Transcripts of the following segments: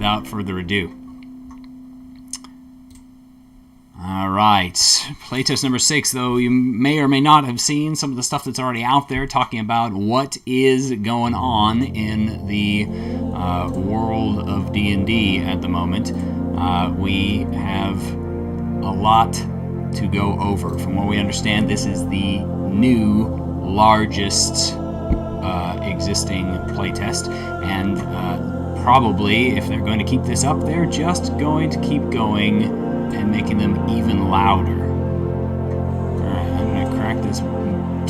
without further ado. All right, playtest number 6, though you may or may not have seen some of the stuff that's already out there talking about what is going on in the world of D&D at the moment. We have a lot to go over. From what we understand, this is the new largest existing playtest, and probably, if they're going to keep this up, they're just going to keep going and making them even louder. Alright, I'm going to crack this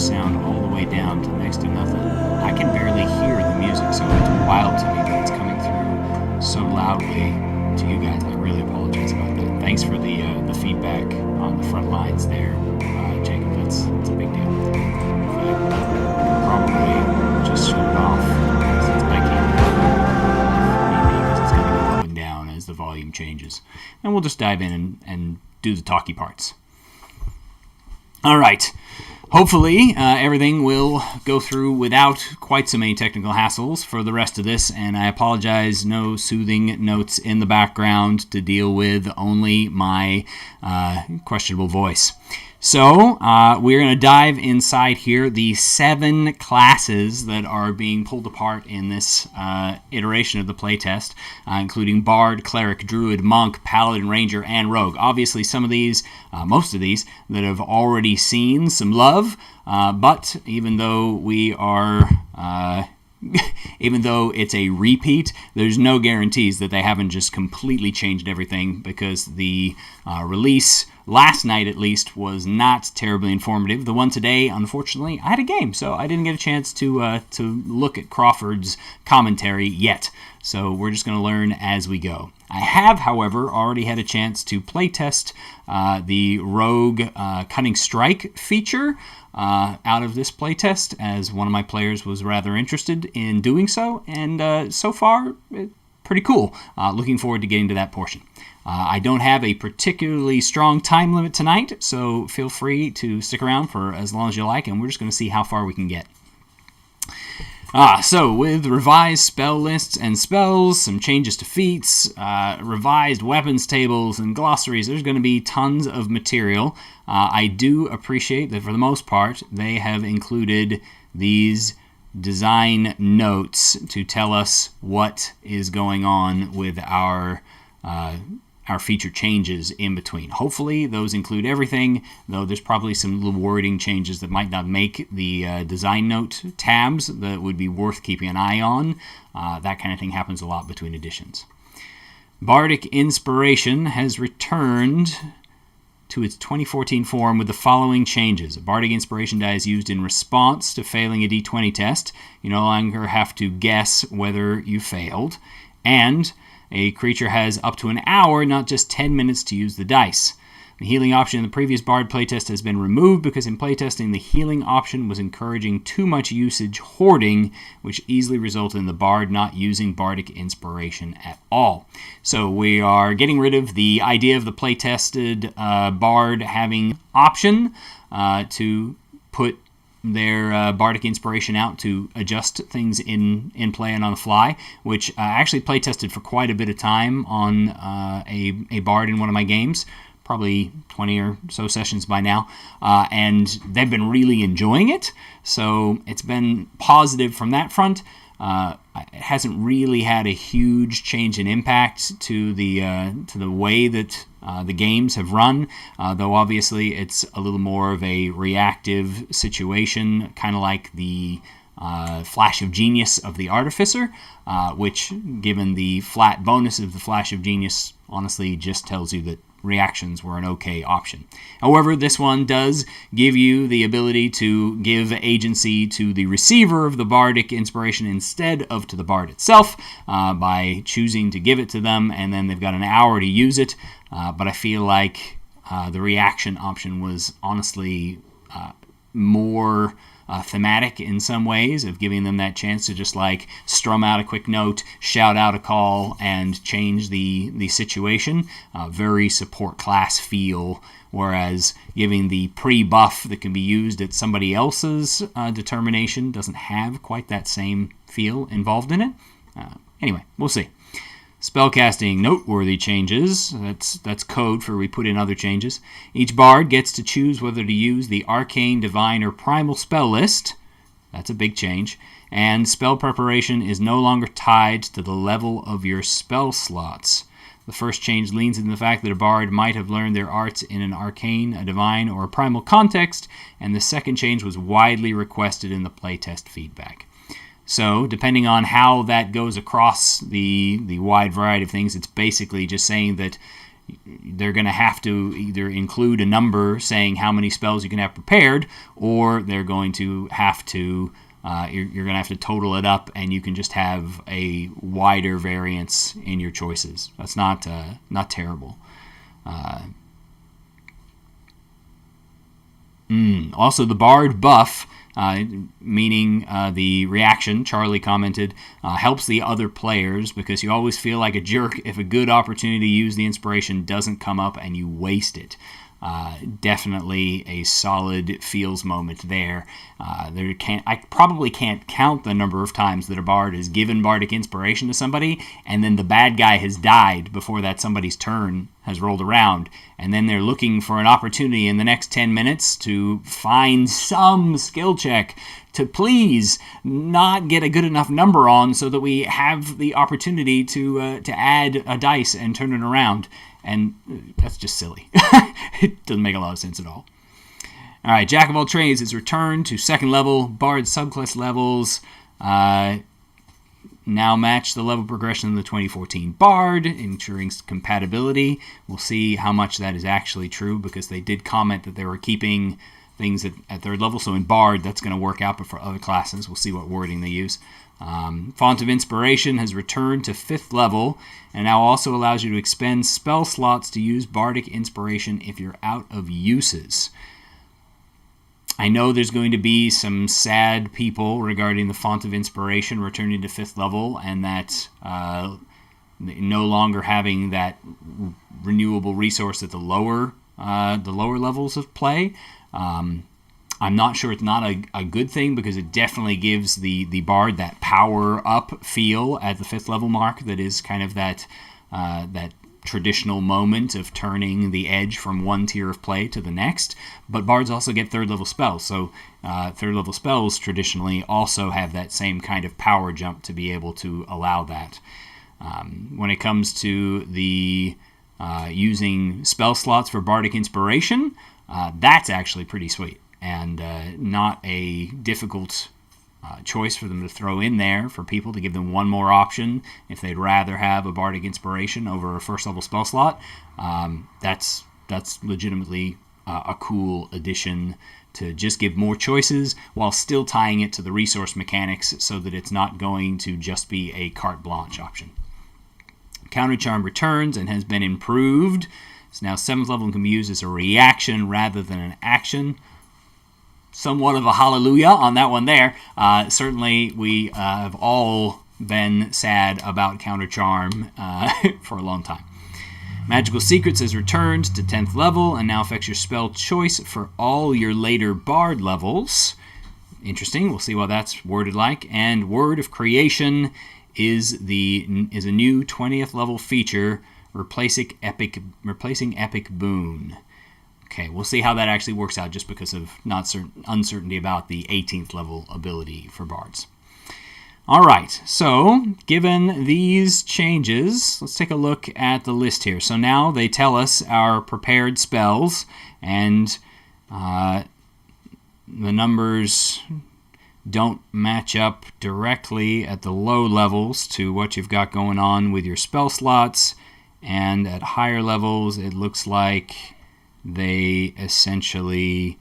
sound all the way down to next to nothing. I can barely hear the music, so it's wild to me that it's coming through so loudly to you guys. I really apologize about that. Thanks for the feedback on the front lines there, Jacob. That's a big deal. In fact, probably just shut it off, since I can't hear it, because it's going to go up and down as the volume changes. And we'll just dive in and do the talky parts. All right. Hopefully, everything will go through without quite so many technical hassles for the rest of this, and I apologize, no soothing notes in the background to deal with, only my questionable voice. So, we're going to dive inside here, the 7 classes that are being pulled apart in this iteration of the playtest, including Bard, Cleric, Druid, Monk, Paladin, Ranger, and Rogue. Obviously, some of these, most of these, that have already seen some love, but even though we are... even though it's a repeat, there's no guarantees that they haven't just completely changed everything, because the release last night, at least, was not terribly informative. The one today, unfortunately, I had a game, so I didn't get a chance to look at Crawford's commentary yet. So we're just going to learn as we go. I have, however, already had a chance to playtest the Rogue Cunning Strike feature out of this playtest, as one of my players was rather interested in doing so, and so far, pretty cool. Looking forward to getting to that portion. I don't have a particularly strong time limit tonight, so feel free to stick around for as long as you like, and we're just going to see how far we can get. So with revised spell lists and spells, some changes to feats, revised weapons tables and glossaries, there's going to be tons of material. I do appreciate that for the most part, they have included these design notes to tell us what is going on with our feature changes in between. Hopefully those include everything, though there's probably some little wording changes that might not make the design note tabs that would be worth keeping an eye on. That kind of thing happens a lot between editions. Bardic Inspiration has returned to its 2014 form with the following changes. A Bardic Inspiration die is used in response to failing a D20 test. You no longer have to guess whether you failed. And a creature has up to an hour, not just 10 minutes, to use the dice. The healing option in the previous Bard playtest has been removed because in playtesting, the healing option was encouraging too much usage hoarding, which easily resulted in the Bard not using Bardic Inspiration at all. So we are getting rid of the idea of the playtested Bard having option to put their Bardic Inspiration out to adjust things in play and on the fly, which I actually playtested for quite a bit of time on a Bard in one of my games, probably 20 or so sessions by now, and they've been really enjoying it, so it's been positive from that front. It hasn't really had a huge change in impact to the way that the games have run, though obviously it's a little more of a reactive situation, kind of like the Flash of Genius of the Artificer, which, given the flat bonus of the Flash of Genius, honestly just tells you that reactions were an okay option. However, this one does give you the ability to give agency to the receiver of the Bardic Inspiration instead of to the Bard itself by choosing to give it to them, and then they've got an hour to use it. But I feel like the reaction option was honestly more thematic in some ways, of giving them that chance to just like strum out a quick note, shout out a call, and change the situation. Very support class feel, whereas giving the pre-buff that can be used at somebody else's determination doesn't have quite that same feel involved in it. Anyway, we'll see. Spellcasting noteworthy changes. That's code for we put in other changes. Each bard gets to choose whether to use the arcane, divine, or primal spell list. That's a big change. And spell preparation is no longer tied to the level of your spell slots. The first change leans into the fact that a bard might have learned their arts in an arcane, a divine, or a primal context, and the second change was widely requested in the playtest feedback. So, depending on how that goes across the wide variety of things, it's basically just saying that they're going to have to either include a number saying how many spells you can have prepared, or they're going to have to you're going to have to total it up, and you can just have a wider variance in your choices. That's not terrible. Also, the Bard buff, meaning the reaction, Charlie commented, helps the other players because you always feel like a jerk if a good opportunity to use the inspiration doesn't come up and you waste it. Definitely a solid feels moment there. I probably can't count the number of times that a bard has given bardic inspiration to somebody, and then the bad guy has died before that somebody's turn has rolled around, and then they're looking for an opportunity in the next 10 minutes to find some skill check to please not get a good enough number on so that we have the opportunity to add a dice and turn it around. And that's just silly. It doesn't make a lot of sense at all. All right, Jack of all trades is returned to second level. Bard subclass levels now match the level progression of the 2014 Bard, ensuring compatibility. We'll see how much that is actually true because they did comment that they were keeping things at third level. So in Bard, that's going to work out, but for other classes, we'll see what wording they use. Font of Inspiration has returned to 5th level and now also allows you to expend spell slots to use Bardic Inspiration if you're out of uses. I know there's going to be some sad people regarding the Font of Inspiration returning to 5th level and that no longer having that renewable resource at the lower levels of play. I'm not sure it's not a good thing because it definitely gives the bard that power up feel at the 5th level mark that is kind of that traditional moment of turning the edge from one tier of play to the next. But bards also get 3rd level spells, so 3rd level spells traditionally also have that same kind of power jump to be able to allow that. When it comes to the using spell slots for Bardic Inspiration, that's actually pretty sweet. And not a difficult choice for them to throw in there for people to give them one more option if they'd rather have a Bardic Inspiration over a 1st level spell slot. That's legitimately a cool addition to just give more choices while still tying it to the resource mechanics so that it's not going to just be a carte blanche option. Counter Charm returns and has been improved. It's now 7th level and can be used as a reaction rather than an action. Somewhat of a hallelujah on that one there. Certainly, we have all been sad about Counter Charm for a long time. Magical Secrets has returned to 10th level and now affects your spell choice for all your later Bard levels. Interesting. We'll see what that's worded like. And Word of Creation is a new 20th level feature replacing Epic Boon. Okay, we'll see how that actually works out just because of uncertainty about the 18th level ability for bards. All right, so given these changes, let's take a look at the list here. So now they tell us our prepared spells, and the numbers don't match up directly at the low levels to what you've got going on with your spell slots, and at higher levels it looks like they essentially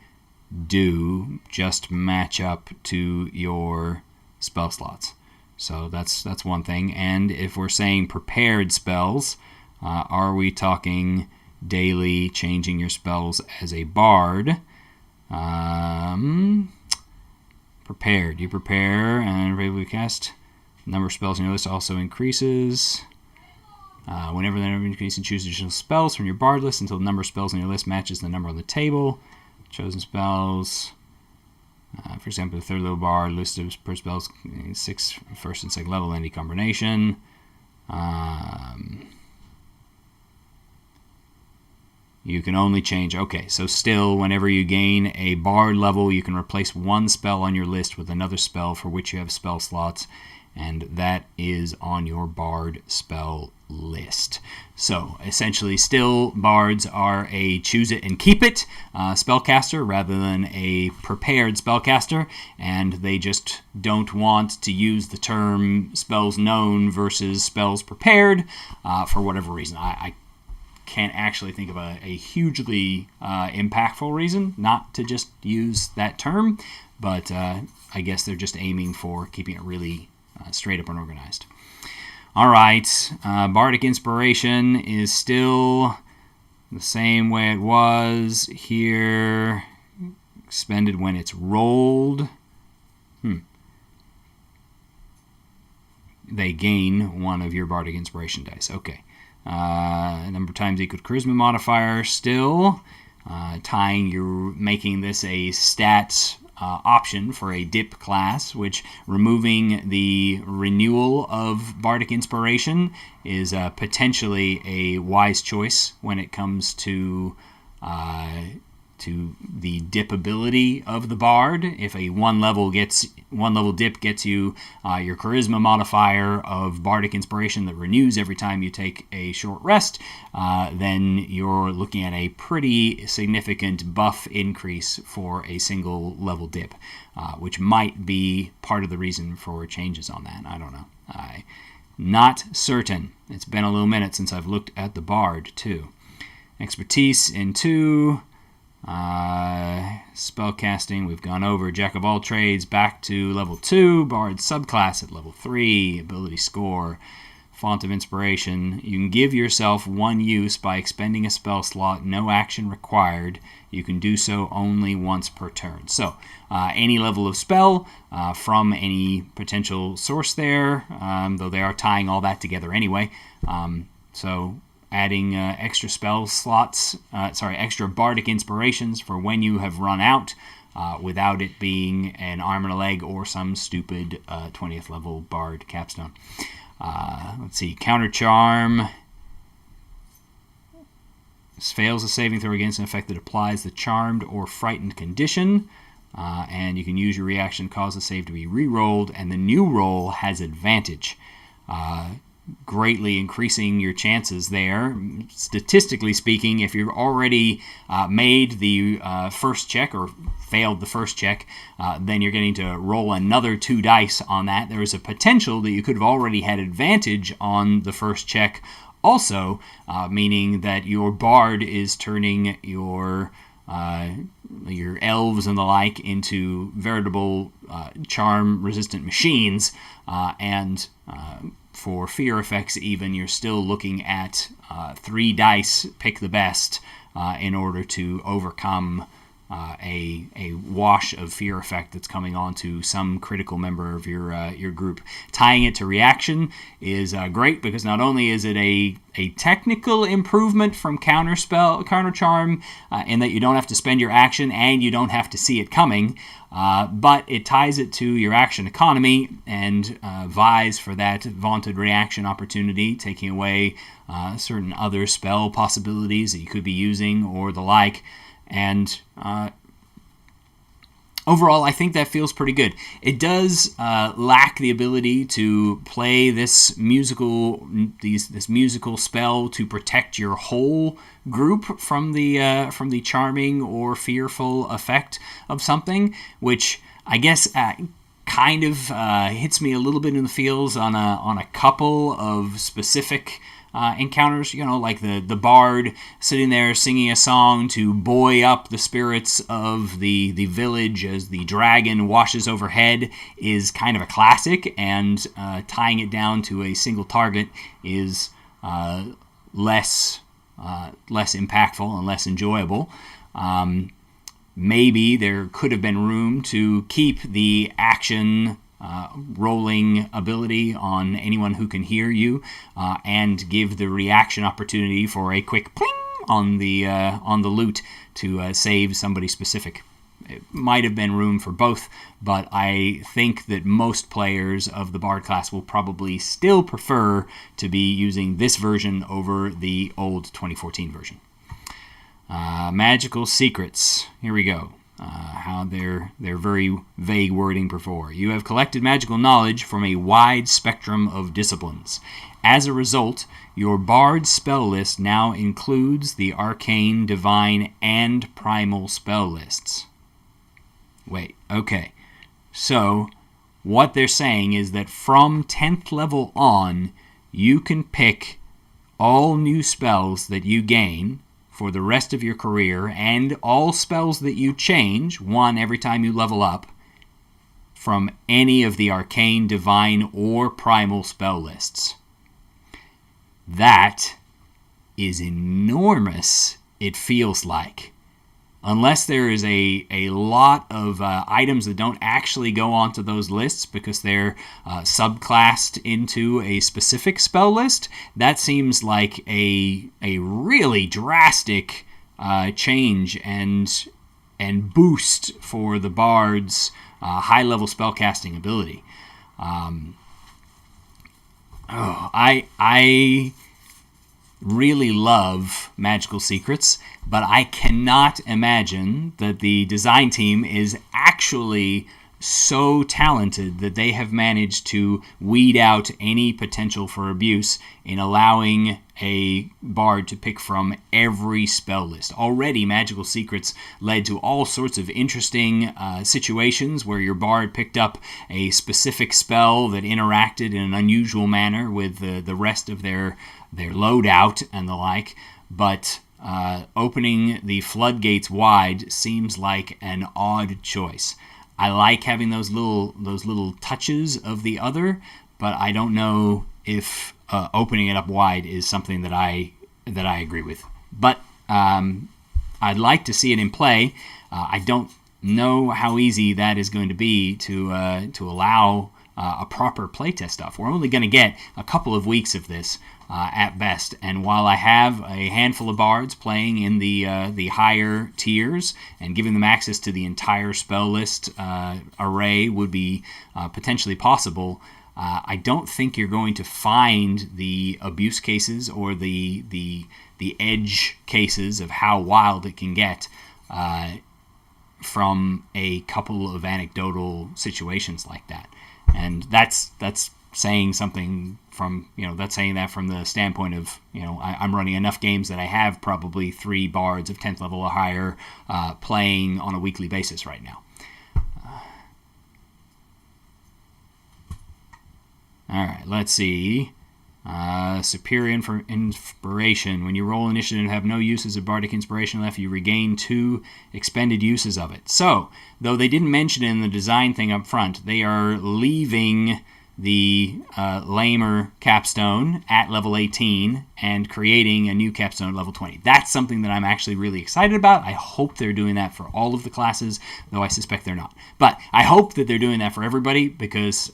do just match up to your spell slots. So that's one thing. And if we're saying prepared spells, are we talking daily changing your spells as a bard? Prepared. You prepare and regularly cast. The number of spells in your list also increases. Whenever the number increases, choose additional spells from your bard list until the number of spells on your list matches the number on the table. Chosen spells. For example, the 3rd level bard list of per spells 6 1st and 2nd level any combination. You can only change. Okay, so still, whenever you gain a bard level, you can replace one spell on your list with another spell for which you have spell slots, and that is on your bard spell list. So essentially, still, bards are a choose it and keep it spellcaster rather than a prepared spellcaster, and they just don't want to use the term spells known versus spells prepared for whatever reason. I can't actually think of a hugely impactful reason not to just use that term, but I guess they're just aiming for keeping it really straight up and organized. All right, Bardic Inspiration is still the same way it was here, expended when it's rolled. They gain one of your Bardic Inspiration dice. Okay. Number of times equal to Charisma modifier still. Making this a stat option for a dip class, which removing the renewal of Bardic Inspiration is potentially a wise choice when it comes to the dip ability of the bard. If a one level dip gets you your charisma modifier of Bardic Inspiration that renews every time you take a short rest, then you're looking at a pretty significant buff increase for a single level dip, which might be part of the reason for changes on that. I don't know. I'm not certain. It's been a little minute since I've looked at the bard too. Expertise in 2. Spellcasting, we've gone over. Jack of all trades back to level 2. Bard subclass at level 3. Ability score. Font of Inspiration. You can give yourself one use by expending a spell slot. No action required. You can do so only once per turn. So any level of spell from any potential source there, though they are tying all that together anyway. So adding extra spell slots, extra Bardic Inspirations for when you have run out, without it being an arm and a leg or some stupid 20th level Bard capstone. Let's see, Counter Charm. This fails a saving throw against an effect that applies the charmed or frightened condition, and you can use your reaction to cause the save to be re-rolled, and the new roll has advantage. Greatly increasing your chances there. Statistically speaking, if you've already made the first check or failed the first check, then you're getting to roll another 2 dice on that. There is a potential that you could have already had advantage on the first check also, meaning that your bard is turning your elves and the like into veritable charm-resistant machines, and for fear effects even, you're still looking at 3 dice, pick the best, in order to overcome a wash of fear effect that's coming onto some critical member of your group. Tying it to reaction is great, because not only is it a technical improvement from counter charm, in that you don't have to spend your action and you don't have to see it coming, but it ties it to your action economy and vies for that vaunted reaction opportunity, taking away certain other spell possibilities that you could be using or the like. And overall, I think that feels pretty good. It does lack the ability to play this musical spell to protect your whole group from the charming or fearful effect of something, which I guess kind of hits me a little bit in the feels on a couple of specific encounters, like the bard sitting there singing a song to buoy up the spirits of the village as the dragon washes overhead is kind of a classic, and tying it down to a single target is less impactful and less enjoyable. Maybe there could have been room to keep the action rolling ability on anyone who can hear you, and give the reaction opportunity for a quick pling on the lute to save somebody specific. It might have been room for both, but I think that most players of the Bard class will probably still prefer to be using this version over the old 2014 version. Magical secrets. Here we go. How their very vague wording before. You have collected magical knowledge from a wide spectrum of disciplines. As a result, your Bard spell list now includes the arcane, divine, and primal spell lists. Wait, okay. So, what they're saying is that from 10th level on, you can pick all new spells that you gain for the rest of your career, and all spells that you change, one every time you level up, from any of the arcane, divine, or primal spell lists. That is enormous, it feels like. Unless there is a lot of items that don't actually go onto those lists because they're subclassed into a specific spell list, that seems like a really drastic change and boost for the Bard's high-level spellcasting ability. I really love Magical Secrets, but I cannot imagine that the design team is actually so talented that they have managed to weed out any potential for abuse in allowing a Bard to pick from every spell list. Already, Magical Secrets led to all sorts of interesting situations where your Bard picked up a specific spell that interacted in an unusual manner with the rest of their loadout and the like, but opening the floodgates wide seems like an odd choice. I like having those little touches of the other, but I don't know if opening it up wide is something that I agree with. But I'd like to see it in play. I don't know how easy that is going to be to allow a proper playtest stuff. We're only going to get a couple of weeks of this at best, and while I have a handful of bards playing in the higher tiers and giving them access to the entire spell list array would be potentially possible, I don't think you're going to find the abuse cases or the edge cases of how wild it can get from a couple of anecdotal situations like that. And that's saying something from, that's saying that from the standpoint of, I'm running enough games that I have probably 3 bards of 10th level or higher playing on a weekly basis right now. All right, let's see. Superior Inspiration. When you roll initiative and have no uses of Bardic Inspiration left, you regain 2 expended uses of it. So, though they didn't mention it in the design thing up front, they are leaving the lamer capstone at level 18 and creating a new capstone at level 20. That's something that I'm actually really excited about. I hope they're doing that for all of the classes, though I suspect they're not. But I hope that they're doing that for everybody, because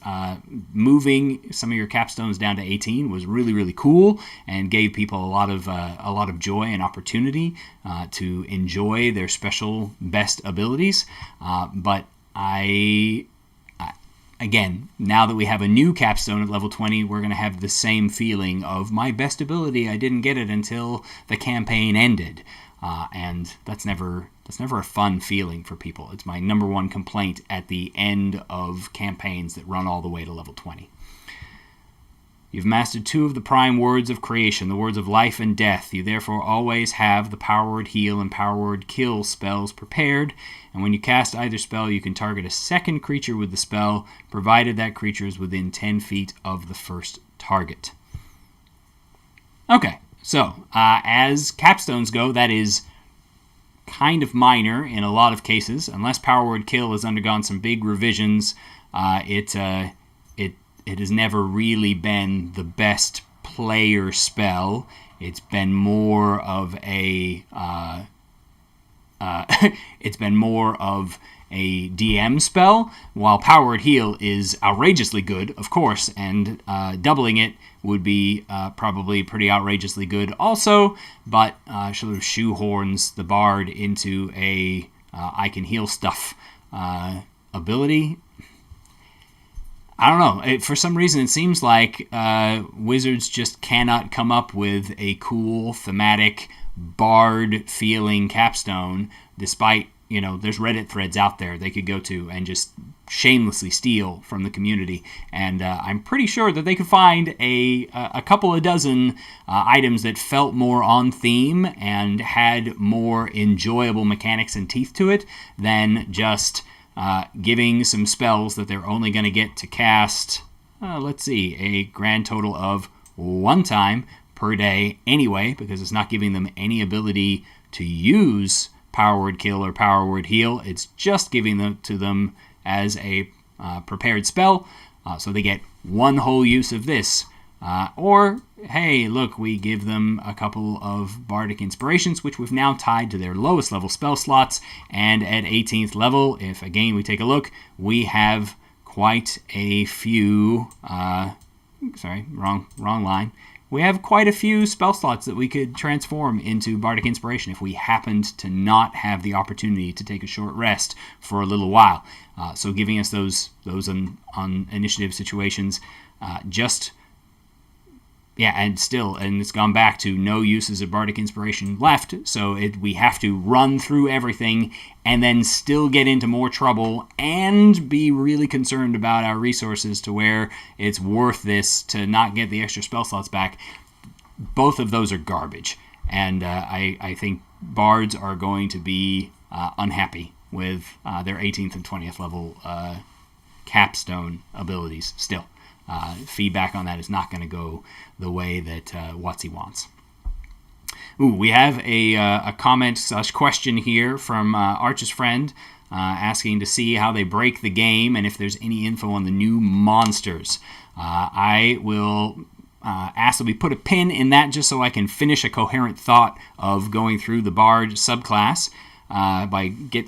moving some of your capstones down to 18 was really, really cool and gave people a lot of joy and opportunity to enjoy their special best abilities. But again, now that we have a new capstone at level 20, we're going to have the same feeling of my best ability. I didn't get it until the campaign ended, and that's never a fun feeling for people. It's my number one complaint at the end of campaigns that run all the way to level 20. You've mastered 2 of the prime words of creation, the words of life and death. You therefore always have the Power Word Heal and Power Word Kill spells prepared, and when you cast either spell, you can target a second creature with the spell, provided that creature is within 10 feet of the first target. Okay, so as capstones go, that is kind of minor in a lot of cases. Unless Power Word Kill has undergone some big revisions, it has never really been the best player spell. It's been more of a DM spell, while Power Word Heal is outrageously good, of course, and doubling it would be probably pretty outrageously good also, but sort of shoehorns the bard into a I can heal stuff ability. I don't know. For some reason, it seems like Wizards just cannot come up with a cool, thematic, bard-feeling capstone, despite, there's Reddit threads out there they could go to and just shamelessly steal from the community. And I'm pretty sure that they could find a couple of dozen items that felt more on theme and had more enjoyable mechanics and teeth to it than just giving some spells that they're only going to get to cast, a grand total of 1 time per day anyway, because it's not giving them any ability to use Power Word Kill or Power Word Heal. It's just giving them to them as a prepared spell, so they get 1 whole use of this. Or, hey, look, we give them a couple of Bardic Inspirations, which we've now tied to their lowest level spell slots, and at 18th level, if again we take a look, we have quite a few, wrong line. We have quite a few spell slots that we could transform into Bardic Inspiration if we happened to not have the opportunity to take a short rest for a little while. So giving us those on initiative situations, and it's gone back to no uses of Bardic Inspiration left, so we have to run through everything and then still get into more trouble and be really concerned about our resources to where it's worth this to not get the extra spell slots back. Both of those are garbage, and I think bards are going to be unhappy with their 18th and 20th level capstone abilities still. Feedback on that is not going to go the way that WotC wants. We have a comment/question here from Arch's friend asking to see how they break the game and if there's any info on the new monsters. I will ask that we put a pin in that just so I can finish a coherent thought of going through the Bard subclass.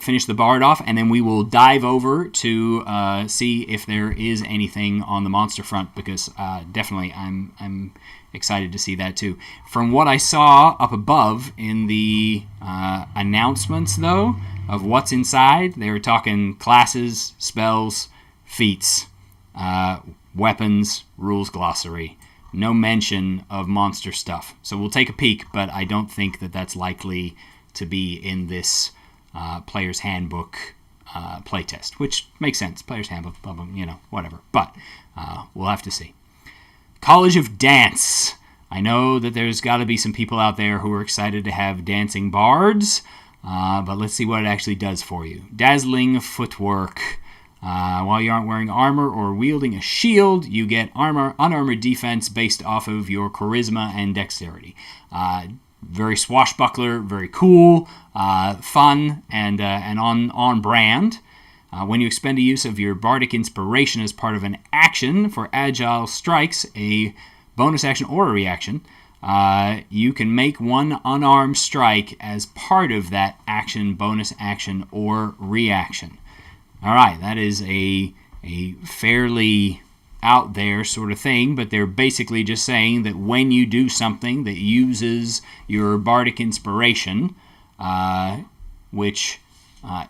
Finish the Bard off, and then we will dive over to see if there is anything on the monster front, because definitely I'm excited to see that too. From what I saw up above in the announcements, though, of what's inside, they were talking classes, spells, feats, weapons, rules glossary. No mention of monster stuff. So we'll take a peek, but I don't think that that's likely to be in this Players Handbook playtest, which makes sense. Players Handbook, whatever. But we'll have to see. College of Dance. I know that there's got to be some people out there who are excited to have dancing bards, but let's see what it actually does for you. Dazzling footwork. While you aren't wearing armor or wielding a shield, you get unarmored defense based off of your charisma and dexterity. Very swashbuckler, very cool, fun, and on brand. When you expend a use of your Bardic Inspiration as part of an action for Agile Strikes, a bonus action or a reaction, you can make 1 unarmed strike as part of that action, bonus action, or reaction. All right, that is a fairly out there sort of thing, but they're basically just saying that when you do something that uses your Bardic Inspiration, which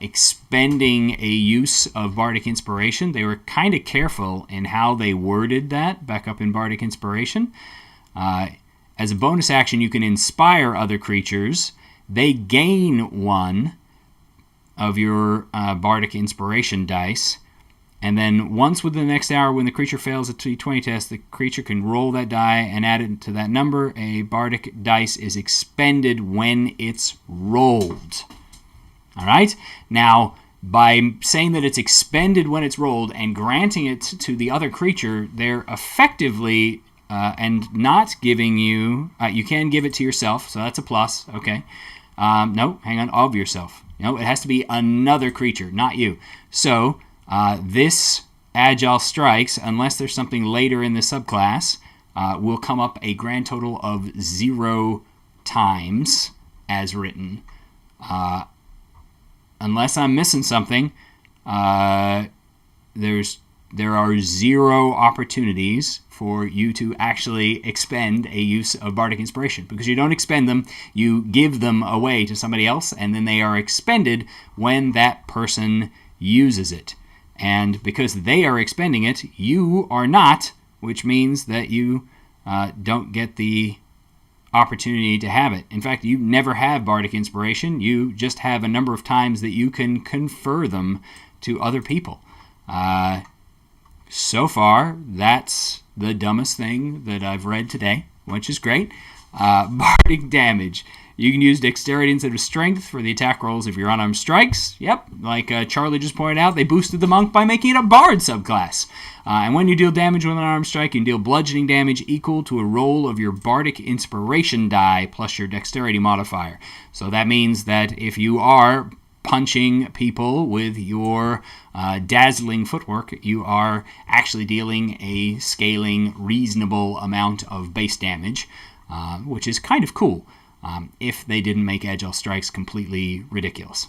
expending a use of Bardic Inspiration, they were kind of careful in how they worded that back up in Bardic Inspiration. As a bonus action, you can inspire other creatures. They gain 1 of your Bardic Inspiration dice. And then once within the next hour, when the creature fails a D20 test, the creature can roll that die and add it to that number. A Bardic dice is expended when it's rolled. All right? Now, by saying that it's expended when it's rolled and granting it to the other creature, they're effectively and not giving you... you can give it to yourself, so that's a plus. Okay. No, hang on. Of yourself. No, it has to be another creature, not you. So... this Agile Strikes, unless there's something later in the subclass, will come up a grand total of 0 times as written. Unless I'm missing something, there's there are zero opportunities for you to actually expend a use of Bardic Inspiration, because you don't expend them, you give them away to somebody else, and then they are expended when that person uses it. And because they are expending it, you are not, which means that you don't get the opportunity to have it. In fact, you never have Bardic Inspiration. You just have a number of times that you can confer them to other people. So far, that's the dumbest thing that I've read today, which is great. Bardic damage. You can use dexterity instead of strength for the attack rolls of your unarmed strikes. Yep, like Charlie just pointed out, they boosted the monk by making it a bard subclass. And when you deal damage with an unarmed strike, you can deal bludgeoning damage equal to a roll of your Bardic Inspiration die plus your dexterity modifier. So that means that if you are punching people with your dazzling footwork, you are actually dealing a scaling reasonable amount of base damage, which is kind of cool if they didn't make Agile Strikes completely ridiculous.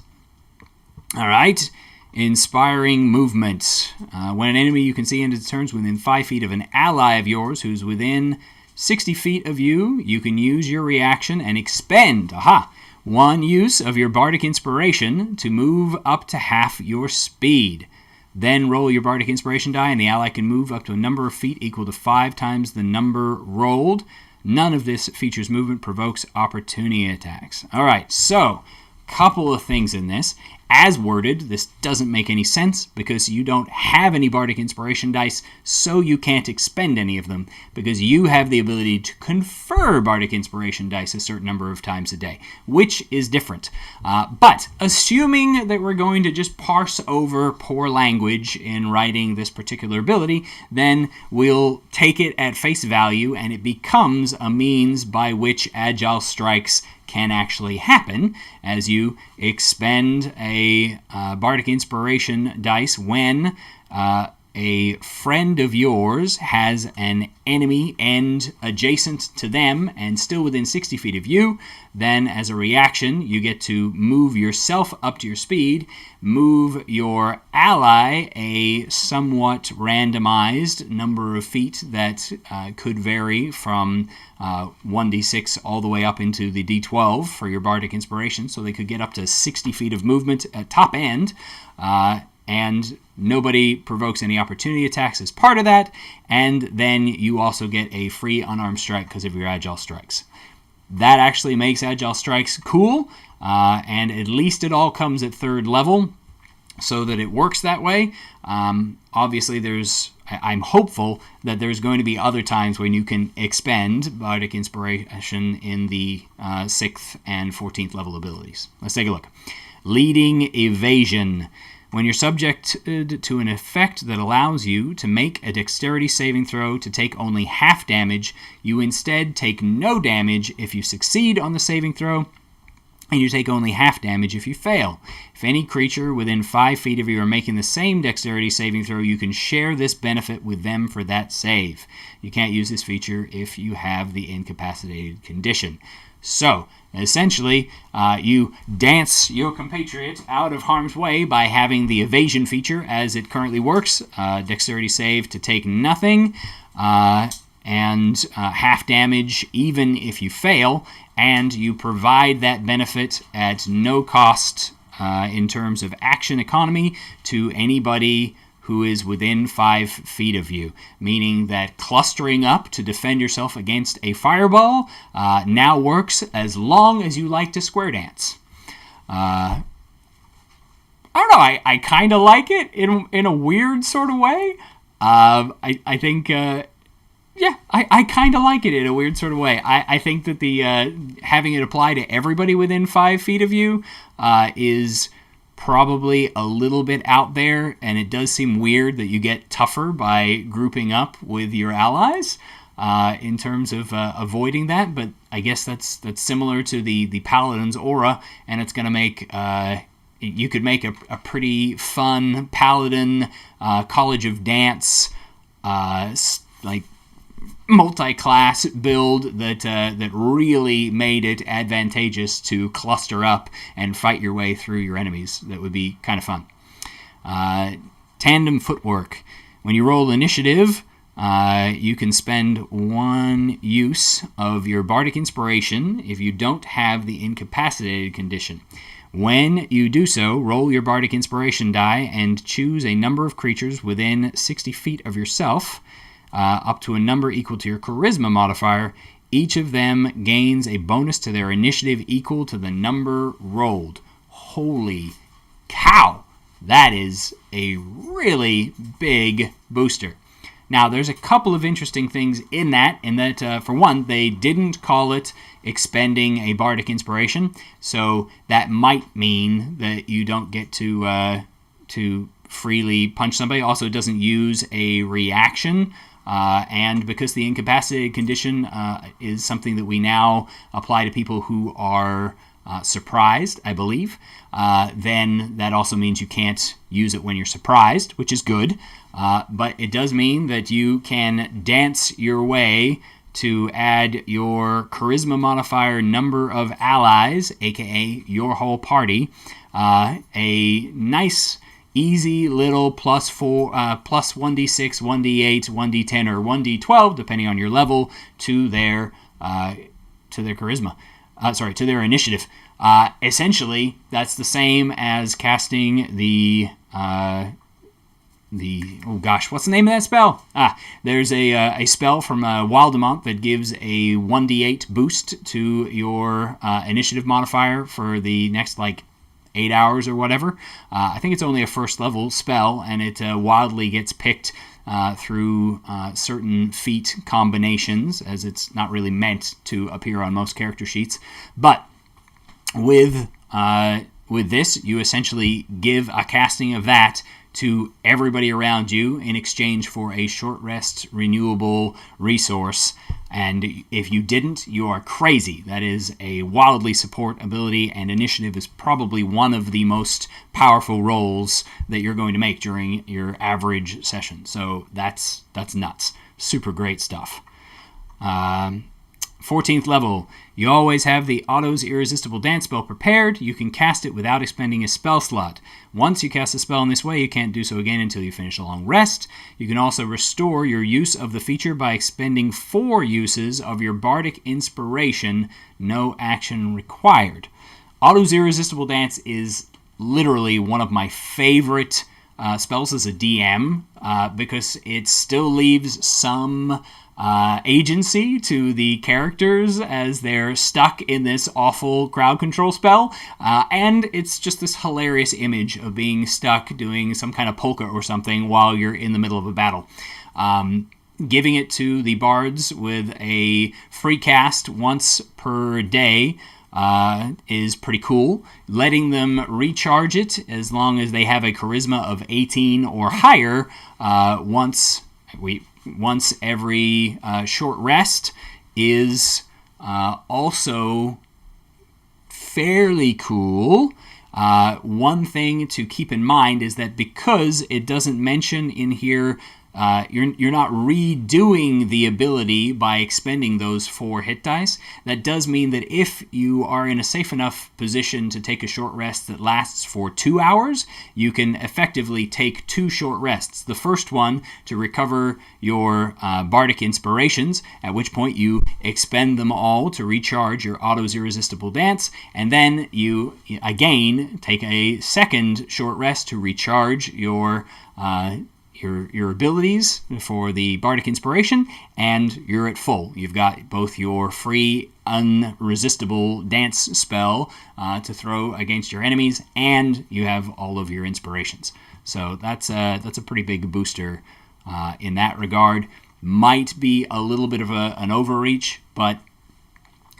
All right, Inspiring Movement. When an enemy you can see enters turns within 5 feet of an ally of yours who's within 60 feet of you, you can use your reaction and expend, one use of your Bardic Inspiration to move up to half your speed. Then roll your Bardic Inspiration die, and the ally can move up to a number of feet equal to 5 times the number rolled. None of this features movement, provokes opportunity attacks. All right, so couple of things in this. As worded, this doesn't make any sense because you don't have any Bardic Inspiration dice, so you can't expend any of them because you have the ability to confer Bardic Inspiration dice a certain number of times a day, which is different. But assuming that we're going to just parse over poor language in writing this particular ability, then we'll take it at face value and it becomes a means by which Agile Strikes can actually happen as you expend a Bardic Inspiration dice when a friend of yours has an enemy end adjacent to them and still within 60 feet of you. Then as a reaction, you get to move yourself up to your speed, move your ally a somewhat randomized number of feet that could vary from 1d6 all the way up into the d12 for your Bardic Inspiration, so they could get up to 60 feet of movement at top end, and nobody provokes any opportunity attacks as part of that, and then you also get a free unarmed strike because of your Agile Strikes. That actually makes Agile Strikes cool, and at least it all comes at 3rd level, so that it works that way. Obviously, I'm hopeful that there's going to be other times when you can expend Bardic Inspiration in the 6th and 14th level abilities. Let's take a look. Leading Evasion. When you're subjected to an effect that allows you to make a dexterity saving throw to take only half damage, you instead take no damage if you succeed on the saving throw, and you take only half damage if you fail. If any creature within 5 feet of you are making the same dexterity saving throw, you can share this benefit with them for that save. You can't use this feature if you have the incapacitated condition. So, essentially, you dance your compatriot out of harm's way by having the evasion feature as it currently works. Dexterity save to take nothing, and half damage even if you fail, and you provide that benefit at no cost in terms of action economy to anybody who is within 5 feet of you, meaning that clustering up to defend yourself against a fireball now works as long as you like to square dance. I don't know, I kind of like it in a weird sort of way. I think, I kind of like it in a weird sort of way. I think that the having it apply to everybody within 5 feet of you is probably a little bit out there, and it does seem weird that you get tougher by grouping up with your allies in terms of avoiding that, but I guess that's similar to the Paladin's aura, and it's going to make you could make a pretty fun Paladin College of Dance like multi-class build that really made it advantageous to cluster up and fight your way through your enemies. That would be kind of fun. Tandem footwork. When you roll initiative, you can spend 1 use of your bardic inspiration if you don't have the incapacitated condition. When you do so, roll your bardic inspiration die and choose a number of creatures within 60 feet of yourself, up to a number equal to your charisma modifier. Each of them gains a bonus to their initiative equal to the number rolled. Holy cow! That is a really big booster. Now, there's a couple of interesting things in that, for one, they didn't call it expending a bardic inspiration, so that might mean that you don't get to freely punch somebody. Also, it doesn't use a reaction, and because the incapacitated condition is something that we now apply to people who are surprised, I believe, then that also means you can't use it when you're surprised, which is good. But it does mean that you can dance your way to add your charisma modifier number of allies, aka your whole party, a nice, easy little plus 1d6, 1d8, 1d10, or 1d12, depending on your level, to their charisma. To their initiative. Essentially, that's the same as casting the what's the name of that spell? There's a spell from Wildemont that gives a 1d8 boost to your initiative modifier for the next 8 hours or whatever. I think it's only a first level spell, and it wildly gets picked through certain feat combinations, as it's not really meant to appear on most character sheets. But with this, you essentially give a casting of that to everybody around you in exchange for a short rest renewable resource. And if you didn't, you are crazy. That is a wildly support ability, and initiative is probably one of the most powerful rolls that you're going to make during your average session. So that's nuts. Super great stuff. 14th level, you always have the Otto's Irresistible Dance spell prepared. You can cast it without expending a spell slot. Once you cast a spell in this way, you can't do so again until you finish a long rest. You can also restore your use of the feature by expending 4 uses of your bardic inspiration, no action required. Otto's Irresistible Dance is literally one of my favorite spells as a DM because it still leaves some agency to the characters as they're stuck in this awful crowd control spell, and it's just this hilarious image of being stuck doing some kind of polka or something while you're in the middle of a battle. Giving it to the bards with a free cast once per day is pretty cool. Letting them recharge it as long as they have a charisma of 18 or higher once every short rest is also fairly cool. One thing to keep in mind is that because it doesn't mention in here, you're not redoing the ability by expending those 4 hit dice. That does mean that if you are in a safe enough position to take a short rest that lasts for 2 hours, you can effectively take 2 short rests. The first one to recover your bardic inspirations, at which point you expend them all to recharge your Otto's Irresistible Dance, and then you again take a second short rest to recharge your abilities for the bardic inspiration, and you're at full. You've got both your free unresistible dance spell to throw against your enemies, and you have all of your inspirations. So that's a pretty big booster in that regard. Might be a little bit of an overreach, but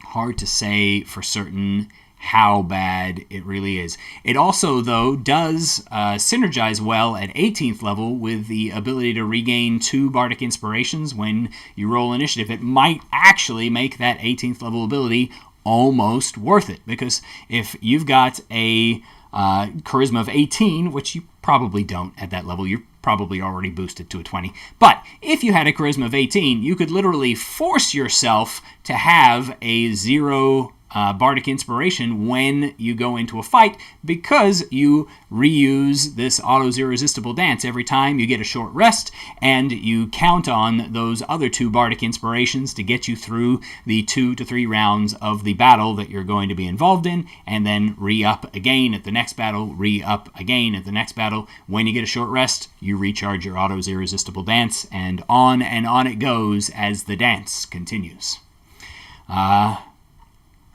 hard to say for certain how bad it really is. It also, though, does synergize well at 18th level with the ability to regain 2 bardic inspirations when you roll initiative. It might actually make that 18th level ability almost worth it, because if you've got a charisma of 18, which you probably don't at that level, you're probably already boosted to a 20. But if you had a charisma of 18, you could literally force yourself to have a 0 Bardic Inspiration when you go into a fight, because you reuse this auto irresistible dance every time you get a short rest, and you count on those other 2 Bardic Inspirations to get you through the 2 to 3 rounds of the battle that you're going to be involved in, and then re-up again at the next battle, re-up again at the next battle. When you get a short rest, you recharge your auto's irresistible dance, and on it goes as the dance continues.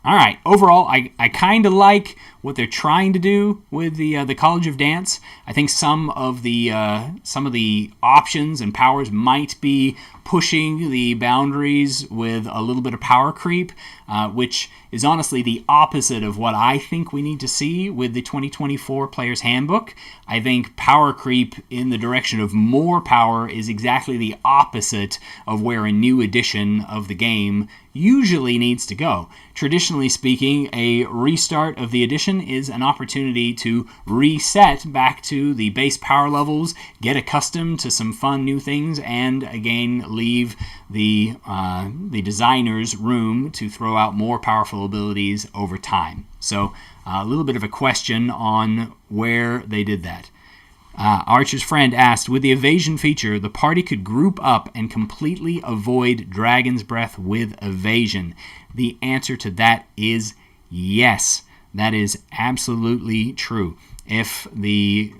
All right. Overall, I kind of like what they're trying to do with the College of Dance. I think some of the options and powers might be pushing the boundaries with a little bit of power creep, which is honestly the opposite of what I think we need to see with the 2024 Players Handbook. I think power creep in the direction of more power is exactly the opposite of where a new edition of the game usually needs to go. Traditionally speaking, a restart of the edition is an opportunity to reset back to the base power levels, get accustomed to some fun new things, and again leave the designers room to throw out more powerful abilities over time. So a little bit of a question on where they did that. Archer's friend asked, with the evasion feature, the party could group up and completely avoid Dragon's Breath with evasion. The answer to that is yes. That is absolutely true. If the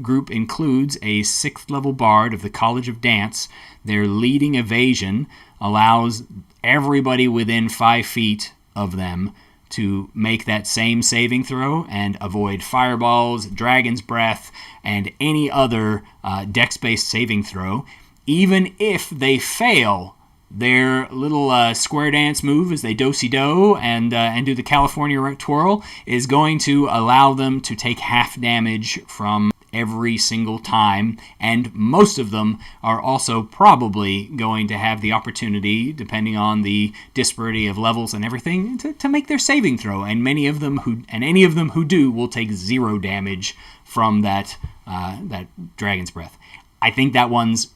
group includes a 6th level bard of the College of Dance, their leading evasion allows everybody within 5 feet of them to make that same saving throw and avoid fireballs, Dragon's Breath, and any other dex-based saving throw. Even if they fail their little square dance move as they do-si-do and do the California twirl, is going to allow them to take half damage from every single time, and most of them are also probably going to have the opportunity, depending on the disparity of levels and everything, to make their saving throw, and any of them who do will take 0 damage from that Dragon's Breath. I think that one's,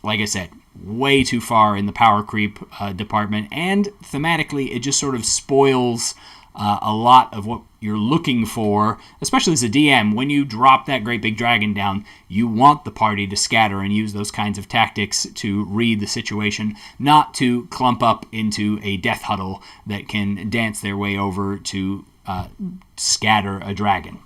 like I said, way too far in the power creep department, and thematically it just sort of spoils a lot of what you're looking for, especially as a DM. When you drop that great big dragon down, you want the party to scatter and use those kinds of tactics to read the situation, not to clump up into a death huddle that can dance their way over to scatter a dragon.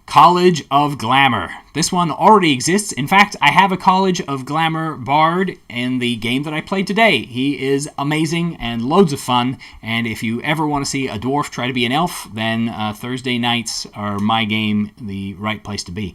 College of Glamour. This one already exists. In fact, I have a College of Glamour bard in the game that I played today. He is amazing and loads of fun, and if you ever want to see a dwarf try to be an elf, then Thursday nights are my game, the right place to be.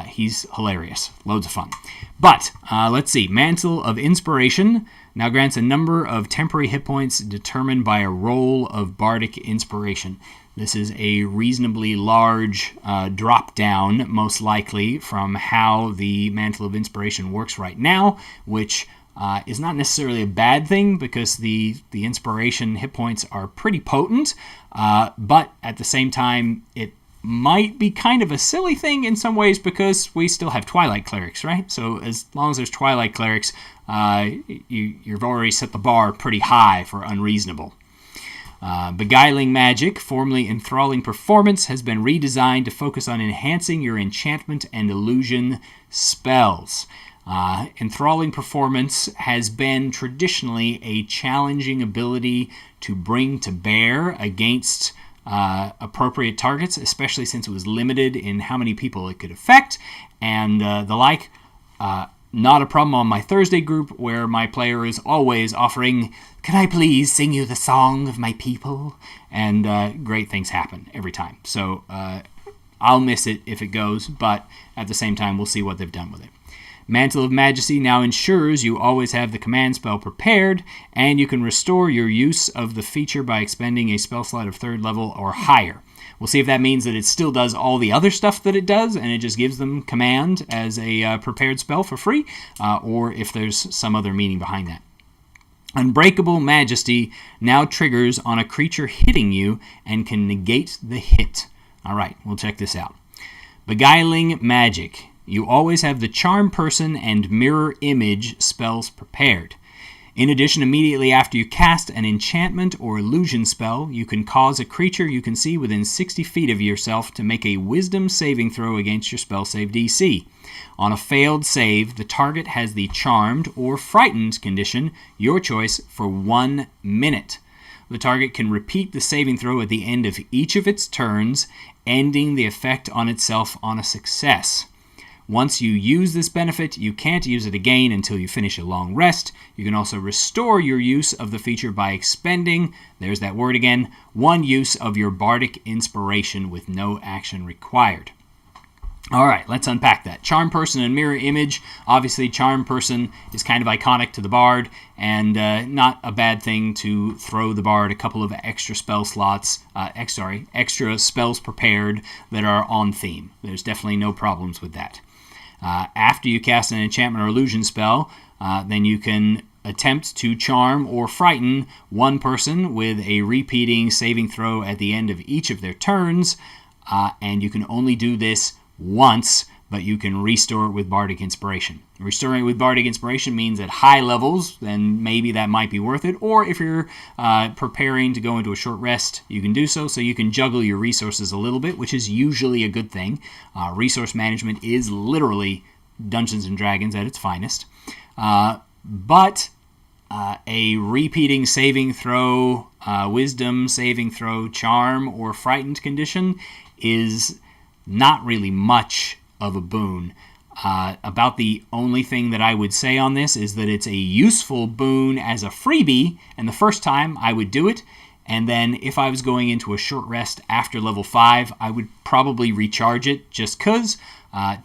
He's hilarious. Loads of fun. But, let's see. Mantle of Inspiration now grants a number of temporary hit points determined by a roll of Bardic Inspiration. This is a reasonably large drop down, most likely, from how the Mantle of Inspiration works right now, which is not necessarily a bad thing because the inspiration hit points are pretty potent, but at the same time, it might be kind of a silly thing in some ways because we still have Twilight Clerics, right? So as long as there's Twilight Clerics, you've already set the bar pretty high for unreasonable. Beguiling Magic, formerly Enthralling Performance, has been redesigned to focus on enhancing your enchantment and illusion spells. Enthralling Performance has been traditionally a challenging ability to bring to bear against appropriate targets, especially since it was limited in how many people it could affect, and the like. Not a problem on my Thursday group, where my player is always offering, "Can I please sing you the song of my people?" And great things happen every time. So I'll miss it if it goes, but at the same time, we'll see what they've done with it. Mantle of Majesty now ensures you always have the command spell prepared, and you can restore your use of the feature by expending a spell slot of 3rd level or higher. We'll see if that means that it still does all the other stuff that it does, and it just gives them command as a prepared spell for free, or if there's some other meaning behind that. Unbreakable Majesty now triggers on a creature hitting you and can negate the hit. All right, we'll check this out. Beguiling Magic. You always have the Charm Person and Mirror Image spells prepared. In addition, immediately after you cast an enchantment or illusion spell, you can cause a creature you can see within 60 feet of yourself to make a wisdom saving throw against your spell save DC. On a failed save, the target has the charmed or frightened condition, your choice, for 1 minute. The target can repeat the saving throw at the end of each of its turns, ending the effect on itself on a success. Once you use this benefit, you can't use it again until you finish a long rest. You can also restore your use of the feature by expending, there's that word again, 1 use of your bardic inspiration with no action required. All right, let's unpack that. Charm Person and Mirror Image. Obviously, Charm Person is kind of iconic to the Bard, and not a bad thing to throw the Bard a couple of extra spell slots, extra spells prepared that are on theme. There's definitely no problems with that. After you cast an enchantment or illusion spell, then you can attempt to charm or frighten one person with a repeating saving throw at the end of each of their turns, and you can only do this once, but you can restore it with Bardic Inspiration. Restoring it with Bardic Inspiration means at high levels, then maybe that might be worth it, or if you're preparing to go into a short rest, you can do so you can juggle your resources a little bit, which is usually a good thing. Resource management is literally Dungeons & Dragons at its finest. But a repeating saving throw, wisdom saving throw, charm, or frightened condition is not really much of a boon. About the only thing that I would say on this is that it's a useful boon as a freebie, and the first time I would do it, and then if I was going into a short rest after level 5, I would probably recharge it just because.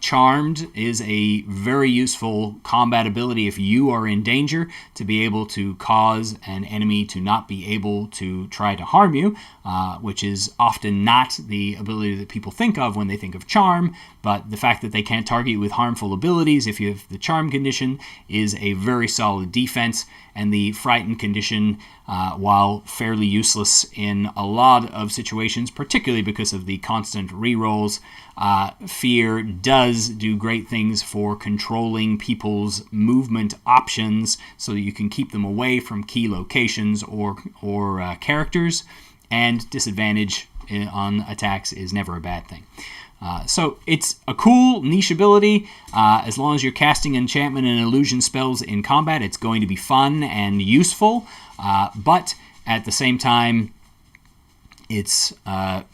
Charmed is a very useful combat ability if you are in danger, to be able to cause an enemy to not be able to try to harm you, which is often not the ability that people think of when they think of charm, but the fact that they can't target you with harmful abilities if you have the charm condition is a very solid defense. And the frightened condition, while fairly useless in a lot of situations, particularly because of the constant rerolls, fear does do great things for controlling people's movement options so that you can keep them away from key locations or characters, and disadvantage on attacks is never a bad thing. So it's a cool niche ability. As long as you're casting enchantment and illusion spells in combat, it's going to be fun and useful, but at the same time, it's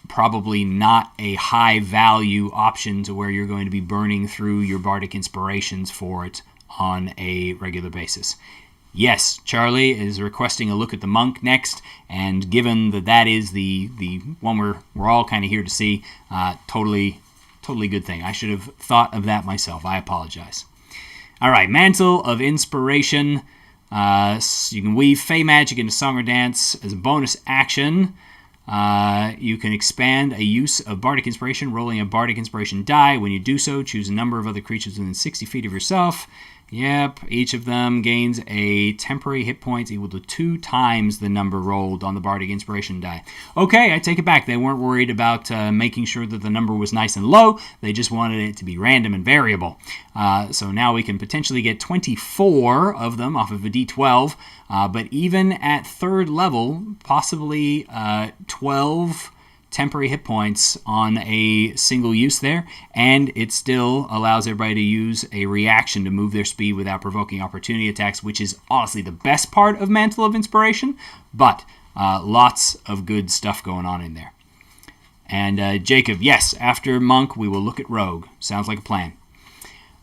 probably not a high value option to where you're going to be burning through your bardic inspirations for it on a regular basis. Yes, Charlie is requesting a look at the monk next, and given that that is the one we're all kind of here to see, totally good thing. I should have thought of that myself. I apologize. All right, Mantle of Inspiration. You can weave Fey Magic into Song or Dance as a bonus action. You can expand a use of Bardic Inspiration, rolling a Bardic Inspiration die. When you do so, choose a number of other creatures within 60 feet of yourself. Yep, each of them gains a temporary hit points equal to 2 times the number rolled on the Bardic Inspiration die. Okay, I take it back. They weren't worried about making sure that the number was nice and low. They just wanted it to be random and variable. So now we can potentially get 24 of them off of a D12. But even at 3rd level, possibly 12 temporary hit points on a single use there, and it still allows everybody to use a reaction to move their speed without provoking opportunity attacks, which is honestly the best part of Mantle of Inspiration, but lots of good stuff going on in there. And Jacob, yes, after Monk, we will look at Rogue. Sounds like a plan.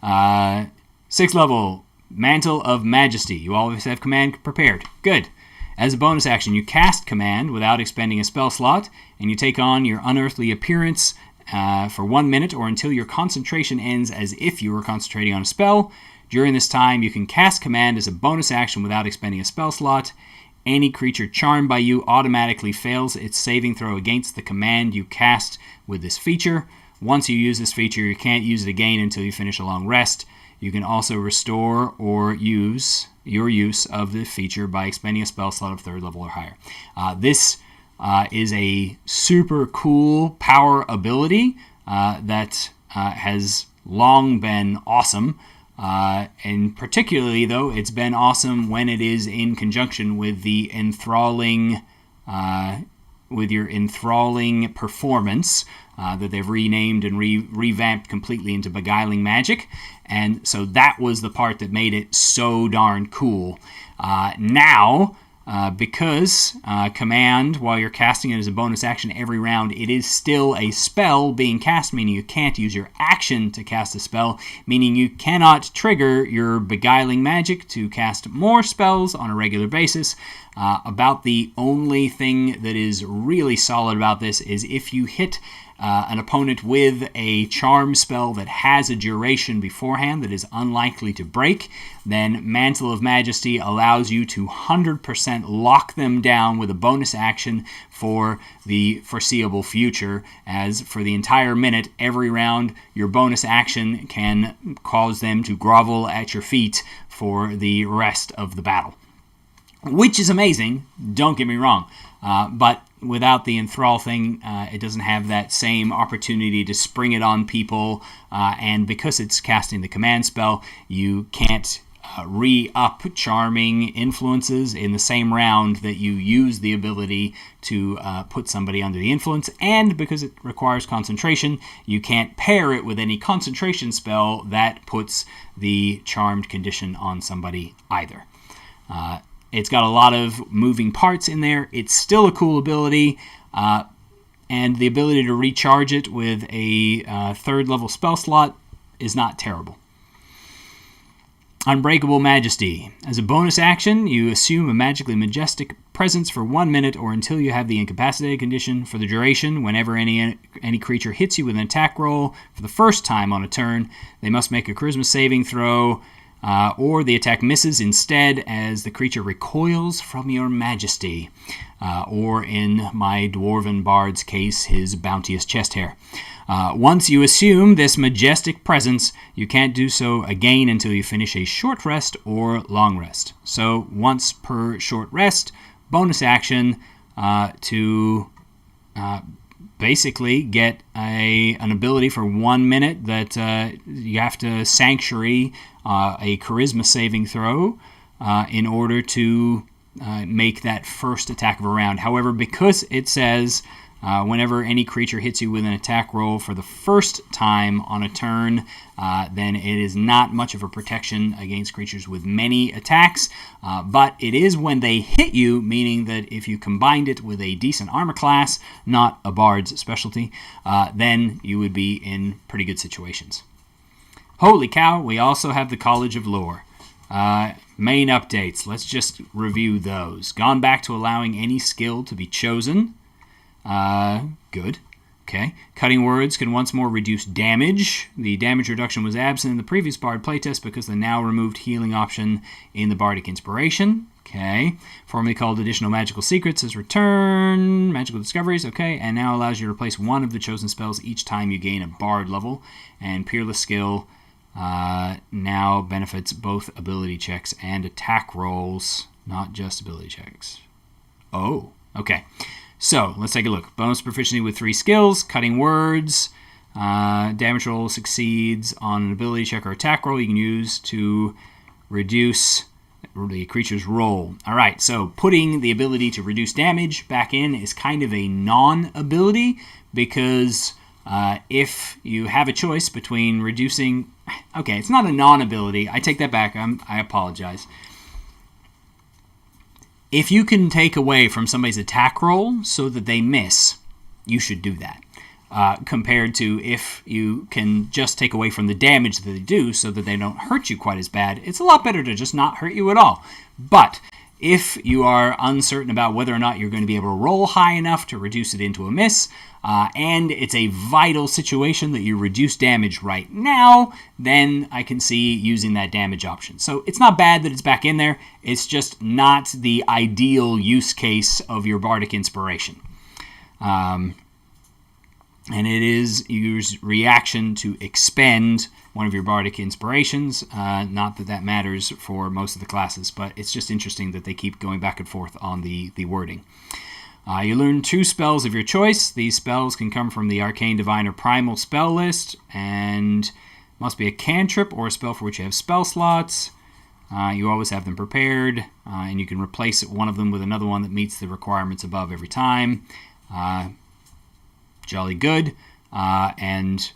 6th level, Mantle of Majesty. You always have command prepared. Good. As a bonus action, you cast command without expending a spell slot, and you take on your unearthly appearance for 1 minute or until your concentration ends as if you were concentrating on a spell. During this time, you can cast command as a bonus action without expending a spell slot. Any creature charmed by you automatically fails its saving throw against the command you cast with this feature. Once you use this feature, you can't use it again until you finish a long rest. You can also restore or use your use of the feature by expending a spell slot of 3rd level or higher. This is a super cool power ability that has long been awesome. And particularly, though, it's been awesome when it is in conjunction with the enthralling, with your enthralling performance that they've renamed and revamped completely into Beguiling Magic. And so that was the part that made it so darn cool. Now, because command, while you're casting it as a bonus action every round, it is still a spell being cast, meaning you can't use your action to cast a spell, meaning you cannot trigger your Beguiling Magic to cast more spells on a regular basis. About the only thing that is really solid about this is if you hit an opponent with a charm spell that has a duration beforehand that is unlikely to break, then Mantle of Majesty allows you to 100% lock them down with a bonus action for the foreseeable future, as for the entire minute, every round, your bonus action can cause them to grovel at your feet for the rest of the battle. Which is amazing, don't get me wrong, but without the enthrall thing, it doesn't have that same opportunity to spring it on people, and because it's casting the command spell, you can't re-up charming influences in the same round that you use the ability to put somebody under the influence, and because it requires concentration, you can't pair it with any concentration spell that puts the charmed condition on somebody either. It's got a lot of moving parts in there. It's still a cool ability, and the ability to recharge it with a third level spell slot is not terrible. Unbreakable Majesty. As a bonus action, you assume a magically majestic presence for 1 minute or until you have the incapacitated condition. For the duration, whenever any creature hits you with an attack roll for the first time on a turn, they must make a charisma saving throw, or the attack misses instead as the creature recoils from your majesty, or in my dwarven bard's case, his bounteous chest hair. Once you assume this majestic presence, you can't do so again until you finish a short rest or long rest. So once per short rest, bonus action to basically get an ability for 1 minute that you have to sanctuary a charisma saving throw in order to make that first attack of a round. However, because it says whenever any creature hits you with an attack roll for the first time on a turn, then it is not much of a protection against creatures with many attacks, but it is when they hit you, meaning that if you combined it with a decent armor class, not a bard's specialty, then you would be in pretty good situations. Holy cow, we also have the College of Lore. Main updates, let's just review those. Gone back to allowing any skill to be chosen. Good. Okay. Cutting words can once more reduce damage. The damage reduction was absent in the previous Bard playtest because the now removed healing option in the Bardic Inspiration. Okay. Formerly called Additional Magical Secrets has returned. Magical Discoveries. Okay. And now allows you to replace one of the chosen spells each time you gain a Bard level. And Peerless Skill now benefits both ability checks and attack rolls, not just ability checks. Oh, okay. So, let's take a look. Bonus proficiency with 3 skills, cutting words, damage roll succeeds on an ability check or attack roll you can use to reduce the creature's roll. Alright, so putting the ability to reduce damage back in is kind of a non-ability because if you have a choice between reducing... Okay, it's not a non-ability. I take that back. I apologize. If you can take away from somebody's attack roll so that they miss, you should do that. Compared to if you can just take away from the damage that they do so that they don't hurt you quite as bad, it's a lot better to just not hurt you at all. But if you are uncertain about whether or not you're going to be able to roll high enough to reduce it into a miss, and it's a vital situation that you reduce damage right now, then I can see using that damage option. So it's not bad that it's back in there. It's just not the ideal use case of your Bardic Inspiration. And it is your reaction to expend one of your Bardic Inspirations. Not that that matters for most of the classes, but it's just interesting that they keep going back and forth on the wording. You learn 2 spells of your choice. These spells can come from the Arcane Divine or Primal spell list, and Must be a cantrip or a spell for which you have spell slots. You always have them prepared, and you can replace one of them with another one that meets the requirements above every time. Jolly good. And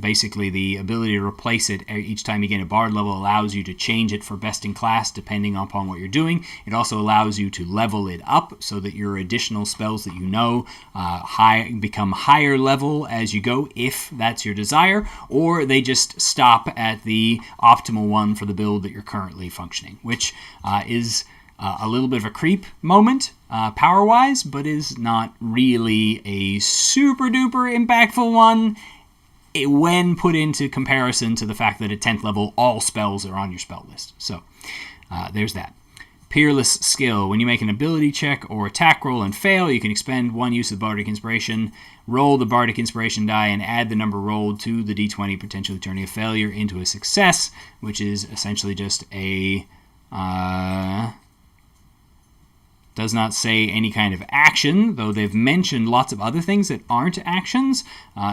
basically the ability to replace it each time you gain a bard level allows you to change it for best in class depending upon what you're doing. It also allows you to level it up so that your additional spells that you know become higher level as you go, if that's your desire, or they just stop at the optimal one for the build that you're currently functioning, which is a little bit of a creep moment power-wise, but is not really a super-duper impactful one when put into comparison to the fact that at 10th level, all spells are on your spell list. So there's that. Peerless skill. When you make an ability check or attack roll and fail, you can expend one use of Bardic Inspiration, roll the Bardic Inspiration die, and add the number rolled to the d20, potentially turning a failure into a success, which is essentially just a... does not say any kind of action, though they've mentioned lots of other things that aren't actions.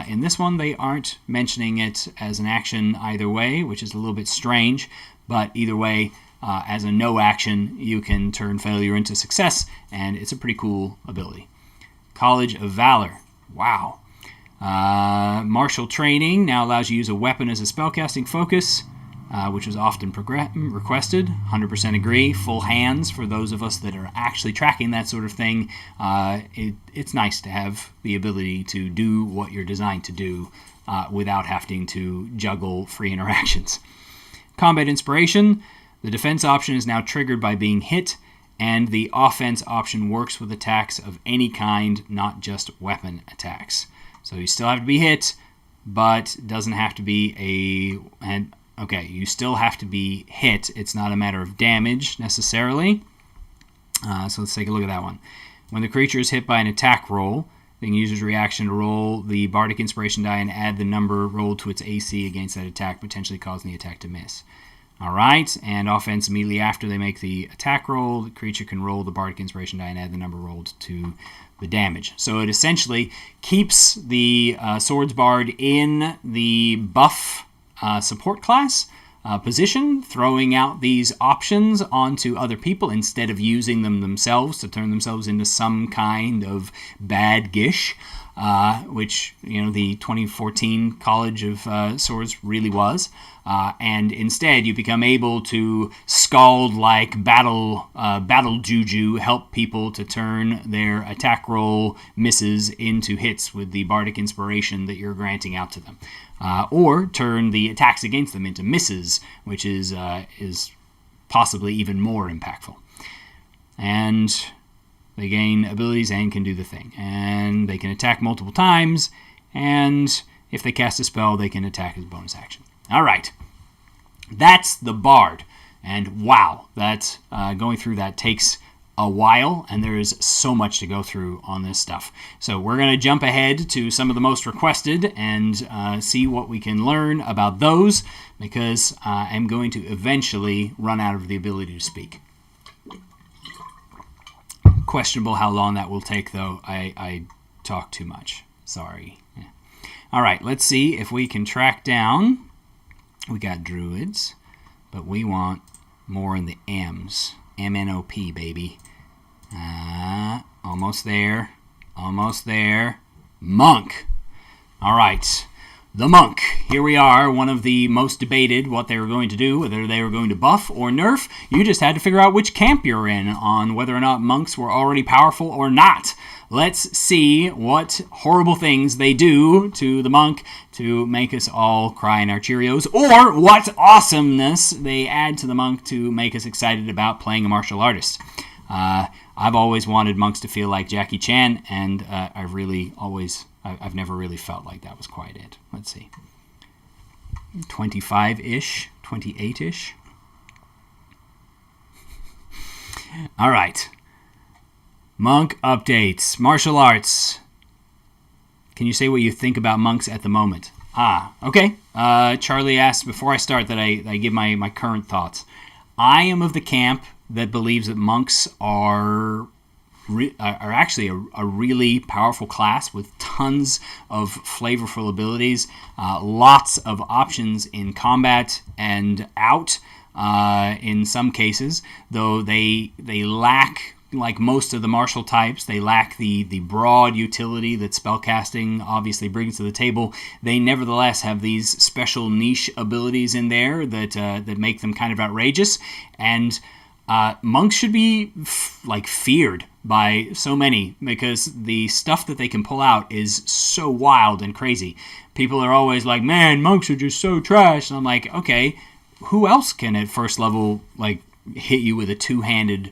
In this one, they aren't mentioning it as an action either way, which is a little bit strange. But either way, as a no action, you can turn failure into success, and it's a pretty cool ability. College of Valor. Wow. Martial training now allows you to use a weapon as a spellcasting focus, which was often requested. 100% agree. Full hands for those of us that are actually tracking that sort of thing. It's nice to have the ability to do what you're designed to do without having to juggle free interactions. Combat Inspiration. The defense option is now triggered by being hit, and the offense option works with attacks of any kind, not just weapon attacks. So you still have to be hit, but it doesn't have to be okay, you still have to be hit. It's not a matter of damage, necessarily. So let's take a look at that one. When the creature is hit by an attack roll, the user's reaction to roll the Bardic Inspiration die and add the number rolled to its AC against that attack, potentially causing the attack to miss. All right, and offense, immediately after they make the attack roll, the creature can roll the Bardic Inspiration die and add the number rolled to the damage. So it essentially keeps the Swords Bard in the buff support class position, throwing out these options onto other people instead of using them themselves to turn themselves into some kind of bad gish, which the 2014 College of Swords really was. And instead, you become able to scald like battle juju, help people to turn their attack roll misses into hits with the Bardic Inspiration that you're granting out to them. Or turn the attacks against them into misses, which is possibly even more impactful. And they gain abilities and can do the thing. And they can attack multiple times, and if they cast a spell, they can attack as a bonus action. All right. That's the Bard. And wow, going through that takes a while, and there is so much to go through on this stuff. So we're going to jump ahead to some of the most requested and see what we can learn about those, because I'm going to eventually run out of the ability to speak. Questionable how long that will take, though. I talk too much. Sorry. Yeah. All right, let's see if we can track down. We got druids, but we want more in the M's. MNOP, baby. Almost there. Almost there. Monk. All right. The monk. Here we are, one of the most debated what they were going to do, whether they were going to buff or nerf. You just had to figure out which camp you're in on whether or not monks were already powerful or not. Let's see what horrible things they do to the monk to make us all cry in our Cheerios, or what awesomeness they add to the monk to make us excited about playing a martial artist. I've always wanted monks to feel like Jackie Chan, and I've never really felt like that was quite it. Let's see. 25-ish, 28-ish. All right. Monk updates. Martial arts. Can you say what you think about monks at the moment? Okay. Charlie asked before I start that I give my current thoughts. I am of the camp that believes that monks are are actually a really powerful class with tons of flavorful abilities, lots of options in combat and out in some cases, though they lack, like most of the martial types, they lack the broad utility that spellcasting obviously brings to the table. They nevertheless have these special niche abilities in there that make them kind of outrageous, and monks should be feared by so many because the stuff that they can pull out is so wild and crazy. People are always like, man, monks are just so trash. And I'm like, okay, who else can at first level hit you with a two-handed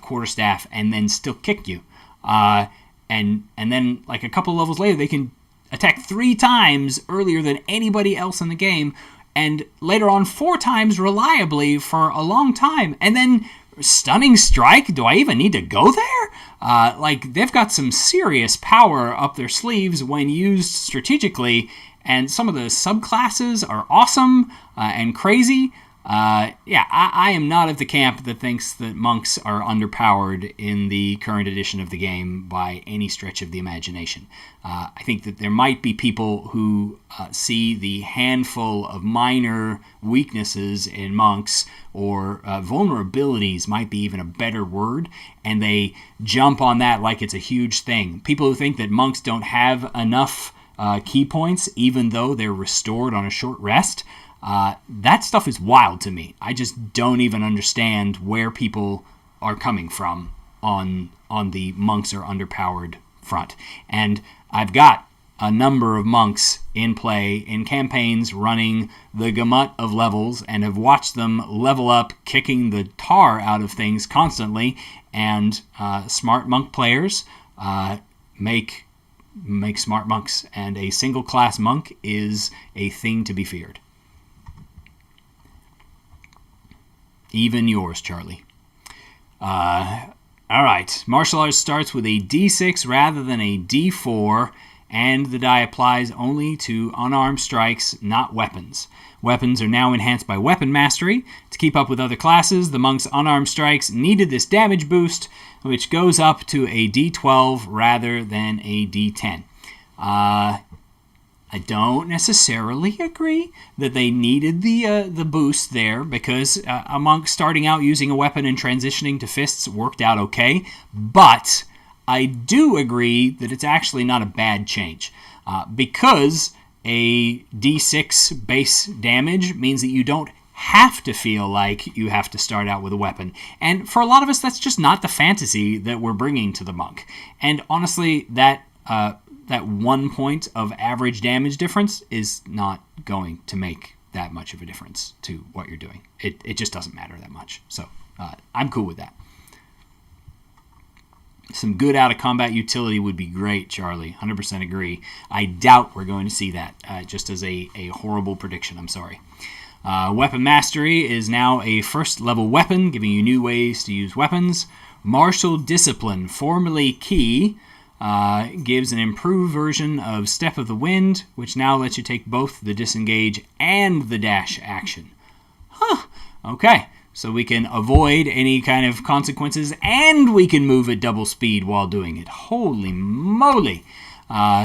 quarterstaff and then still kick you? And then a couple levels later, they can attack 3 times earlier than anybody else in the game, and later on 4 times reliably for a long time. And then Stunning Strike, do I even need to go there? They've got some serious power up their sleeves when used strategically, and some of the subclasses are awesome and crazy. I am not of the camp that thinks that monks are underpowered in the current edition of the game by any stretch of the imagination. I think that there might be people who see the handful of minor weaknesses in monks, or vulnerabilities might be even a better word, and they jump on that like it's a huge thing. People who think that monks don't have enough key points, even though they're restored on a short rest, that stuff is wild to me. I just don't even understand where people are coming from on the monks are underpowered front. And I've got a number of monks in play in campaigns running the gamut of levels and have watched them level up, kicking the tar out of things constantly, and smart monk players make smart monks, and a single class monk is a thing to be feared. Even yours, Charlie. All right. Martial arts starts with a D6 rather than a D4, and the die applies only to unarmed strikes, not weapons. Weapons are now enhanced by weapon mastery. To keep up with other classes, the monk's unarmed strikes needed this damage boost, which goes up to a D12 rather than a D10. I don't necessarily agree that they needed the boost there, because a monk starting out using a weapon and transitioning to fists worked out okay, but I do agree that it's actually not a bad change, because a D6 base damage means that you don't have to feel like you have to start out with a weapon. And for a lot of us, that's just not the fantasy that we're bringing to the monk. And honestly, that 1 point of average damage difference is not going to make that much of a difference to what you're doing. It just doesn't matter that much. So I'm cool with that. Some good out-of-combat utility would be great, Charlie. 100% agree. I doubt we're going to see that, just as a horrible prediction. I'm sorry. Weapon Mastery is now a first-level weapon, giving you new ways to use weapons. Martial Discipline, formerly Key, gives an improved version of Step of the Wind, which now lets you take both the disengage and the dash action. Okay. So we can avoid any kind of consequences, and we can move at double speed while doing it. Holy moly!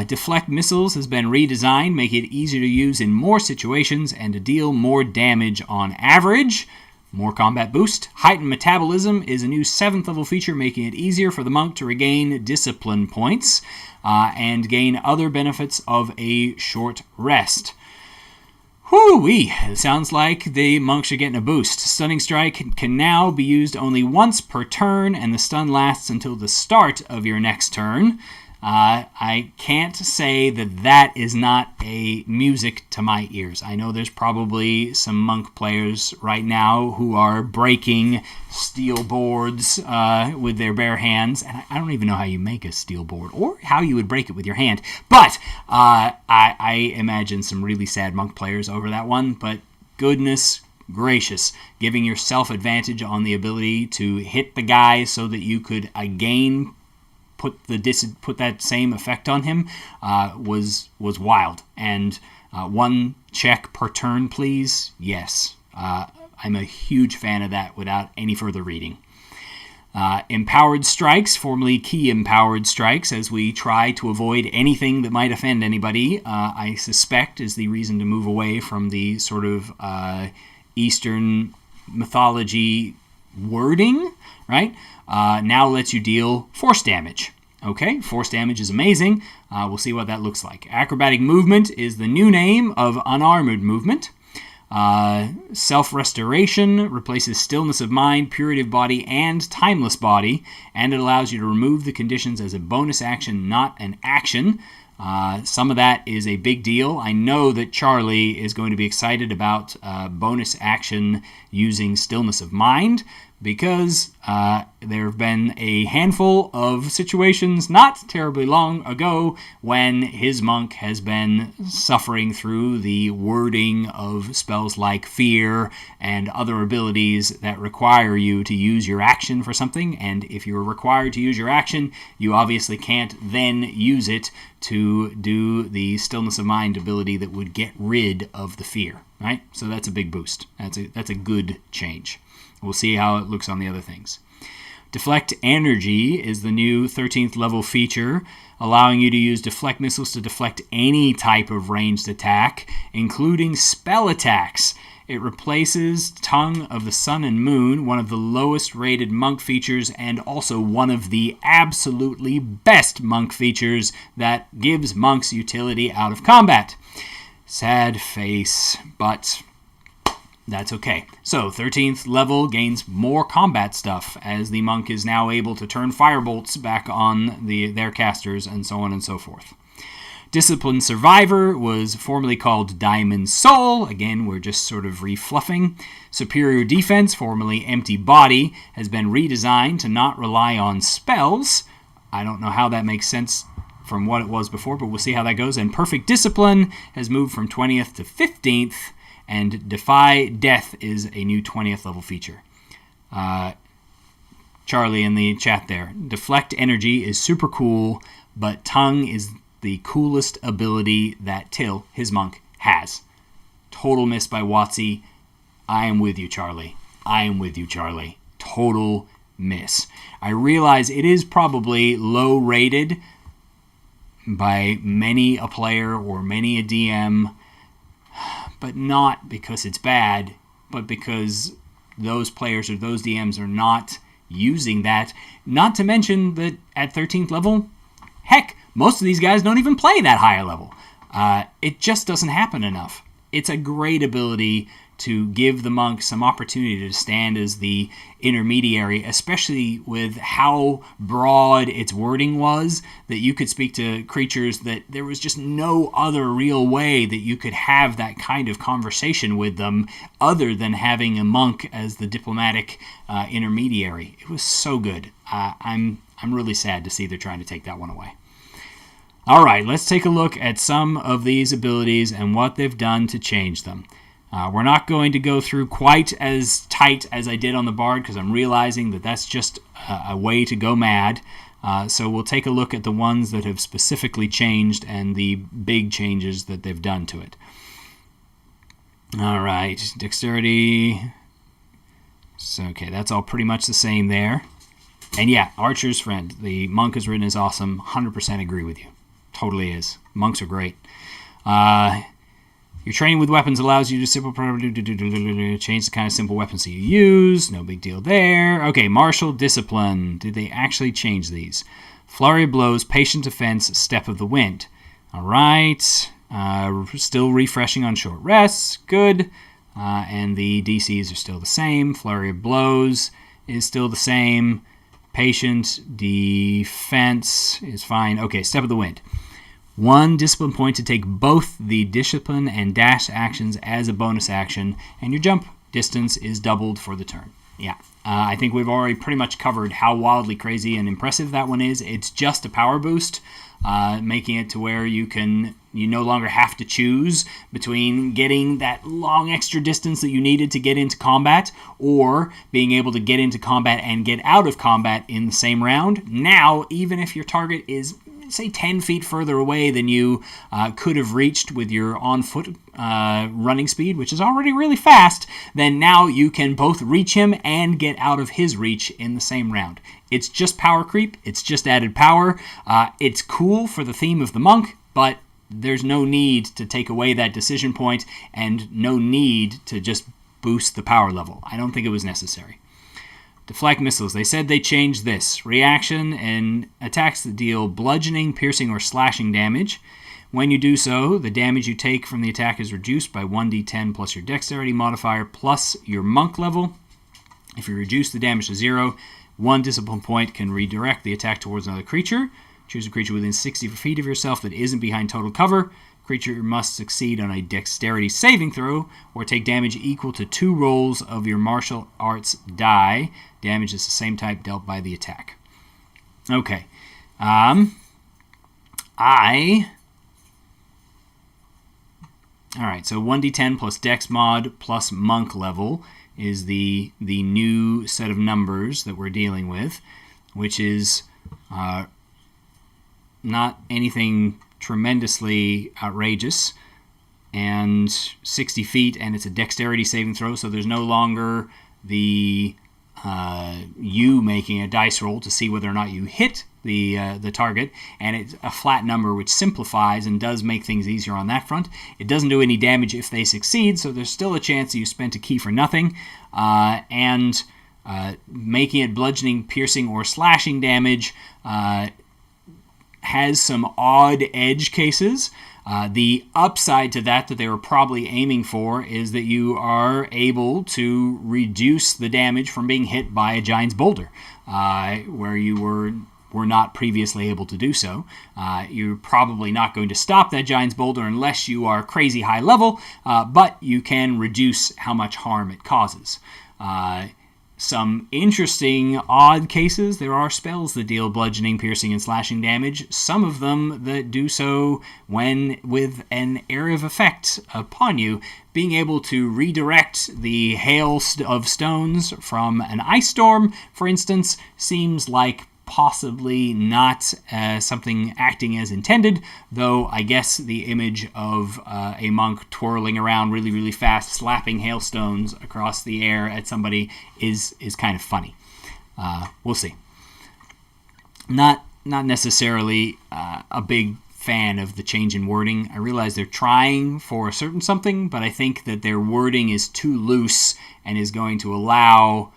Deflect Missiles has been redesigned, making it easier to use in more situations and to deal more damage on average. More combat boost. Heightened Metabolism is a new 7th level feature, making it easier for the monk to regain discipline points and gain other benefits of a short rest. Whoo-wee! It sounds like the monks are getting a boost. Stunning Strike can now be used only once per turn, and the stun lasts until the start of your next turn. I can't say that is not a music to my ears. I know there's probably some monk players right now who are breaking steel boards with their bare hands, and I don't even know how you make a steel board or how you would break it with your hand. But I imagine some really sad monk players over that one. But goodness gracious, giving yourself advantage on the ability to hit the guy so that you could again put that same effect on him was wild. And 1 check per turn, please. Yes, I'm a huge fan of that without any further reading. Empowered strikes, formerly key empowered strikes, as we try to avoid anything that might offend anybody, I suspect is the reason to move away from the sort of Eastern mythology wording, right? Now lets you deal force damage. Okay, force damage is amazing. We'll see what that looks like. Acrobatic movement is the new name of unarmored movement. Self-restoration replaces stillness of mind, purity of body, and timeless body, and it allows you to remove the conditions as a bonus action, not an action. Some of that is a big deal. I know that Charlie is going to be excited about bonus action using stillness of mind, because there have been a handful of situations not terribly long ago when his monk has been suffering through the wording of spells like fear and other abilities that require you to use your action for something, and if you're required to use your action, you obviously can't then use it to do the stillness of mind ability that would get rid of the fear, right? So that's a big boost. That's a good change. We'll see how it looks on the other things. Deflect Energy is the new 13th level feature, allowing you to use deflect missiles to deflect any type of ranged attack, including spell attacks. It replaces Tongue of the Sun and Moon, one of the lowest rated monk features and also one of the absolutely best monk features that gives monks utility out of combat. Sad face, but that's okay. So, 13th level gains more combat stuff, as the monk is now able to turn firebolts back on their casters, and so on and so forth. Disciplined Survivor was formerly called Diamond Soul. Again, we're just sort of refluffing. Superior Defense, formerly Empty Body, has been redesigned to not rely on spells. I don't know how that makes sense from what it was before, but we'll see how that goes. And Perfect Discipline has moved from 20th to 15th. And Defy Death is a new 20th level feature. Charlie in the chat there. Deflect Energy is super cool, but Tongue is the coolest ability that Till, his monk, has. Total miss by Watsy. I am with you, Charlie. I am with you, Charlie. Total miss. I realize it is probably low rated by many a player or many a DM, but not because it's bad, but because those players or those DMs are not using that. Not to mention that at 13th level, heck, most of these guys don't even play that higher level. It just doesn't happen enough. It's a great ability to give the monk some opportunity to stand as the intermediary, especially with how broad its wording was, that you could speak to creatures that there was just no other real way that you could have that kind of conversation with them other than having a monk as the diplomatic intermediary. It was so good. I'm really sad to see they're trying to take that one away. All right, let's take a look at some of these abilities and what they've done to change them. We're not going to go through quite as tight as I did on the Bard because I'm realizing that that's just a way to go mad. So we'll take a look at the ones that have specifically changed and the big changes that they've done to it. All right, Dexterity. So, okay, that's all pretty much the same there. And yeah, Archer's Friend. The monk is written as awesome. 100% agree with you. Totally is. Monks are great. Your training with weapons allows you to change the kind of simple weapons that you use. No big deal there. Okay, Martial Discipline. Did they actually change these? Flurry of Blows, Patient Defense, Step of the Wind. All right. Still refreshing on short rests. Good. And the DCs are still the same. Flurry of Blows is still the same. Patient Defense is fine. Okay, Step of the Wind. 1 discipline point to take both the discipline and dash actions as a bonus action, and your jump distance is doubled for the turn. Yeah, I think we've already pretty much covered how wildly crazy and impressive that one is. It's just a power boost, making it to where you no longer have to choose between getting that long extra distance that you needed to get into combat or being able to get into combat and get out of combat in the same round. Now, even if your target is say 10 feet further away than you could have reached with your on-foot running speed, which is already really fast, then now you can both reach him and get out of his reach in the same round. It's just power creep. It's just added power. It's cool for the theme of the monk, but there's no need to take away that decision point and no need to just boost the power level. I don't think it was necessary. Deflect missiles. They said they changed this. Reaction and attacks that deal bludgeoning, piercing, or slashing damage. When you do so, the damage you take from the attack is reduced by 1d10 plus your dexterity modifier plus your monk level. If you reduce the damage to 0, 1 discipline point can redirect the attack towards another creature. Choose a creature within 60 feet of yourself that isn't behind total cover. Creature must succeed on a dexterity saving throw or take damage equal to 2 rolls of your martial arts die. Damage is the same type dealt by the attack. Okay. Alright, so 1d10 plus dex mod plus monk level is the new set of numbers that we're dealing with, which is not anything tremendously outrageous, and 60 feet, and it's a dexterity saving throw, so there's no longer the you making a dice roll to see whether or not you hit the target, and it's a flat number, which simplifies and does make things easier on that front. It doesn't do any damage if they succeed, so there's still a chance that you spent a key for nothing, and making it bludgeoning, piercing, or slashing damage has some odd edge cases. The upside to that they were probably aiming for is that you are able to reduce the damage from being hit by a giant's boulder, where you were not previously able to do so. You're probably not going to stop that giant's boulder unless you are crazy high level, but you can reduce how much harm it causes. Some interesting, odd cases. There are spells that deal bludgeoning, piercing, and slashing damage. Some of them that do so when with an area of effect upon you. Being able to redirect the hail of stones from an ice storm, for instance, seems like possibly not something acting as intended, though I guess the image of a monk twirling around really, really fast, slapping hailstones across the air at somebody is kind of funny. We'll see. Not necessarily a big fan of the change in wording. I realize they're trying for a certain something, but I think that their wording is too loose and is going to allow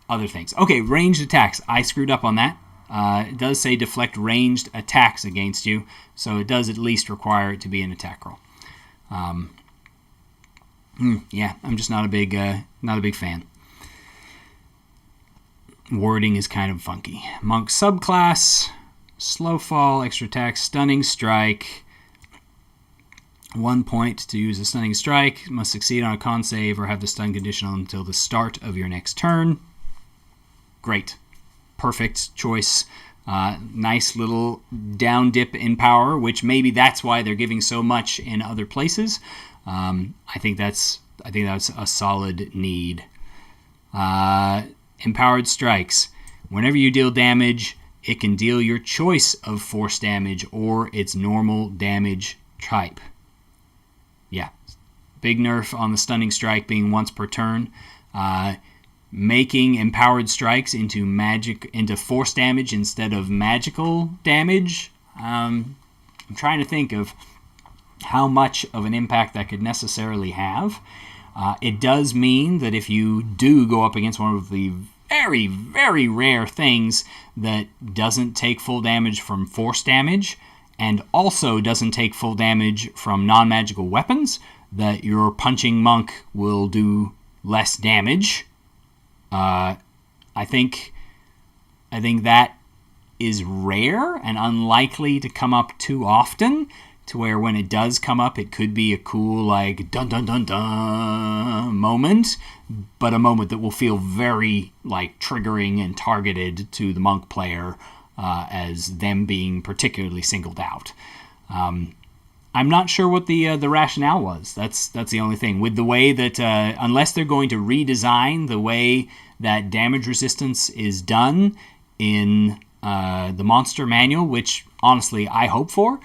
other things. Okay, ranged attacks. I screwed up on that. It does say deflect ranged attacks against you, so it does at least require it to be an attack roll. Yeah, I'm just not a big fan. Wording is kind of funky. Monk subclass, slow fall, extra attack, stunning strike. 1 point to use a stunning strike. Must succeed on a con save or have the stun conditional until the start of your next turn. Great. Perfect choice. Nice little down dip in power, which maybe that's why they're giving so much in other places. I think that's a solid need. Empowered strikes. Whenever you deal damage, it can deal your choice of force damage or its normal damage type. Yeah. Big nerf on the stunning strike being once per turn. Making empowered strikes into force damage instead of magical damage. I'm trying to think of how much of an impact that could necessarily have. It does mean that if you do go up against one of the very, very rare things that doesn't take full damage from force damage and also doesn't take full damage from non-magical weapons, that your punching monk will do less damage. I think that is rare and unlikely to come up too often, to where when it does come up, it could be a cool, like, dun dun dun dun moment, but a moment that will feel very, like, triggering and targeted to the monk player as them being particularly singled out. I'm not sure what the rationale was. That's the only thing. With the way that, unless they're going to redesign the way that damage resistance is done in the monster manual, which honestly I hope for,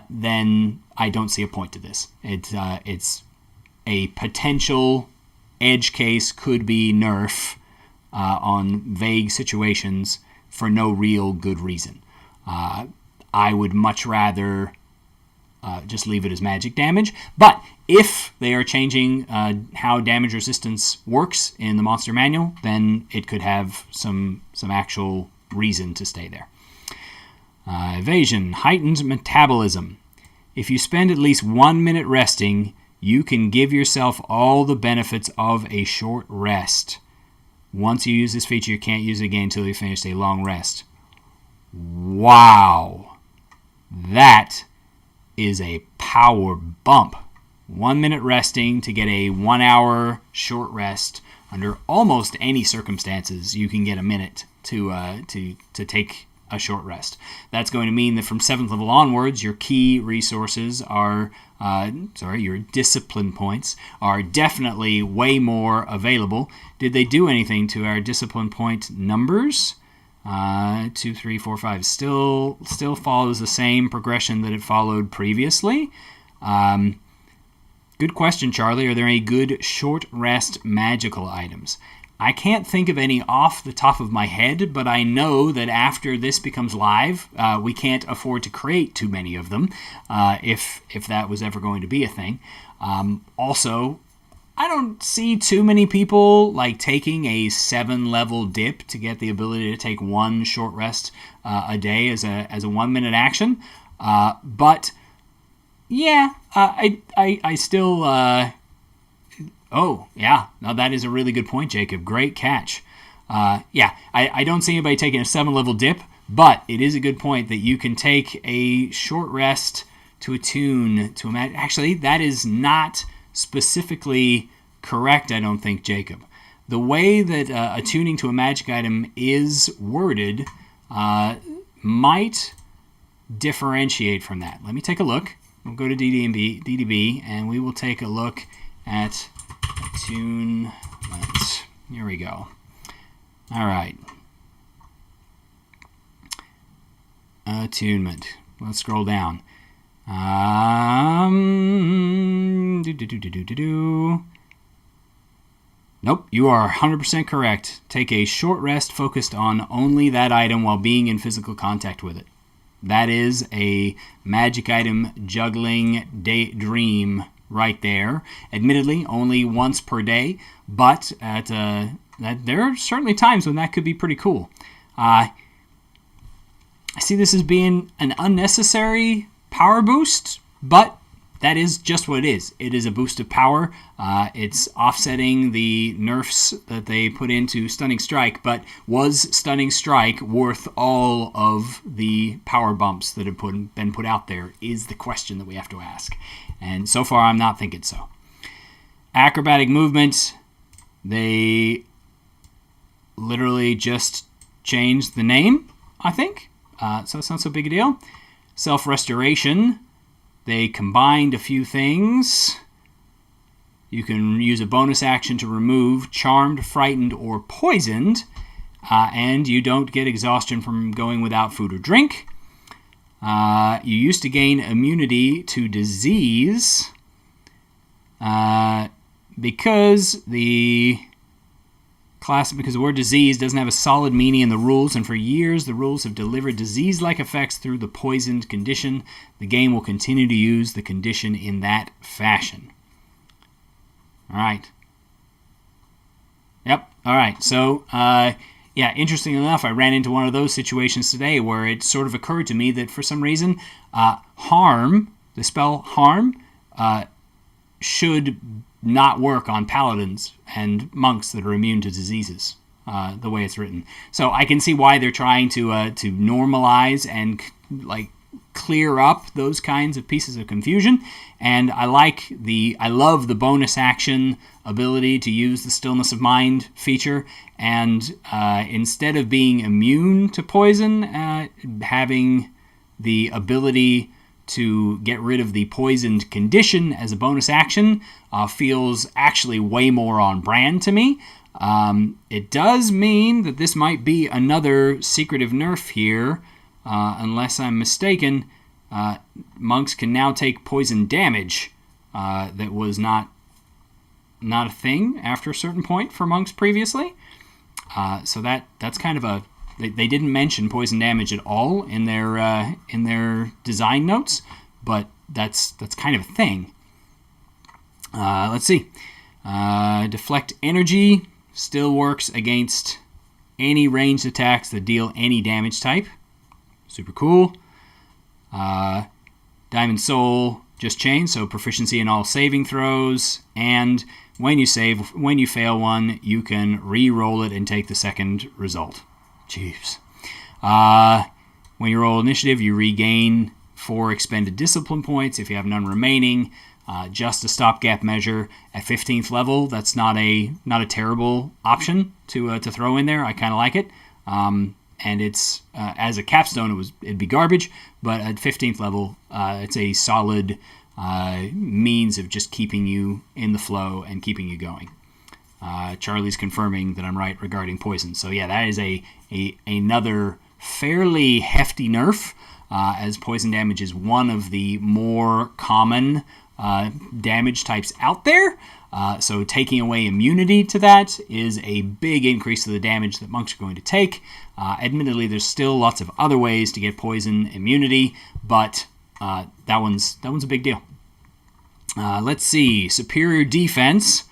then I don't see a point to this. It's a potential edge case, could be nerf on vague situations for no real good reason. I would much rather just leave it as magic damage. But if they are changing how damage resistance works in the monster manual, then it could have some actual reason to stay there. Evasion, heightened metabolism. If you spend at least 1 minute resting, you can give yourself all the benefits of a short rest. Once you use this feature, you can't use it again until you finish a long rest. Wow. That is a power bump. 1 minute resting to get a 1 hour short rest. Under almost any circumstances, you can get a minute to take a short rest. That's going to mean that from 7th level onwards, your key resources are, your discipline points are definitely way more available. Did they do anything to our discipline point numbers? 2, 3, 4, 5. Still follows the same progression that it followed previously. Good question, Charlie. Are there any good short rest magical items? I can't think of any off the top of my head, but I know that after this becomes live, we can't afford to create too many of them, if that was ever going to be a thing. Also, I don't see too many people like taking a 7-level dip to get the ability to take one short rest a day as a 1 minute action. But yeah, I still. Oh yeah, now that is a really good point, Jacob. Great catch. I don't see anybody taking a 7-level dip, but it is a good point that you can take a short rest to attune to a magic. Actually, that is not specifically correct, I don't think, Jacob. The way that attuning to a magic item is worded might differentiate from that. Let me take a look. We'll go to DDB, and we will take a look at attunement. Here we go. All right. Attunement. Let's scroll down. Nope, you are 100% correct. Take a short rest focused on only that item while being in physical contact with it. That is a magic item juggling dream right there. Admittedly, only once per day, but there are certainly times when that could be pretty cool. I see this as being an unnecessary power boost, but that is just what it is. It is a boost of power. It's offsetting the nerfs that they put into Stunning Strike, but was Stunning Strike worth all of the power bumps that have been put out there is the question that we have to ask. And so far, I'm not thinking so. Acrobatic movement, they literally just changed the name, I think. So it's not so big a deal. Self-restoration, they combined a few things. You can use a bonus action to remove charmed, frightened, or poisoned, and you don't get exhaustion from going without food or drink. You used to gain immunity to disease because the word disease doesn't have a solid meaning in the rules, and for years the rules have delivered disease-like effects through the poisoned condition. The game will continue to use the condition in that fashion. All right. Yep. All right. So, interesting enough, I ran into one of those situations today where it sort of occurred to me that for some reason, harm, the spell harm, should not work on paladins and monks that are immune to diseases, the way it's written. So I can see why they're trying to normalize and clear up those kinds of pieces of confusion. And I love the bonus action ability to use the Stillness of Mind feature, and instead of being immune to poison, having the ability to get rid of the poisoned condition as a bonus action feels actually way more on brand to me. It does mean that this might be another secretive nerf here. Unless I'm mistaken, monks can now take poison damage. That was not a thing after a certain point for monks previously. So that's kind of a... They didn't mention poison damage at all in their design notes, but that's kind of a thing. Let's see. Deflect energy still works against any ranged attacks that deal any damage type. Super cool. Diamond Soul just changed, so proficiency in all saving throws, and when you fail one, you can re-roll it and take the second result. Jeez. When you roll initiative, you regain 4 expended discipline points if you have none remaining. Just a stopgap measure at 15th level. That's not a terrible option to throw in there. I kind of like it. And it's as a capstone, it'd be garbage, but at 15th level, it's a solid means of just keeping you in the flow and keeping you going. Charlie's confirming that I'm right regarding poison. So yeah, that is another fairly hefty nerf, as poison damage is one of the more common damage types out there. So taking away immunity to that is a big increase to the damage that monks are going to take. Admittedly, there's still lots of other ways to get poison immunity, but that one's a big deal. Let's see. Superior defense.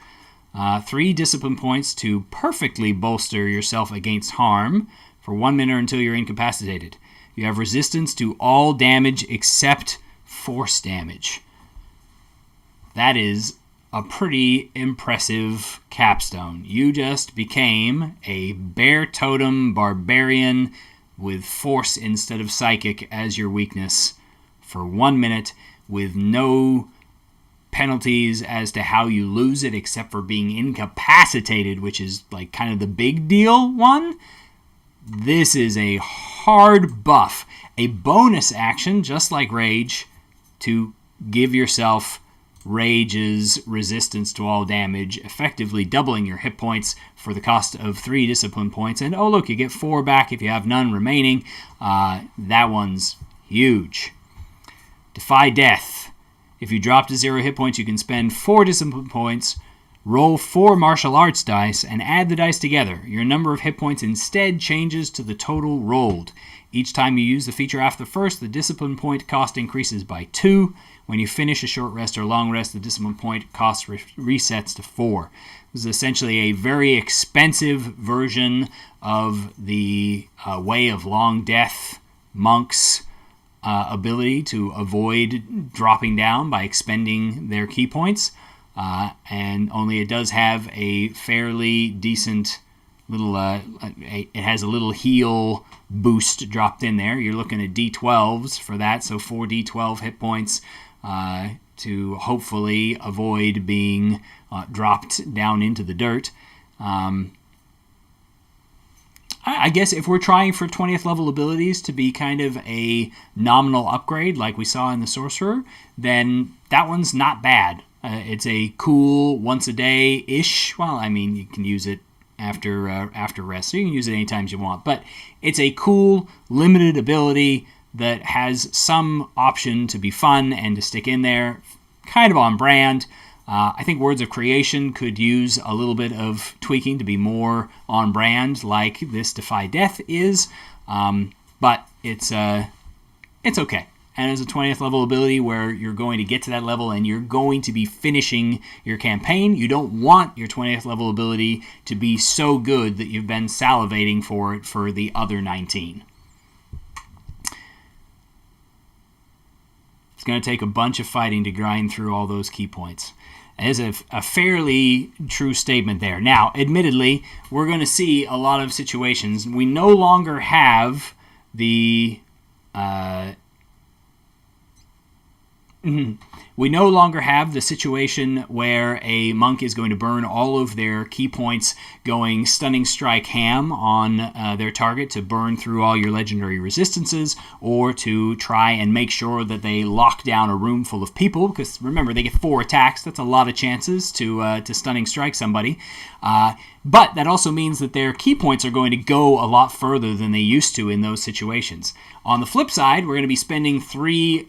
3 discipline points to perfectly bolster yourself against harm for 1 minute until you're incapacitated. You have resistance to all damage except force damage. That is a pretty impressive capstone. You just became a bear totem barbarian with force instead of psychic as your weakness for 1 minute with no penalties as to how you lose it except for being incapacitated, which is like kind of the big deal one. This is a hard buff, a bonus action just like Rage to give yourself Rage's resistance to all damage, effectively doubling your hit points for the cost of 3 discipline points. And oh look, you get 4 back if you have none remaining. That one's huge. Defy Death. If you drop to 0 hit points, you can spend 4 discipline points, roll 4 martial arts dice, and add the dice together. Your number of hit points instead changes to the total rolled. Each time you use the feature after the first, the discipline point cost increases by 2. When you finish a short rest or long rest, the discipline point cost resets to 4. This is essentially a very expensive version of the Way of Long Death monks' ability to avoid dropping down by expending their key points. And only it does have a fairly decent little, it has a little heal boost dropped in there. You're looking at D12s for that, so 4 D12 hit points to hopefully avoid being dropped down into the dirt. I guess if we're trying for 20th level abilities to be kind of a nominal upgrade like we saw in the Sorcerer, then that one's not bad. It's a cool once a day-ish. Well, I mean, you can use it after rest, so you can use it anytime you want. But it's a cool, limited ability that has some option to be fun and to stick in there, kind of on brand. I think Words of Creation could use a little bit of tweaking to be more on brand like this Defy Death is, but it's okay. And as a 20th level ability where you're going to get to that level and you're going to be finishing your campaign, you don't want your 20th level ability to be so good that you've been salivating for it for the other 19. It's going to take a bunch of fighting to grind through all those key points. It is a fairly true statement there. Now, admittedly, we're going to see a lot of situations. We no longer have the... we We no longer have the situation where a monk is going to burn all of their key points going Stunning Strike ham on their target to burn through all your legendary resistances, or to try and make sure that they lock down a room full of people, because remember, they get 4 attacks. That's a lot of chances to Stunning Strike somebody. But that also means that their key points are going to go a lot further than they used to in those situations. On the flip side, we're going to be spending 3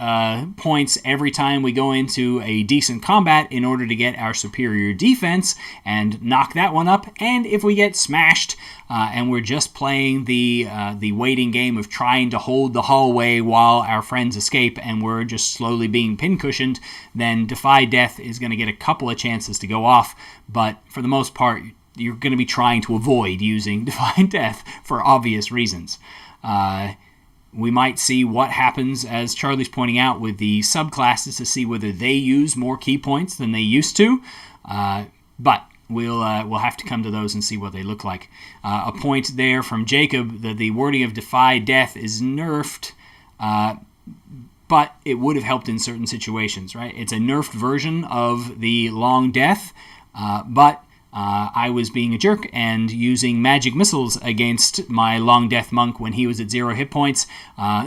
points every time we go into a decent combat in order to get our superior defense and knock that one up. And if we get smashed and we're just playing the waiting game of trying to hold the hallway while our friends escape and we're just slowly being pincushioned, then Defy Death is going to get a couple of chances to go off. But for the most part, you're going to be trying to avoid using Defy Death for obvious reasons. We might see what happens, as Charlie's pointing out, with the subclasses to see whether they use more key points than they used to. But we'll have to come to those and see what they look like. A point there from Jacob that the wording of Defy Death is nerfed, but it would have helped in certain situations, right? It's a nerfed version of the Long Death, but I was being a jerk and using magic missiles against my Long Death monk when he was at 0 hit points,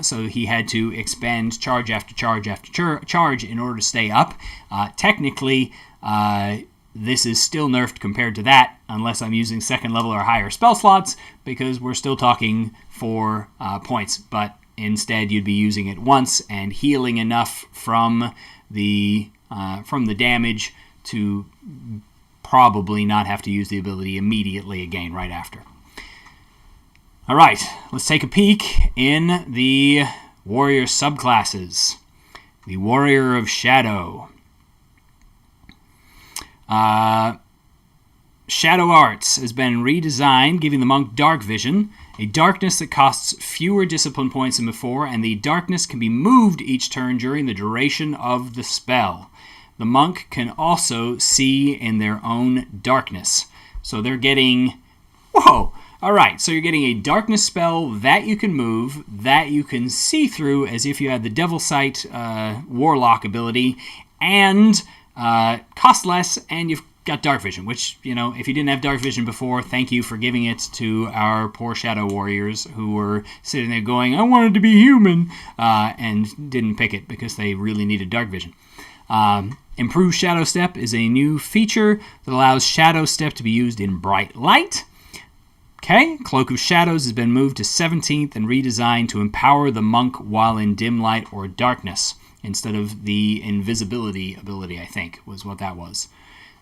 so he had to expend charge after charge after charge in order to stay up. Technically, this is still nerfed compared to that, unless I'm using 2nd level or higher spell slots, because we're still talking 4 points, but instead you'd be using it once and healing enough from the damage to probably not have to use the ability immediately again right after. All right, let's take a peek in the warrior subclasses. The Warrior of Shadow. Shadow Arts has been redesigned, giving the monk dark vision, a darkness that costs fewer discipline points than before, and the darkness can be moved each turn during the duration of the spell. The monk can also see in their own darkness. So they're getting... Whoa! Alright, so you're getting a darkness spell that you can move, that you can see through as if you had the Devil Sight Warlock ability, and cost less, and you've got dark vision, which, you know, if you didn't have dark vision before, thank you for giving it to our poor Shadow Warriors who were sitting there going, I wanted to be human, and didn't pick it because they really needed dark vision. Improved Shadow Step is a new feature that allows Shadow Step to be used in bright light. Okay, Cloak of Shadows has been moved to 17th and redesigned to empower the monk while in dim light or darkness, instead of the invisibility ability, I think, was what that was.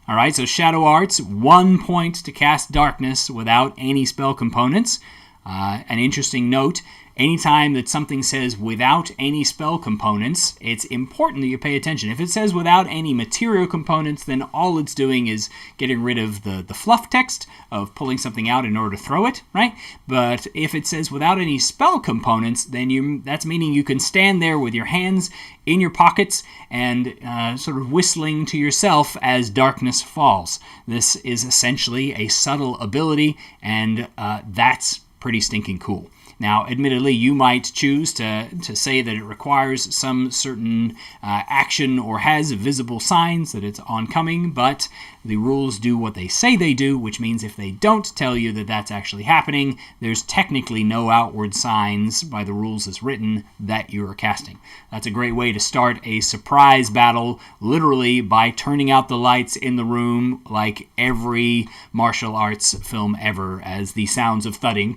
Alright, so Shadow Arts, 1 point to cast darkness without any spell components. An interesting note, anytime that something says without any spell components, it's important that you pay attention. If it says without any material components, then all it's doing is getting rid of the fluff text of pulling something out in order to throw it, right? But if it says without any spell components, then that's meaning you can stand there with your hands in your pockets and sort of whistling to yourself as darkness falls. This is essentially a subtle ability, and that's pretty stinking cool. Now, admittedly, you might choose to say that it requires some certain action or has visible signs that it's oncoming, but the rules do what they say they do, which means if they don't tell you that that's actually happening, there's technically no outward signs by the rules as written that you are casting. That's a great way to start a surprise battle, literally by turning out the lights in the room like every martial arts film ever, as the sounds of thudding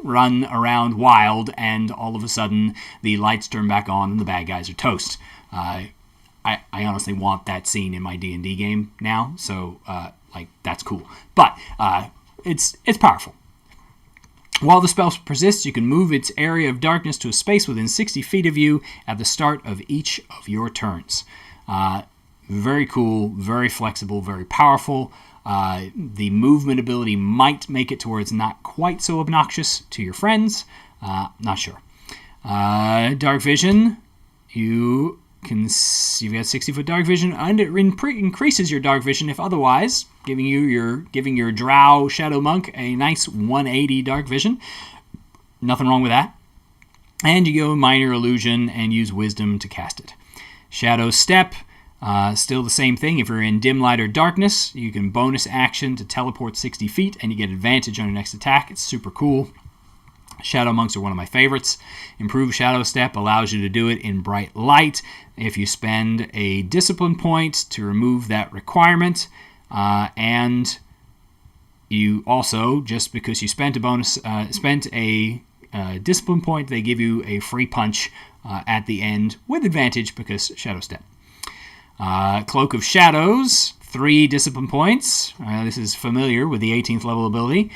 run around wild, and all of a sudden the lights turn back on and the bad guys are toast. I honestly want that scene in my D&D game now, so that's cool. But it's powerful. While the spell persists, you can move its area of darkness to a space within 60 feet of you at the start of each of your turns. Very cool, very flexible, very powerful. The movement ability might make it to where it's not quite so obnoxious to your friends. Not sure. Dark vision, you've got 60-foot dark vision, and it increases your dark vision if otherwise, giving your drow shadow monk a nice 180 dark vision. Nothing wrong with that. And you go minor illusion and use wisdom to cast it. Shadow Step, still the same thing. If you're in dim light or darkness, you can bonus action to teleport 60 feet and you get advantage on your next attack. It's super cool. Shadow Monks are one of my favorites. Improved Shadow Step allows you to do it in bright light. If you spend a discipline point to remove that requirement, and you also, just because you spent a discipline point, they give you a free punch at the end with advantage because Shadow Step. Cloak of Shadows, 3 discipline points. This is familiar with the 18th level ability.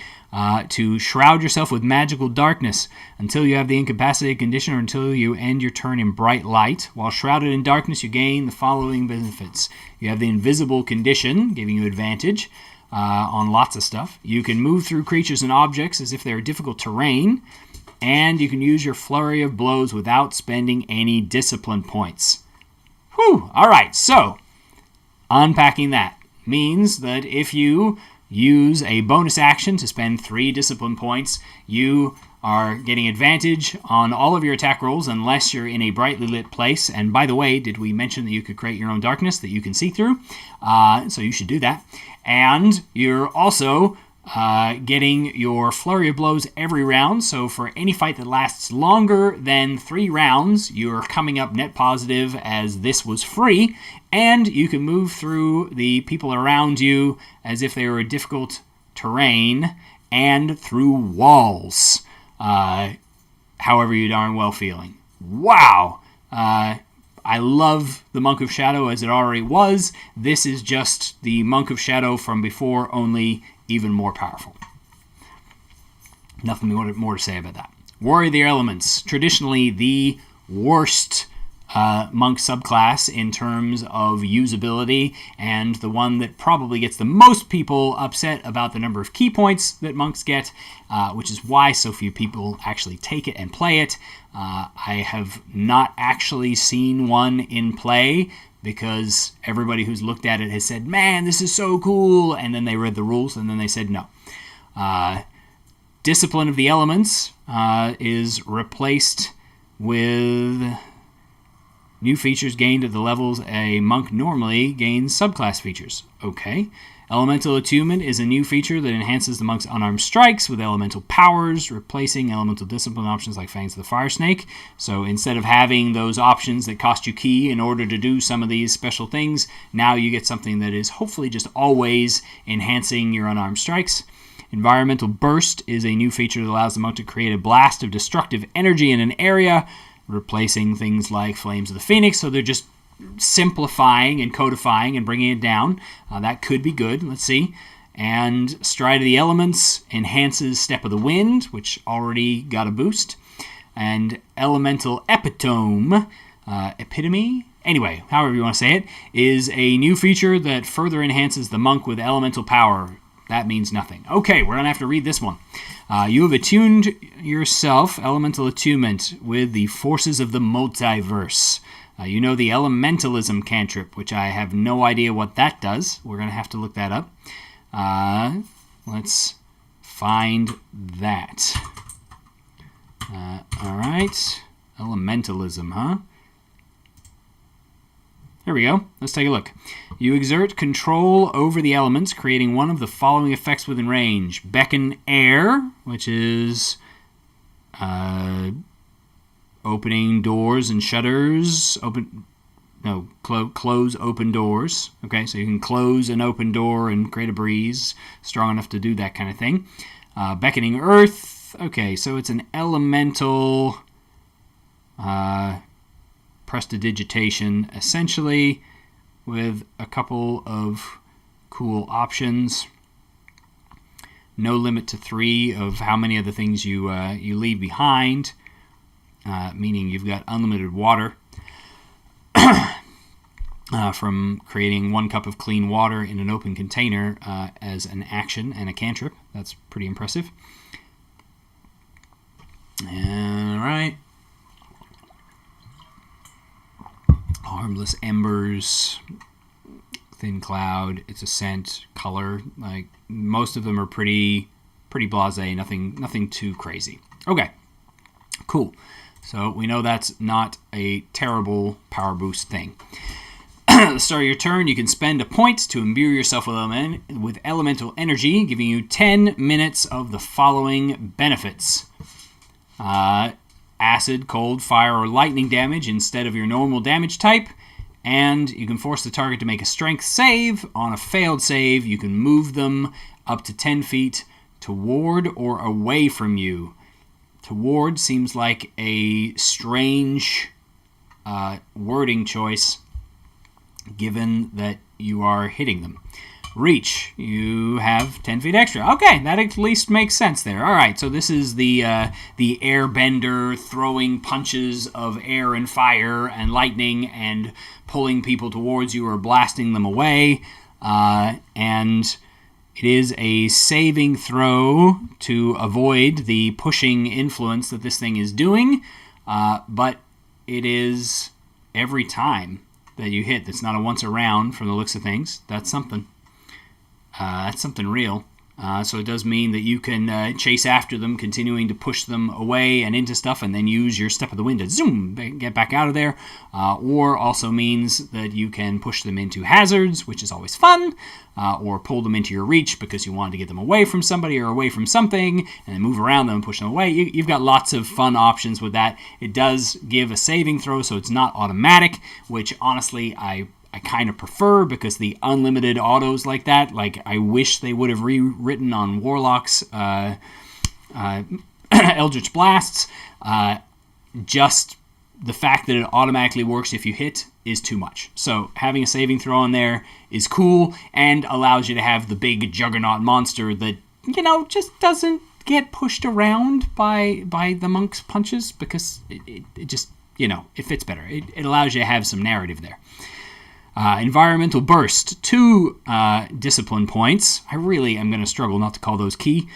To shroud yourself with magical darkness until you have the incapacitated condition or until you end your turn in bright light. While shrouded in darkness, you gain the following benefits. You have the invisible condition, giving you advantage on lots of stuff. You can move through creatures and objects as if they are difficult terrain. And you can use your flurry of blows without spending any discipline points. Whew! All right, so unpacking that means that if you use a bonus action to spend 3 discipline points, you are getting advantage on all of your attack rolls unless you're in a brightly lit place. And by the way, did we mention that you could create your own darkness that you can see through? So you should do that. And you're also getting your flurry of blows every round. So for any fight that lasts longer than 3 rounds, you're coming up net positive as this was free. And you can move through the people around you as if they were a difficult terrain and through walls, however you darn well feeling. Wow! I love the Monk of Shadow as it already was. This is just the Monk of Shadow from before, only even more powerful. Nothing more to say about that. Warrior of the Elements, traditionally the worst monk subclass in terms of usability, and the one that probably gets the most people upset about the number of key points that monks get, which is why so few people actually take it and play it. I have not actually seen one in play because everybody who's looked at it has said, man, this is so cool, and then they read the rules and then they said no. Discipline of the Elements is replaced with new features gained at the levels a monk normally gains subclass features. Okay. Elemental Attunement is a new feature that enhances the monk's unarmed strikes with elemental powers, replacing elemental discipline options like Fangs of the Fire Snake. So instead of having those options that cost you key in order to do some of these special things, now you get something that is hopefully just always enhancing your unarmed strikes. Environmental Burst is a new feature that allows the monk to create a blast of destructive energy in an area, replacing things like Flames of the Phoenix. So they're just simplifying and codifying and bringing it down. That could be good. Let's see. And Stride of the Elements enhances Step of the Wind, which already got a boost. And Elemental Epitome, Epitome? Anyway, however you want to say it, is a new feature that further enhances the monk with elemental power. That means nothing. Okay, we're going to have to read this one. You have attuned yourself, Elemental Attunement, with the forces of the multiverse. You know the Elementalism cantrip, which I have no idea what that does. We're going to have to look that up. Let's find that. All right. Elementalism, huh? Here we go. Let's take a look. You exert control over the elements, creating one of the following effects within range. Beckon Air, which is opening doors and shutters. Close open doors. Okay, so you can close an open door and create a breeze strong enough to do that kind of thing. Beckoning Earth. Okay, so it's an elemental prestidigitation, essentially, with a couple of cool options. No limit to 3 of how many of the things you leave behind, meaning you've got unlimited water from creating 1 cup of clean water in an open container as an action and a cantrip. That's pretty impressive. All right. Harmless Embers, Thin Cloud, It's a Scent, Color. Like most of them are pretty blasé, nothing too crazy. Okay. Cool. So we know that's not a terrible power boost thing. At the start of your turn, you can spend a point to imbue yourself with elemental energy, giving you 10 minutes of the following benefits. Acid, cold, fire, or lightning damage instead of your normal damage type. And you can force the target to make a strength save. On a failed save, you can move them up to 10 feet toward or away from you. Toward seems like a strange wording choice, given that you are hitting them. Reach, you have 10 feet extra. Okay, that at least makes sense there. All right, so this is the airbender throwing punches of air and fire and lightning and pulling people towards you or blasting them away. And it is a saving throw to avoid the pushing influence that this thing is doing, but it is every time that you hit. That's not a once around from the looks of things. That's something. That's something real. So it does mean that you can chase after them, continuing to push them away and into stuff, and then use your Step of the Wind to zoom, get back out of there. Or also means that you can push them into hazards, which is always fun, or pull them into your reach because you wanted to get them away from somebody or away from something, and then move around them and push them away. You've got lots of fun options with that. It does give a saving throw, so it's not automatic, which honestly I kind of prefer, because the unlimited autos like that, like I wish they would have rewritten on Warlock's Eldritch Blasts. Just the fact that it automatically works if you hit is too much. So having a saving throw in there is cool and allows you to have the big juggernaut monster that, just doesn't get pushed around by the monk's punches, because it just, it fits better. It allows you to have some narrative there. Environmental Burst, 2 discipline points. I really am going to struggle not to call those key.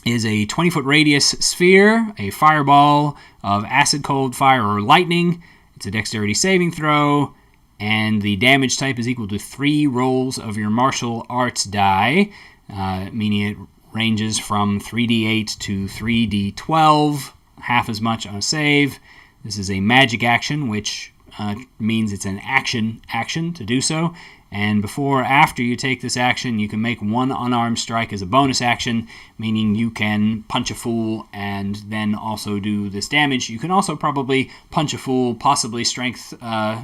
Is a 20-foot radius sphere, a fireball of acid, cold, fire, or lightning. It's a dexterity saving throw, and the damage type is equal to 3 rolls of your martial arts die, meaning it ranges from 3d8 to 3d12, half as much on a save. This is a magic action, which means it's an action to do so, and before or after you take this action, you can make 1 unarmed strike as a bonus action, meaning you can punch a fool and then also do this damage. You can also probably punch a fool, possibly strength,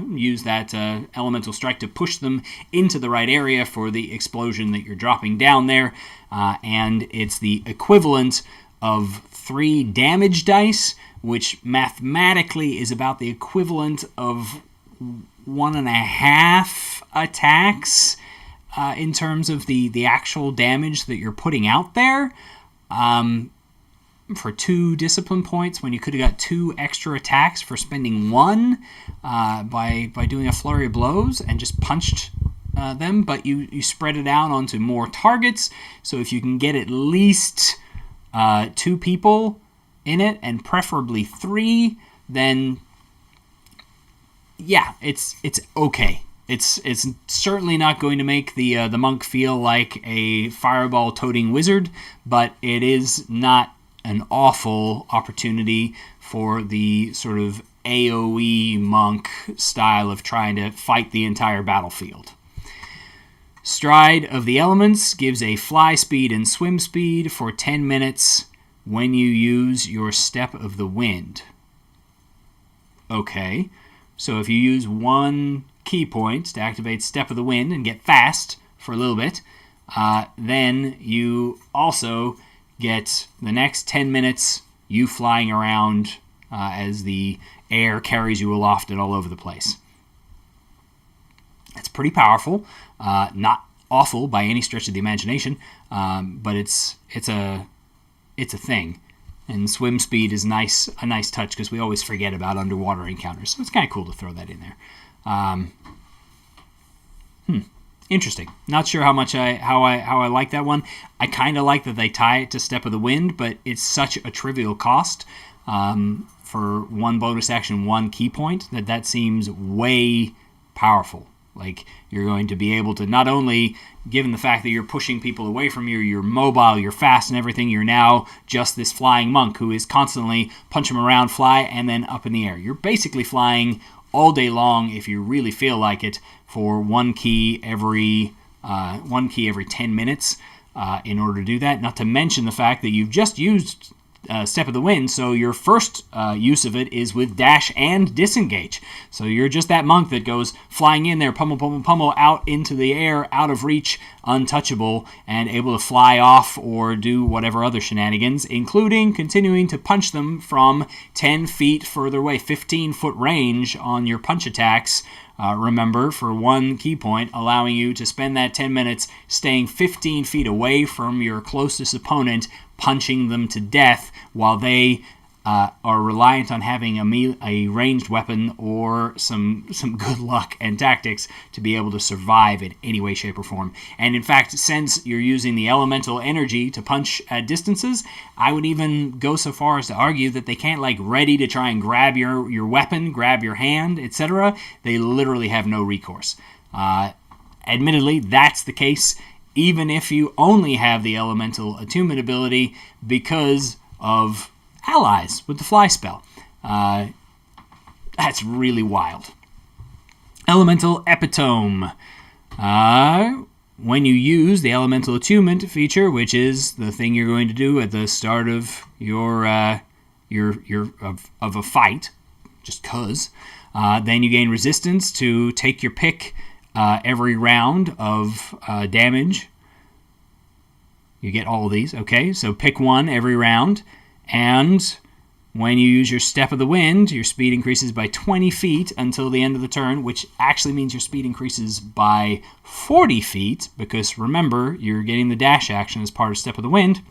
use that elemental strike to push them into the right area for the explosion that you're dropping down there, and it's the equivalent of 3 damage dice, which mathematically is about the equivalent of 1.5 attacks in terms of the actual damage that you're putting out there, for 2 discipline points, when you could have got 2 extra attacks for spending 1 by doing a flurry of blows and just punched them, but you spread it out onto more targets. So if you can get at least 2 people in it, and preferably 3, then yeah, it's okay. It's certainly not going to make the monk feel like a fireball-toting wizard, but it is not an awful opportunity for the sort of AoE monk style of trying to fight the entire battlefield. Stride of the Elements gives a fly speed and swim speed for 10 minutes when you use your Step of the Wind. Okay, so if you use 1 key point to activate Step of the Wind and get fast for a little bit, then you also get the next 10 minutes you flying around as the air carries you aloft and all over the place. It's pretty powerful, not awful by any stretch of the imagination, but it's a thing. And swim speed is a nice touch, because we always forget about underwater encounters. So it's kind of cool to throw that in there. Interesting. Not sure how I like that one. I kind of like that they tie it to Step of the Wind, but it's such a trivial cost for 1 bonus action, 1 key point, that seems way powerful. Like, you're going to be able to not only, given the fact that you're pushing people away from you, you're mobile, you're fast and everything, you're now just this flying monk who is constantly punch him around, fly, and then up in the air. You're basically flying all day long if you really feel like it for one key every 10 minutes in order to do that. Not to mention the fact that you've just used Step of the Wind, so your first use of it is with dash and disengage. So you're just that monk that goes flying in there, pummel, pummel, pummel, out into the air, out of reach, untouchable, and able to fly off or do whatever other shenanigans, including continuing to punch them from 10 feet further away, 15-foot range on your punch attacks. Remember, for one key point, allowing you to spend that 10 minutes staying 15 feet away from your closest opponent, punching them to death while they are reliant on having a ranged weapon or some good luck and tactics to be able to survive in any way, shape, or form. And in fact, since you're using the elemental energy to punch at distances, I would even go so far as to argue that they can't, like, ready to try and grab your weapon, grab your hand, etc. They literally have no recourse. Admittedly, that's the case even if you only have the elemental attunement ability because of allies with the fly spell. That's really wild. Elemental epitome. When you use the elemental attunement feature, which is the thing you're going to do at the start of your of a fight, just cause, then you gain resistance to take your pick every round of damage. You get all of these, okay? So pick one every round, and when you use your Step of the Wind, your speed increases by 20 feet until the end of the turn, which actually means your speed increases by 40 feet, because remember, you're getting the dash action as part of Step of the Wind.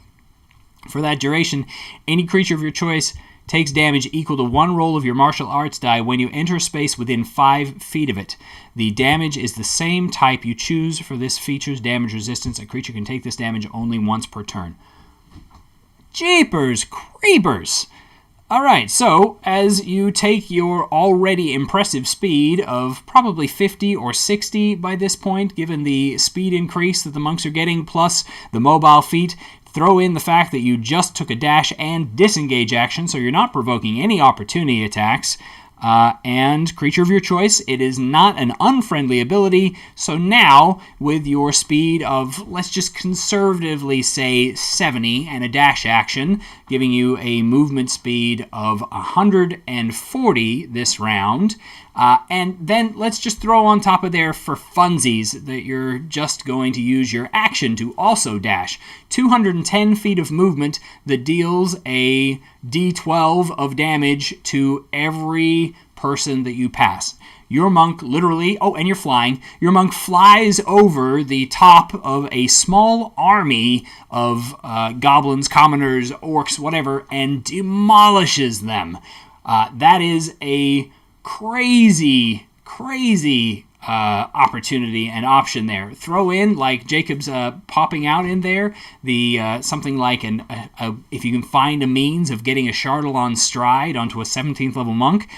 For that duration, any creature of your choice takes damage equal to one roll of your martial arts die when you enter a space within 5 feet of it. The damage is the same type you choose for this feature's damage resistance. A creature can take this damage only once per turn. Jeepers creepers! Alright, so as you take your already impressive speed of probably 50 or 60 by this point, given the speed increase that the monks are getting, plus the mobile feat, throw in the fact that you just took a dash and disengage action, so you're not provoking any opportunity attacks. And creature of your choice, it is not an unfriendly ability, so now, with your speed of, let's just conservatively say 70 and a dash action, giving you a movement speed of 140 this round, and then let's just throw on top of there for funsies that you're just going to use your action to also dash. 210 feet of movement that deals a d12 of damage to every person that you pass. Your monk literally, and you're flying, your monk flies over the top of a small army of goblins, commoners, orcs, whatever, and demolishes them. That is a crazy opportunity and option there. Throw in, like Jacob's popping out in there, the something like if you can find a means of getting a Chardalon Stride onto a 17th level monk,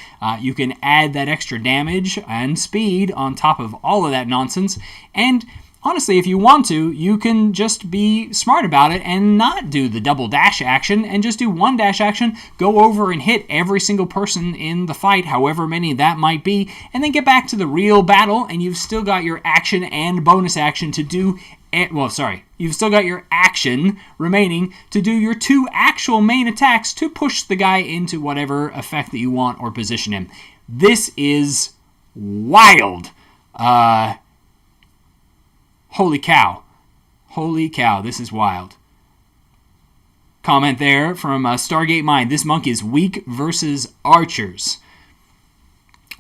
you can add that extra damage and speed on top of all of that nonsense. And honestly, if you want to, you can just be smart about it and not do the double dash action and just do one dash action, go over and hit every single person in the fight, however many that might be, and then get back to the real battle, and you've still got your action and bonus action to do. You've still got your action remaining to do your 2 actual main attacks to push the guy into whatever effect that you want or position him. This is wild. Holy cow, this is wild. Comment there from Stargate Mind. This monk is weak versus archers.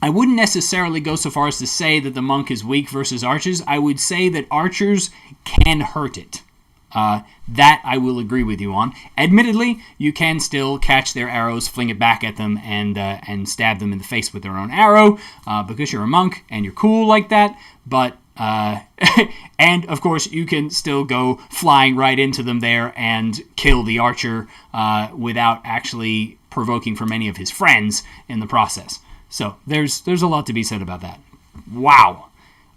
I wouldn't necessarily go so far as to say that the monk is weak versus archers. I would say that archers can hurt it. That I will agree with you on. Admittedly, you can still catch their arrows, fling it back at them, and stab them in the face with their own arrow, because you're a monk and you're cool like that, but and of course you can still go flying right into them there and kill the archer without actually provoking from any of his friends in the process. So there's a lot to be said about that. Wow.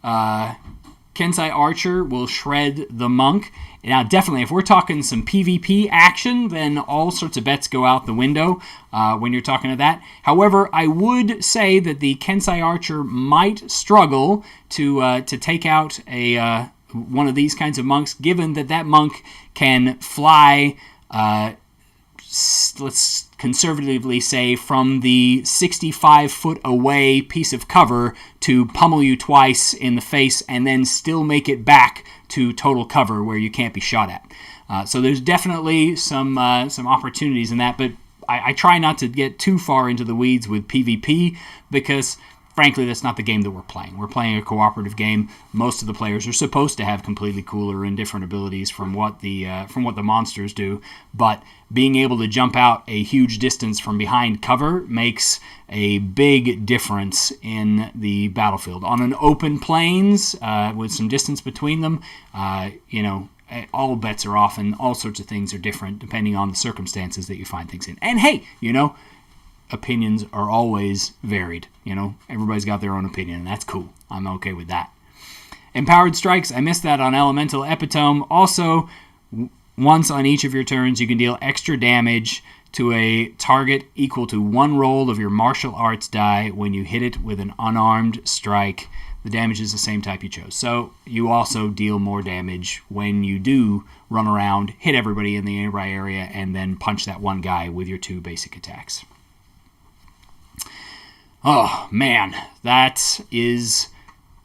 Kensai Archer will shred the monk. Now, definitely, if we're talking some PvP action, then all sorts of bets go out the window when you're talking to that. However, I would say that the Kensai Archer might struggle to take out one of these kinds of monks, given that monk can fly, let's conservatively say, from the 65-foot away piece of cover to pummel you twice in the face and then still make it back to total cover where you can't be shot at. So there's definitely some opportunities in that, but I try not to get too far into the weeds with PvP because, frankly, that's not the game that we're playing. We're playing a cooperative game. Most of the players are supposed to have completely cool or indifferent abilities from what the monsters do, but being able to jump out a huge distance from behind cover makes a big difference in the battlefield. On an open plains with some distance between them, all bets are off, and all sorts of things are different depending on the circumstances that you find things in. And hey, opinions are always varied. Everybody's got their own opinion, and that's cool. I'm okay with that. Empowered strikes, I missed that on Elemental Epitome. Also, once on each of your turns, you can deal extra damage to a target equal to one roll of your martial arts die when you hit it with an unarmed strike. The damage is the same type you chose. So you also deal more damage when you do run around, hit everybody in the nearby area, and then punch that one guy with your 2 basic attacks. Oh, man, that is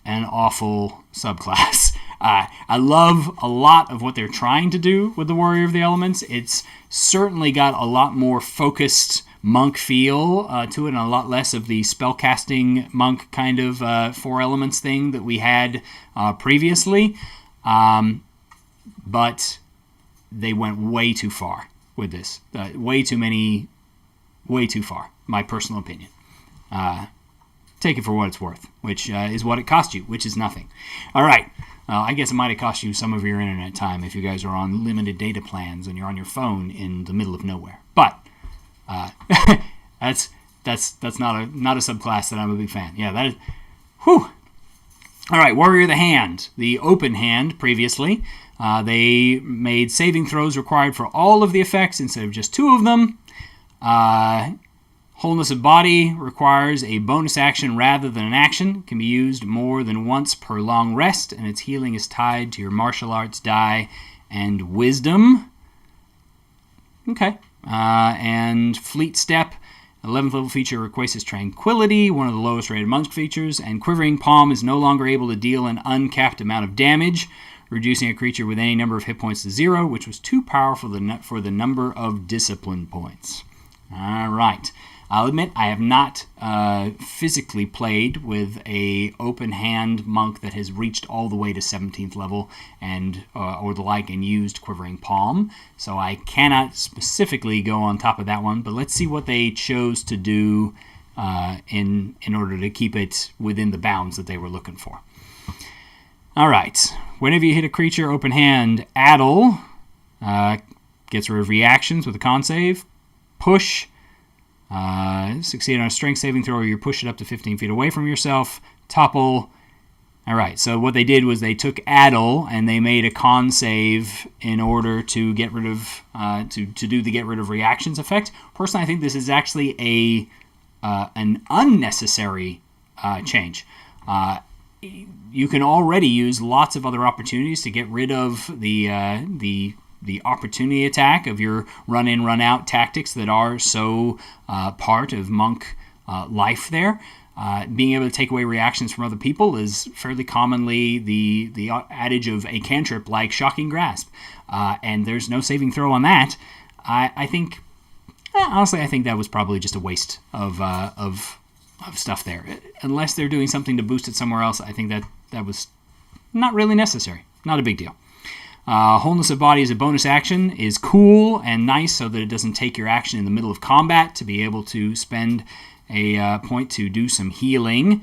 an awful subclass. I love a lot of what they're trying to do with the Warrior of the Elements. It's certainly got a lot more focused monk feel to it, and a lot less of the spellcasting monk kind of 4 elements thing that we had previously. But they went way too far with this. Way too far, my personal opinion. Take it for what it's worth, which is what it cost you, which is nothing. All right. I guess it might have cost you some of your internet time if you guys are on limited data plans and you're on your phone in the middle of nowhere. But that's not a subclass that I'm a big fan. Yeah, that is. Whew. All right, Warrior of the Hand, the open hand previously. They made saving throws required for all of the effects instead of just 2 of them. Wholeness of Body requires a bonus action rather than an action. It can be used more than once per long rest, and its healing is tied to your martial arts die and wisdom. Okay. And Fleet Step, 11th level feature, requires Tranquility, one of the lowest rated monk features, and Quivering Palm is no longer able to deal an uncapped amount of damage, reducing a creature with any number of hit points to 0, which was too powerful for the number of discipline points. All right. I'll admit I have not physically played with a open hand monk that has reached all the way to 17th level and or the like and used Quivering Palm, so I cannot specifically go on top of that one. But let's see what they chose to do in order to keep it within the bounds that they were looking for. All right. Whenever you hit a creature open hand, Addle gets rid of reactions with a con save. Push. Succeed on a strength saving throw, or you push it up to 15 feet away from yourself. Topple. All right, so what they did was they took Addle and they made a con save in order to get rid of to do the get rid of reactions effect. Personally, I think this is actually an unnecessary change. You can already use lots of other opportunities to get rid of the opportunity attack of your run-in, run-out tactics that are so part of monk life there. Being able to take away reactions from other people is fairly commonly the adage of a cantrip like Shocking Grasp. And there's no saving throw on that. I think, honestly, I think that was probably just a waste of stuff there. Unless they're doing something to boost it somewhere else, I think that was not really necessary. Not a big deal. Wholeness of Body as a bonus action is cool and nice so that it doesn't take your action in the middle of combat to be able to spend a point to do some healing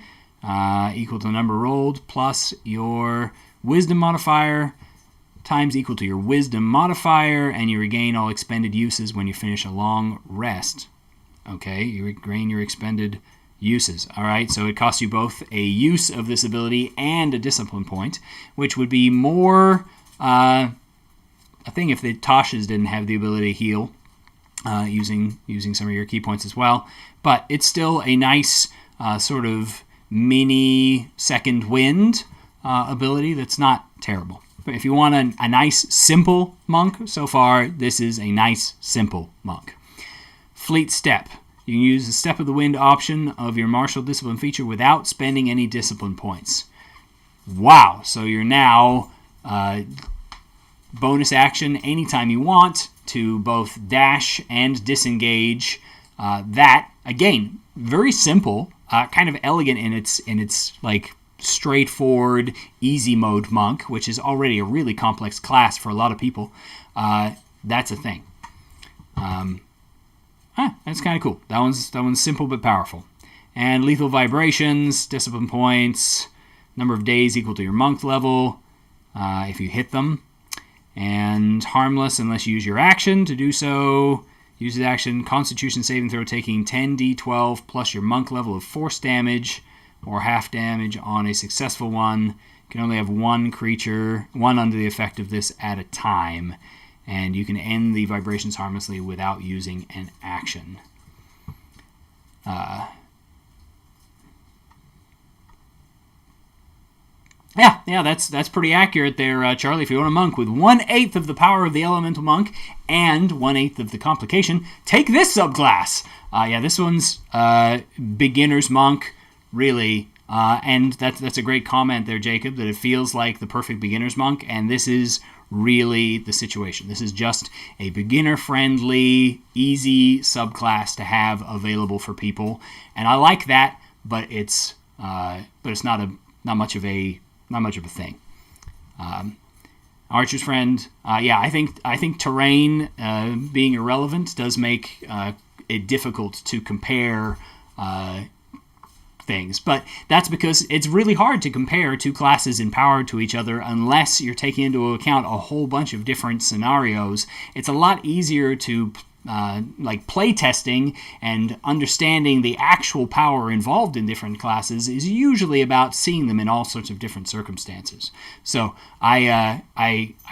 equal to the number rolled plus your wisdom modifier times equal to your wisdom modifier, and you regain all expended uses when you finish a long rest. Okay, you regain your expended uses. All right, so it costs you both a use of this ability and a discipline point, which would be more a thing if the Toshas didn't have the ability to heal using some of your key points as well. But it's still a nice sort of mini second wind ability that's not terrible. But if you want a nice simple monk, so far this is a nice simple monk. Fleet Step. You can use the Step of the Wind option of your martial discipline feature without spending any discipline points. Wow, so you're now bonus action anytime you want to both dash and disengage. That, again, very simple, kind of elegant in its like straightforward, easy mode monk, which is already a really complex class for a lot of people. That's a thing. That's kind of cool. That one's simple but powerful. And Lethal Vibrations, discipline points, number of days equal to your monk level if you hit them. And harmless unless you use your action to do so. Use the action, Constitution saving throw taking 10d12 plus your monk level of force damage or half damage on a successful one. You can only have one creature, one under the effect of this at a time. And you can end the vibrations harmlessly without using an action. Yeah, that's pretty accurate there, Charlie. If you want a monk with 1/8 of the power of the elemental monk and 1/8 of the complication, take this subclass. This one's beginner's monk, really. And that's a great comment there, Jacob, that it feels like the perfect beginner's monk, and this is really the situation. This is just a beginner-friendly, easy subclass to have available for people, and I like that. But it's not much of a thing. Archer's Friend. I think terrain being irrelevant does make it difficult to compare things, but that's because it's really hard to compare two classes in power to each other unless you're taking into account a whole bunch of different scenarios. It's a lot easier to play testing and understanding the actual power involved in different classes is usually about seeing them in all sorts of different circumstances. So I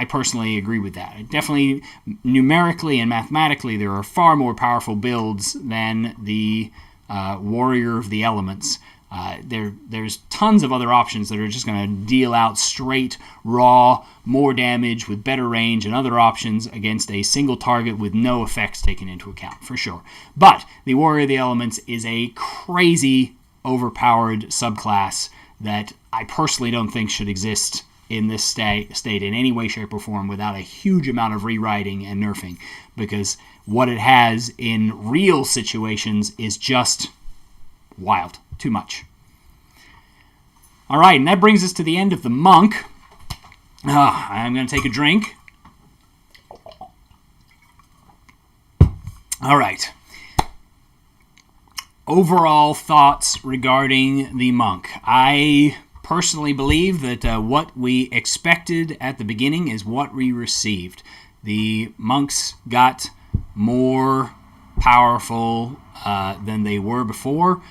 personally agree with that. Definitely numerically and mathematically there are far more powerful builds than the Warrior of the Elements. There's tons of other options that are just going to deal out straight, raw, more damage with better range and other options against a single target with no effects taken into account, for sure. But the Warrior of the Elements is a crazy, overpowered subclass that I personally don't think should exist in this state in any way, shape, or form without a huge amount of rewriting and nerfing, because what it has in real situations is just wild. Too much. All right, and that brings us to the end of the monk. I'm going to take a drink. All right. Overall thoughts regarding the monk. I personally believe that what we expected at the beginning is what we received. The monks got more powerful than they were before,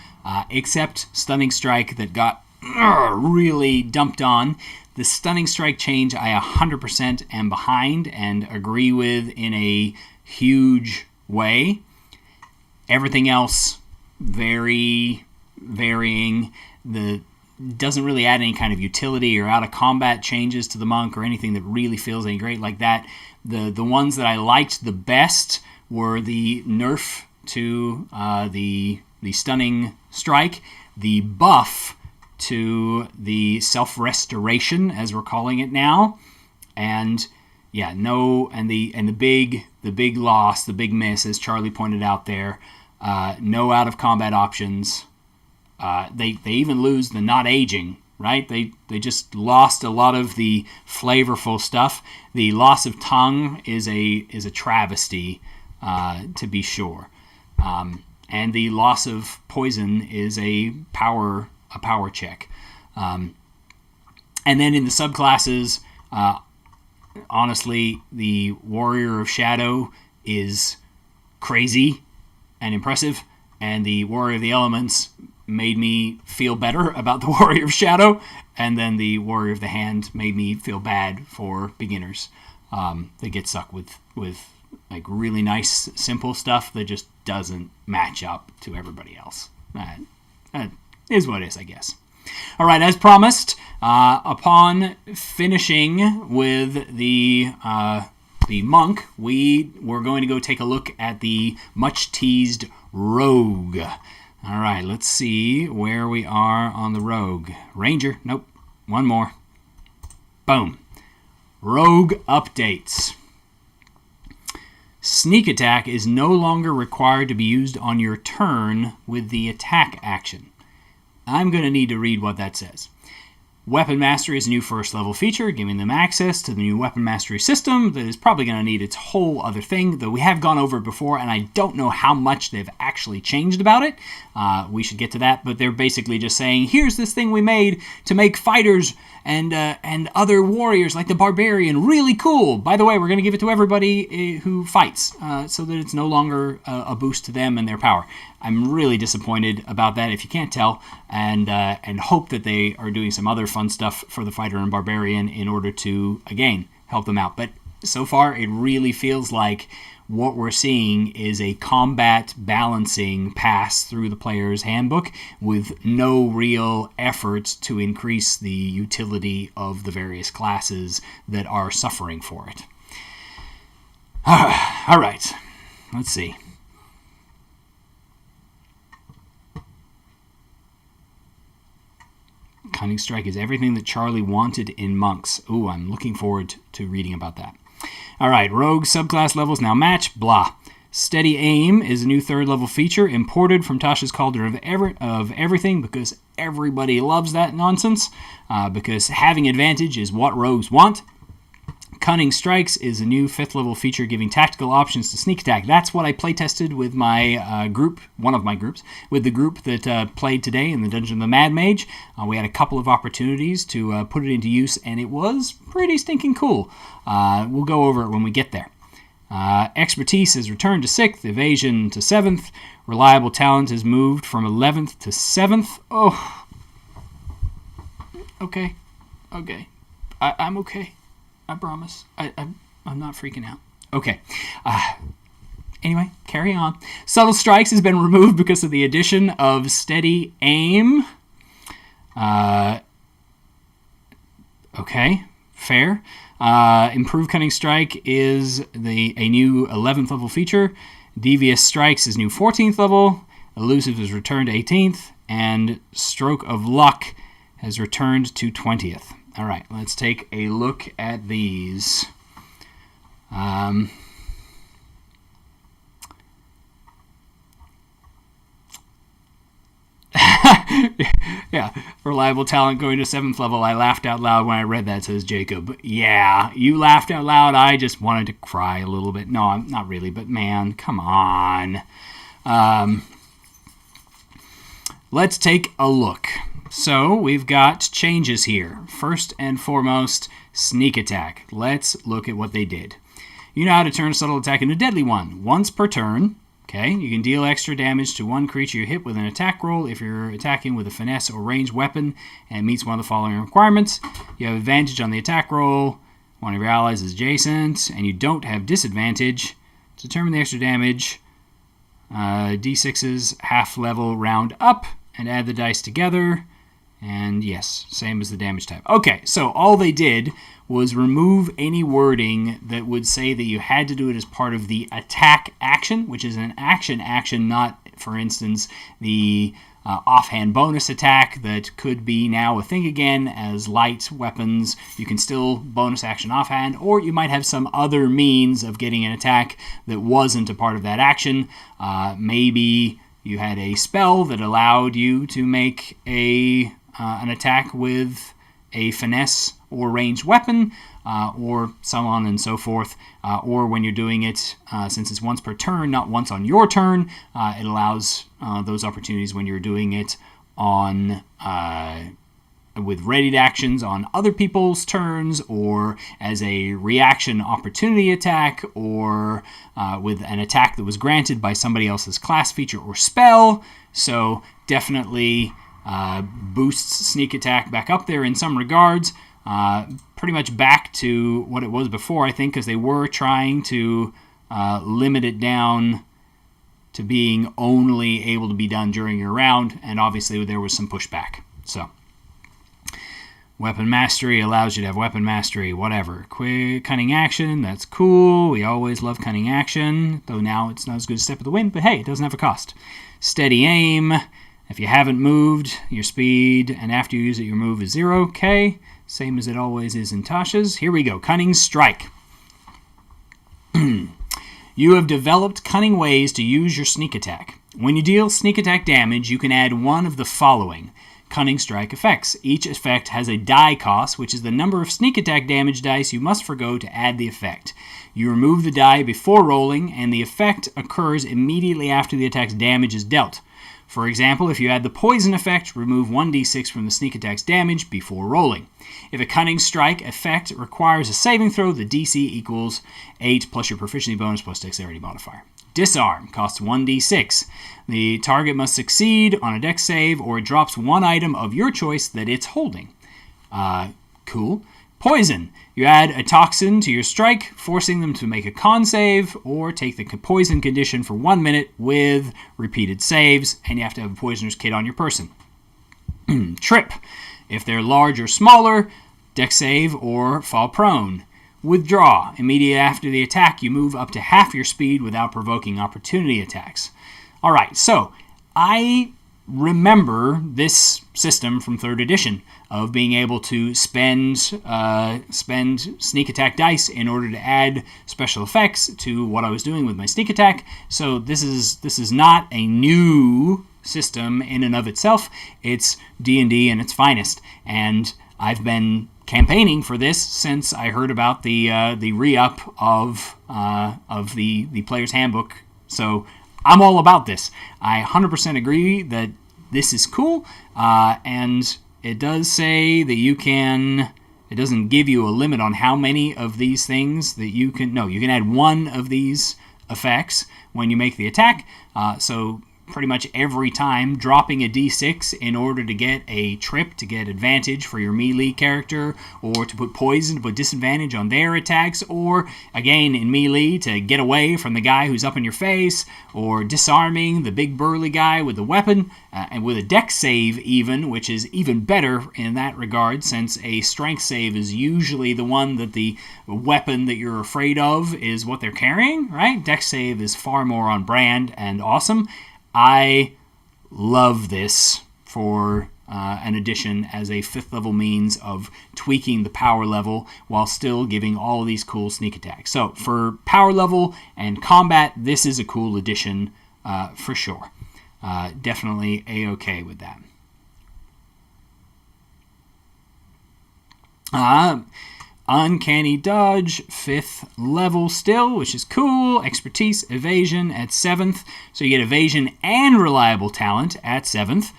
except Stunning Strike that got really dumped on. The Stunning Strike change I 100% am behind and agree with in a huge way. Everything else, very varying. Doesn't really add any kind of utility or out of combat changes to the monk or anything that really feels any great like that. The ones that I liked the best were the nerf to the Stunning Strike, the buff to the self-restoration, as we're calling it now, and the big loss, the big miss, as Charlie pointed out there, no out of combat options. They even lose the not aging, right? They just lost a lot of the flavorful stuff. The loss of tongue is a travesty, to be sure. And the loss of poison is a power check. And then in the subclasses, honestly, the Warrior of Shadow is crazy and impressive, and the Warrior of the Elements made me feel better about the Warrior of Shadow, and then the Warrior of the Hand made me feel bad for beginners. They get stuck with like really nice, simple stuff that just doesn't match up to everybody else. That is what it is, I guess. All right, as promised, upon finishing with the monk, we were going to go take a look at the much-teased rogue. All right, let's see where we are on the rogue. Ranger, nope, one more. Boom. Rogue updates. Sneak attack is no longer required to be used on your turn with the attack action. I'm going to need to read what that says. Weapon Mastery is a new first level feature, giving them access to the new Weapon Mastery system that is probably going to need its whole other thing, though we have gone over it before, and I don't know how much they've actually changed about it. We should get to that, but they're basically just saying, here's this thing we made to make fighters and other warriors like the Barbarian really cool. By the way, we're going to give it to everybody who fights, so that it's no longer a boost to them and their power. I'm really disappointed about that, if you can't tell, and hope that they are doing some other fun stuff for the fighter and barbarian in order to, again, help them out. But so far, it really feels like what we're seeing is a combat balancing pass through the Players Handbook with no real effort to increase the utility of the various classes that are suffering for it. All right, let's see. Cunning Strike is everything that Charlie wanted in monks. Ooh, I'm looking forward to reading about that. All right, rogue subclass levels now match, blah. Steady Aim is a new third level feature imported from Tasha's Cauldron of Everything because everybody loves that nonsense, because having advantage is what rogues want. Cunning Strikes is a new 5th level feature giving tactical options to sneak attack. That's what I playtested with my group, one of my groups, with the group that played today in the Dungeon of the Mad Mage. We had a couple of opportunities to put it into use, and it was pretty stinking cool. We'll go over it when we get there. Expertise has returned to 6th, Evasion to 7th. Reliable Talent has moved from 11th to 7th. Oh. Okay. I'm okay. I promise. I'm not freaking out. Okay. Anyway, carry on. Subtle Strikes has been removed because of the addition of Steady Aim. Okay, fair. Improved Cunning Strike is a new 11th level feature. Devious Strikes is new 14th level. Elusive has returned to 18th. And Stroke of Luck has returned to 20th. All right, let's take a look at these. Yeah, Reliable Talent going to 7th level. I laughed out loud when I read that, says Jacob. Yeah, you laughed out loud. I just wanted to cry a little bit. No, I'm not really, but man, come on. Let's take a look. So we've got changes here. First and foremost, sneak attack. Let's look at what they did. You know how to turn a subtle attack into a deadly one. Once per turn, okay, you can deal extra damage to one creature you hit with an attack roll if you're attacking with a finesse or ranged weapon and it meets one of the following requirements. You have advantage on the attack roll, one of your allies is adjacent, and you don't have disadvantage. To determine the extra damage, D6's half level round up and add the dice together. And yes, same as the damage type. Okay, so all they did was remove any wording that would say that you had to do it as part of the attack action, which is an action, not, for instance, the offhand bonus attack that could be now a thing again as light weapons. You can still bonus action offhand, or you might have some other means of getting an attack that wasn't a part of that action. Maybe you had a spell that allowed you to make an attack with a finesse or ranged weapon, or so on and so forth. Or when you're doing it, since it's once per turn, not once on your turn, it allows those opportunities when you're doing it on with readied actions on other people's turns, or as a reaction opportunity attack, or with an attack that was granted by somebody else's class feature or spell. So definitely boosts sneak attack back up there in some regards. Pretty much back to what it was before, I think, because they were trying to limit it down to being only able to be done during your round, and obviously there was some pushback. So, weapon mastery allows you to have weapon mastery, whatever. Quick cunning action, that's cool. We always love cunning action, though now it's not as good as Step of the Wind, but hey, it doesn't have a cost. Steady aim. If you haven't moved, your speed, and after you use it, your move is 0. Okay, same as it always is in Tasha's. Here we go. Cunning strike. You have developed cunning ways to use your sneak attack. When you deal sneak attack damage, you can add one of the following cunning strike effects. Each effect has a die cost, which is the number of sneak attack damage dice you must forgo to add the effect. You remove the die before rolling, and the effect occurs immediately after the attack's damage is dealt. For example, if you add the poison effect, remove 1d6 from the sneak attack's damage before rolling. If a cunning strike effect requires a saving throw, the DC equals 8 plus your proficiency bonus plus dexterity modifier. Disarm costs 1d6. The target must succeed on a dex save, or it drops one item of your choice that it's holding. Cool. Poison. You add a toxin to your strike, forcing them to make a con save, or take the poison condition for 1 minute with repeated saves, and you have to have a poisoner's kit on your person. Trip. If they're large or smaller, dex save or fall prone. Withdraw. Immediately after the attack, you move up to half your speed without provoking opportunity attacks. Alright, so I remember this system from 3rd edition of being able to spend sneak attack dice in order to add special effects to what I was doing with my sneak attack. So this is not a new system in and of itself. It's D&D in its finest, and I've been campaigning for this since I heard about the re-up of the Players Handbook. So I'm all about this. I 100% agree that this is cool, and it does say that you can. It doesn't give you a limit on how many of these things that you can. No, you can add one of these effects when you make the attack. So pretty much every time, dropping a d6 in order to get a trip, to get advantage for your melee character, or to put poison, to put disadvantage on their attacks, or again in melee to get away from the guy who's up in your face, or disarming the big burly guy with the weapon, and with a dex save even, which is even better in that regard, since a strength save is usually the one that the weapon that you're afraid of is what they're carrying, right? Dex save is far more on brand and awesome. I love this for an addition as a 5th level means of tweaking the power level while still giving all of these cool sneak attacks. So for power level and combat, this is a cool addition for sure. Definitely A-okay with that. Uncanny Dodge, 5th level still, which is cool. Expertise, Evasion at 7th. So you get Evasion and Reliable Talent at 7th.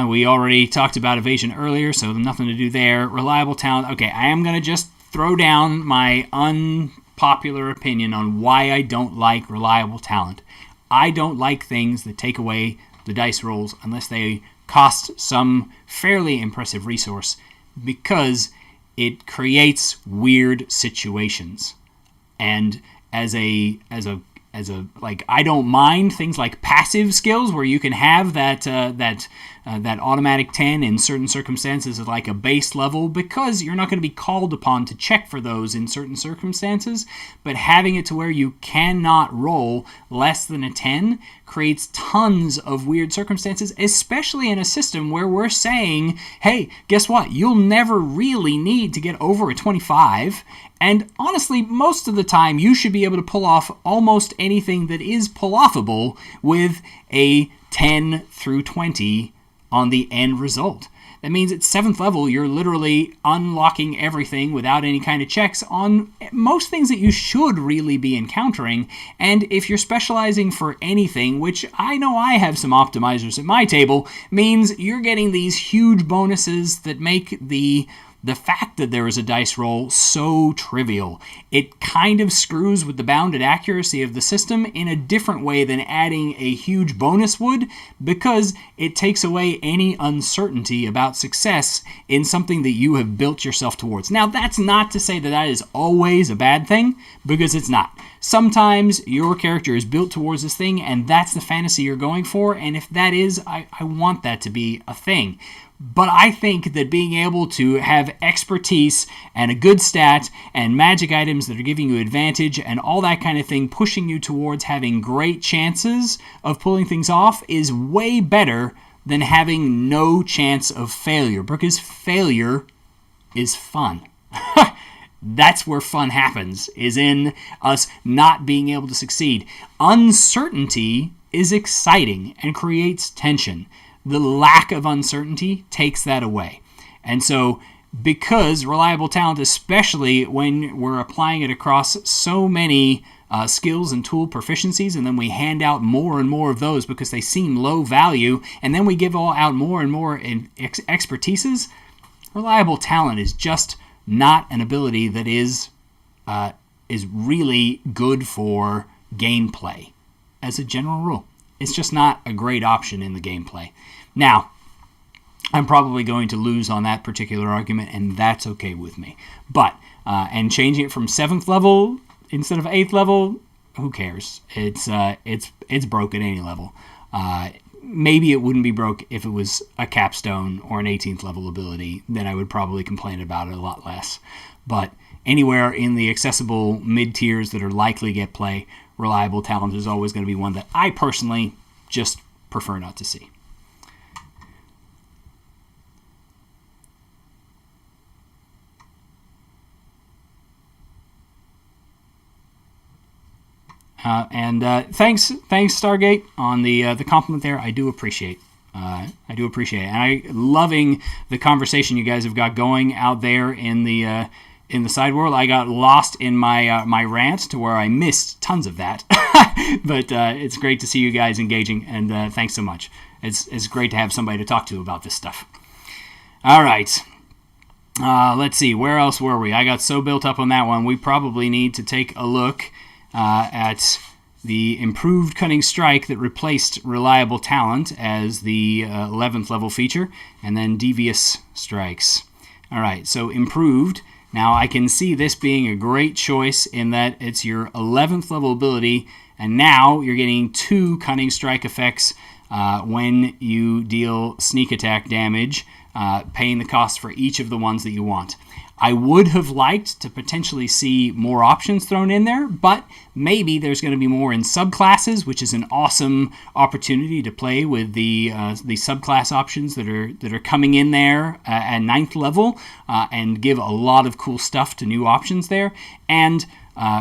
We already talked about Evasion earlier, so nothing to do there. Reliable Talent. Okay, I am going to just throw down my unpopular opinion on why I don't like Reliable Talent. I don't like things that take away the dice rolls unless they cost some fairly impressive resource, because it creates weird situations. And as a like, I don't mind things like passive skills where you can have that automatic 10 in certain circumstances as like a base level, because you're not going to be called upon to check for those in certain circumstances. But having it to where you cannot roll less than a 10 creates tons of weird circumstances, especially in a system where we're saying, hey, guess what? You'll never really need to get over a 25. And honestly, most of the time, you should be able to pull off almost anything that is pull-offable with a 10 through 20 on the end result. That means at 7th level, you're literally unlocking everything without any kind of checks on most things that you should really be encountering. And if you're specializing for anything, which I know I have some optimizers at my table, means you're getting these huge bonuses that make the fact that there is a dice roll so trivial. It kind of screws with the bounded accuracy of the system in a different way than adding a huge bonus would, because it takes away any uncertainty about success in something that you have built yourself towards. Now, that's not to say that that is always a bad thing, because it's not. Sometimes your character is built towards this thing, and that's the fantasy you're going for, and if that is, I want that to be a thing. But I think that being able to have expertise and a good stat and magic items that are giving you advantage and all that kind of thing pushing you towards having great chances of pulling things off is way better than having no chance of failure, because failure is fun. That's where fun happens, is in us not being able to succeed. Uncertainty is exciting and creates tension. The lack of uncertainty takes that away. And so, because reliable talent, especially when we're applying it across so many skills and tool proficiencies, and then we hand out more and more of those because they seem low value, and then we give out more and more expertises, reliable talent is just not an ability that is really good for gameplay as a general rule. It's just not a great option in the gameplay. Now, I'm probably going to lose on that particular argument, and that's okay with me. But, and changing it from 7th level instead of 8th level, who cares? It's broke at any level. Maybe it wouldn't be broke if it was a capstone or an 18th level ability. Then I would probably complain about it a lot less. But anywhere in the accessible mid-tiers that are likely to get play, reliable talent is always going to be one that I personally just prefer not to see. Thanks Stargate on the compliment there. I do appreciate. And I'm loving the conversation you guys have got going out there in the side world. I got lost in my rant to where I missed tons of that, but it's great to see you guys engaging, and thanks so much. It's great to have somebody to talk to about this stuff. All right. Let's see, where else were we? I got so built up on that one. We probably need to take a look at the improved cunning strike that replaced reliable talent as the 11th level feature, and then devious strikes. All right, so improved. Now I can see this being a great choice in that it's your 11th level ability, and now you're getting 2 cunning strike effects when you deal sneak attack damage, paying the cost for each of the ones that you want. I would have liked to potentially see more options thrown in there, but maybe there's going to be more in subclasses, which is an awesome opportunity to play with the subclass options that are coming in there at 9th level and give a lot of cool stuff to new options there. And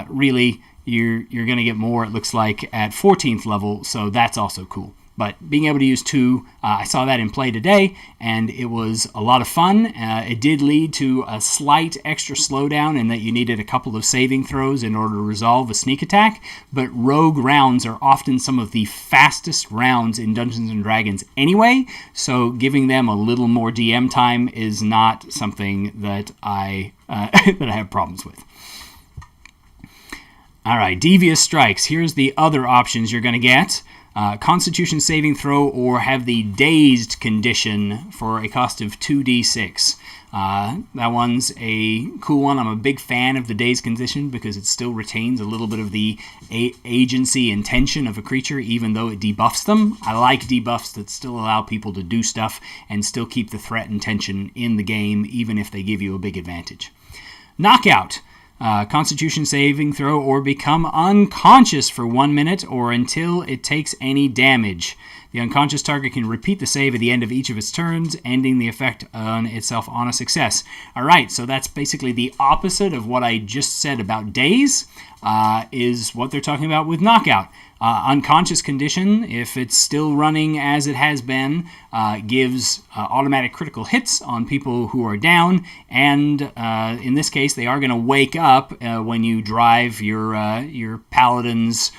really, you're going to get more, it looks like, at 14th level, so that's also cool. But being able to use 2, I saw that in play today, and it was a lot of fun. It did lead to a slight extra slowdown in that you needed a couple of saving throws in order to resolve a sneak attack, but rogue rounds are often some of the fastest rounds in Dungeons & Dragons anyway, so giving them a little more DM time is not something that I have problems with. All right, devious strikes. Here's the other options you're going to get. Constitution saving throw, or have the dazed condition for a cost of 2d6. That one's a cool one. I'm a big fan of the dazed condition because it still retains a little bit of the agency and tension of a creature, even though it debuffs them. I like debuffs that still allow people to do stuff and still keep the threat and tension in the game, even if they give you a big advantage. Knockout. Constitution saving throw, or become unconscious for 1 minute or until it takes any damage. The unconscious target can repeat the save at the end of each of its turns, ending the effect on itself on a success. All right, so that's basically the opposite of what I just said about daze, is what they're talking about with knockout. Unconscious condition, if it's still running as it has been, gives automatic critical hits on people who are down, and in this case, they are going to wake up when you drive your paladin's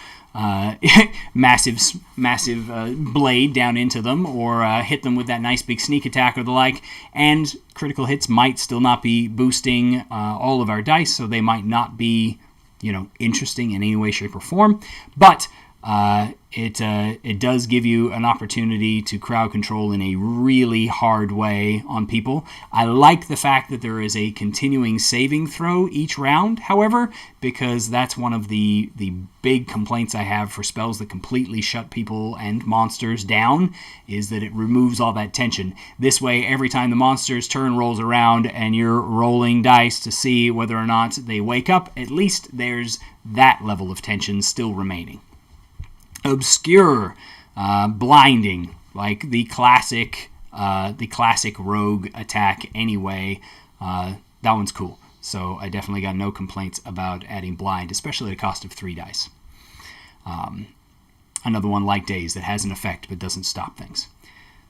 massive blade down into them, or hit them with that nice big sneak attack or the like. And critical hits might still not be boosting all of our dice, so they might not be, interesting in any way, shape, or form. But it does give you an opportunity to crowd control in a really hard way on people. I like the fact that there is a continuing saving throw each round, however, because that's one of the big complaints I have for spells that completely shut people and monsters down, is that it removes all that tension. This way, every time the monster's turn rolls around and you're rolling dice to see whether or not they wake up, at least there's that level of tension still remaining. Obscure, blinding, like the classic rogue attack anyway. That one's cool. So I definitely got no complaints about adding blind, especially at a cost of 3 dice. Another one like Daze that has an effect but doesn't stop things.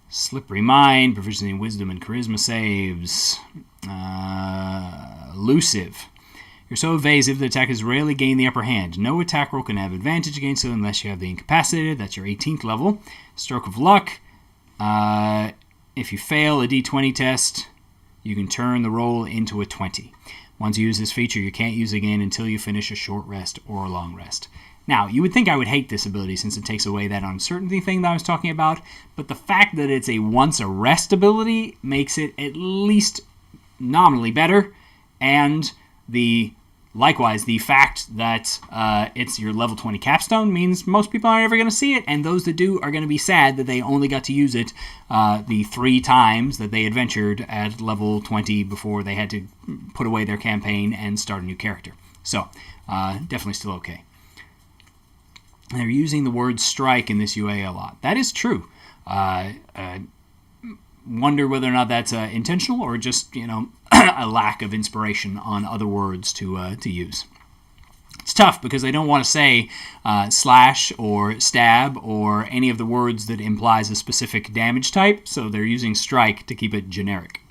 Slippery Mind, proficiency in wisdom and charisma saves. Elusive. You're so evasive that attackers rarely gain the upper hand. No attack roll can have advantage against you unless you have the incapacitated. That's your 18th level. Stroke of Luck. If you fail a d20 test, you can turn the roll into a 20. Once you use this feature, you can't use it again until you finish a short rest or a long rest. Now, you would think I would hate this ability since it takes away that uncertainty thing that I was talking about, but the fact that it's a once a rest ability makes it at least nominally better, and likewise, the fact that it's your level 20 capstone means most people aren't ever going to see it, and those that do are going to be sad that they only got to use it the 3 times that they adventured at level 20 before they had to put away their campaign and start a new character. So, definitely still okay. They're using the word strike in this UA a lot. That is true. Wonder whether or not that's intentional or just, a lack of inspiration on other words to use. It's tough because they don't want to say slash or stab or any of the words that implies a specific damage type, so they're using strike to keep it generic.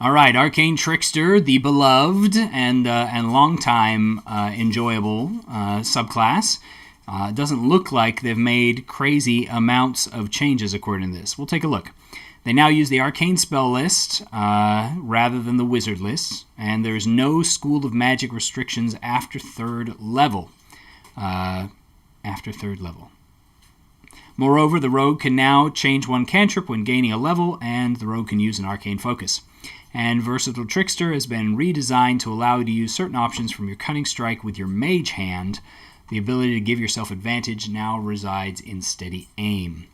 All right, Arcane Trickster, the beloved and long-time enjoyable subclass. Doesn't look like they've made crazy amounts of changes according to this. We'll take a look. They now use the Arcane Spell list rather than the Wizard list, and there's no School of Magic restrictions after 3rd level. Moreover, the Rogue can now change one cantrip when gaining a level, and the Rogue can use an Arcane Focus. And Versatile Trickster has been redesigned to allow you to use certain options from your Cunning Strike with your Mage Hand. The ability to give yourself advantage now resides in Steady Aim.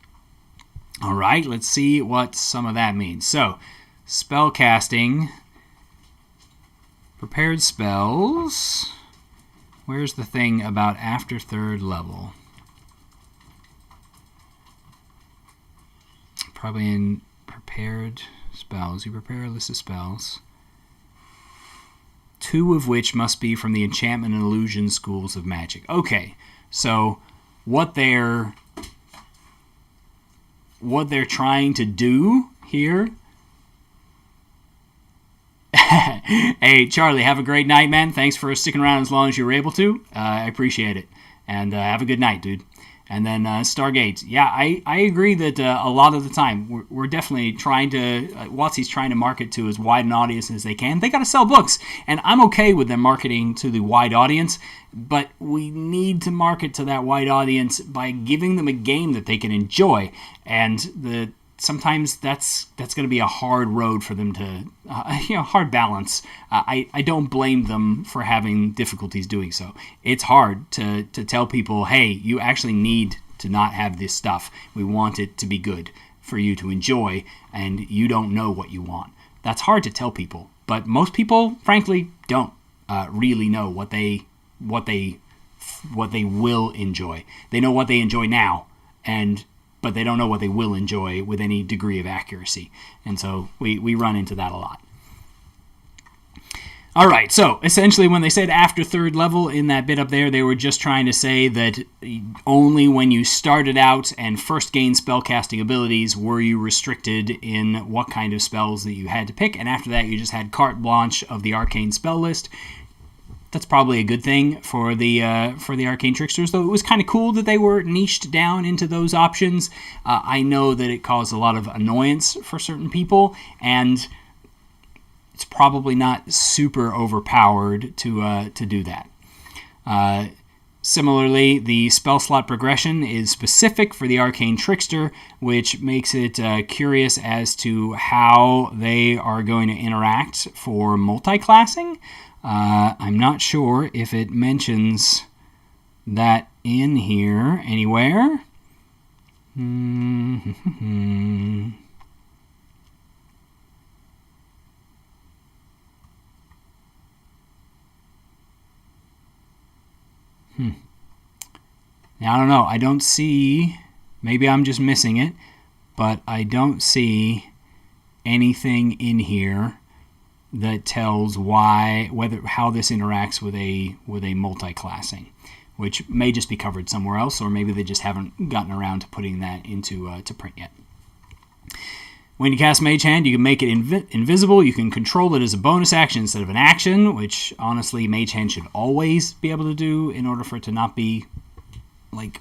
All right, let's see what some of that means. So, spell casting, prepared spells. Where's the thing about after 3rd level? Probably in prepared spells. You prepare a list of spells, 2 of which must be from the enchantment and illusion schools of magic. Okay, so what they're trying to do here. Hey, Charlie, have a great night, man. Thanks for sticking around as long as you were able to. I appreciate it. And have a good night, dude. And then Stargate. Yeah, I agree that a lot of the time we're definitely trying to, WotC's trying to market to as wide an audience as they can. They got to sell books, and I'm okay with them marketing to the wide audience, but we need to market to that wide audience by giving them a game that they can enjoy, and sometimes that's going to be a hard road for them to, hard balance. I don't blame them for having difficulties doing so. It's hard to tell people, hey, you actually need to not have this stuff. We want it to be good for you to enjoy, and you don't know what you want. That's hard to tell people, but most people, frankly, don't really know what they will enjoy. They know what they enjoy now, but they don't know what they will enjoy with any degree of accuracy. And so we run into that a lot. All right, so essentially when they said after third level in that bit up there, they were just trying to say that only when you started out and first gained spellcasting abilities were you restricted in what kind of spells that you had to pick, and after that you just had carte blanche of the arcane spell list. That's probably a good thing for the arcane tricksters, though it was kind of cool that they were niched down into those options. I know that it caused a lot of annoyance for certain people, and it's probably not super overpowered to do that. Similarly, the spell slot progression is specific for the Arcane Trickster, which makes it curious as to how they are going to interact for multi-classing. I'm not sure if it mentions that in here anywhere. Now, I don't know. I don't see, maybe I'm just missing it, but I don't see anything in here that tells how this interacts with a multi-classing, which may just be covered somewhere else, or maybe they just haven't gotten around to putting that into to print yet. When you cast Mage Hand, you can make it invisible. You can control it as a bonus action instead of an action, which honestly Mage Hand should always be able to do in order for it to not be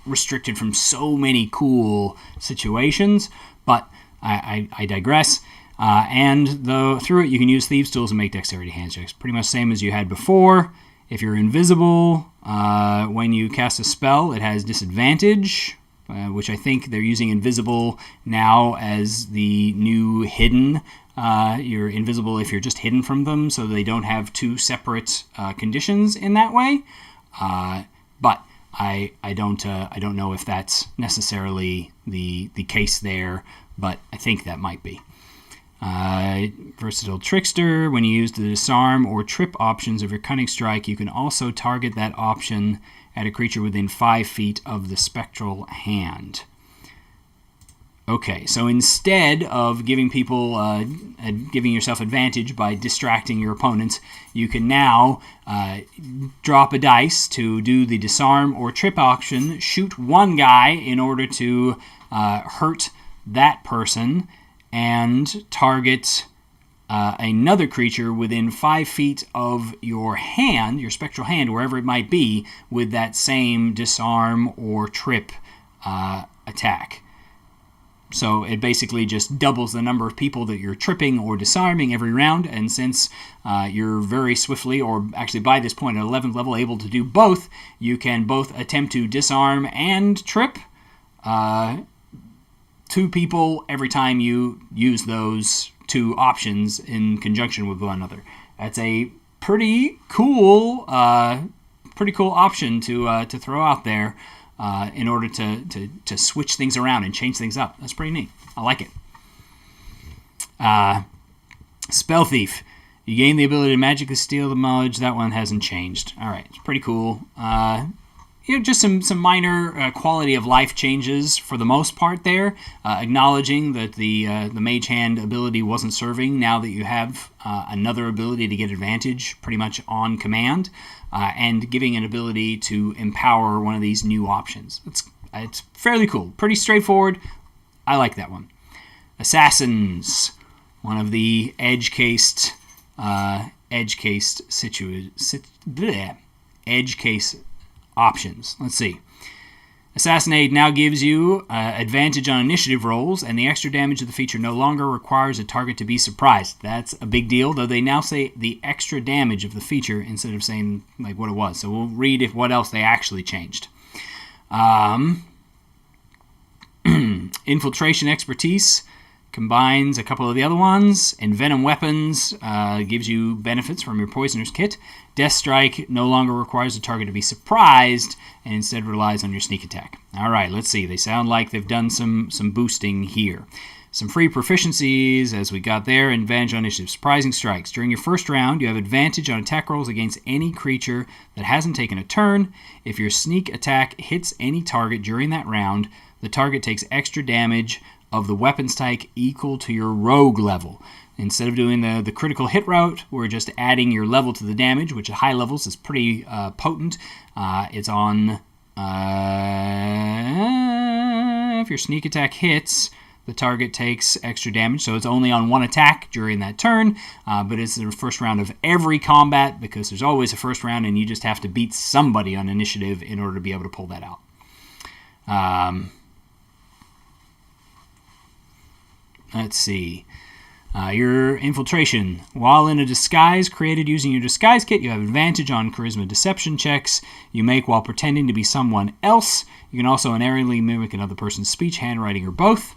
restricted from so many cool situations. But I digress. And through it, you can use Thieves' Tools and make dexterity hand checks. Pretty much same as you had before. If you're invisible, when you cast a spell, it has disadvantage, which I think they're using invisible now as the new hidden. You're invisible if you're just hidden from them, so they don't have two separate conditions in that way. But I don't know if that's necessarily the case there, but I think that might be. Versatile Trickster, when you use the disarm or trip options of your Cunning Strike, you can also target that option at a creature within 5 feet of the spectral hand. Okay, so instead of giving giving yourself advantage by distracting your opponents, you can now drop a dice to do the disarm or trip option, shoot one guy in order to hurt that person, and target another creature within 5 feet of your hand, your spectral hand, wherever it might be, with that same disarm or trip attack. So it basically just doubles the number of people that you're tripping or disarming every round, and since you're very swiftly, or actually by this point at 11th level, able to do both, you can both attempt to disarm and trip two people every time you use those two options in conjunction with one another. That's a pretty cool option to throw out there in order to switch things around and change things up. That's pretty neat. I like it. Spell Thief. You gain the ability to magically steal the knowledge. That one hasn't changed. All right, it's pretty cool. Just some minor quality of life changes for the most part there, acknowledging that the Mage Hand ability wasn't serving now that you have another ability to get advantage pretty much on command, and giving an ability to empower one of these new options. It's fairly cool, pretty straightforward. I like that one. Assassins, one of the edge case options. Let's see. Assassinate now gives you advantage on initiative rolls, and the extra damage of the feature no longer requires a target to be surprised. That's a big deal, though they now say the extra damage of the feature instead of saying what it was. So we'll read what else they actually changed. Infiltration Expertise combines a couple of the other ones. Envenom Weapons gives you benefits from your Poisoner's Kit. Death Strike no longer requires the target to be surprised and instead relies on your sneak attack. All right, let's see. They sound like they've done some boosting here. Some free proficiencies, as we got there. Advantage on initiative. Surprising Strikes. During your first round, you have advantage on attack rolls against any creature that hasn't taken a turn. If your sneak attack hits any target during that round, the target takes extra damage of the weapons type equal to your rogue level. Instead of doing the critical hit route, we're just adding your level to the damage, which at high levels is pretty potent. It's on... if your sneak attack hits, the target takes extra damage, so it's only on one attack during that turn, but it's the first round of every combat, because there's always a first round, and you just have to beat somebody on initiative in order to be able to pull that out. Let's see. Your infiltration. While in a disguise created using your disguise kit, you have advantage on charisma deception checks you make while pretending to be someone else. You can also unerringly mimic another person's speech, handwriting, or both.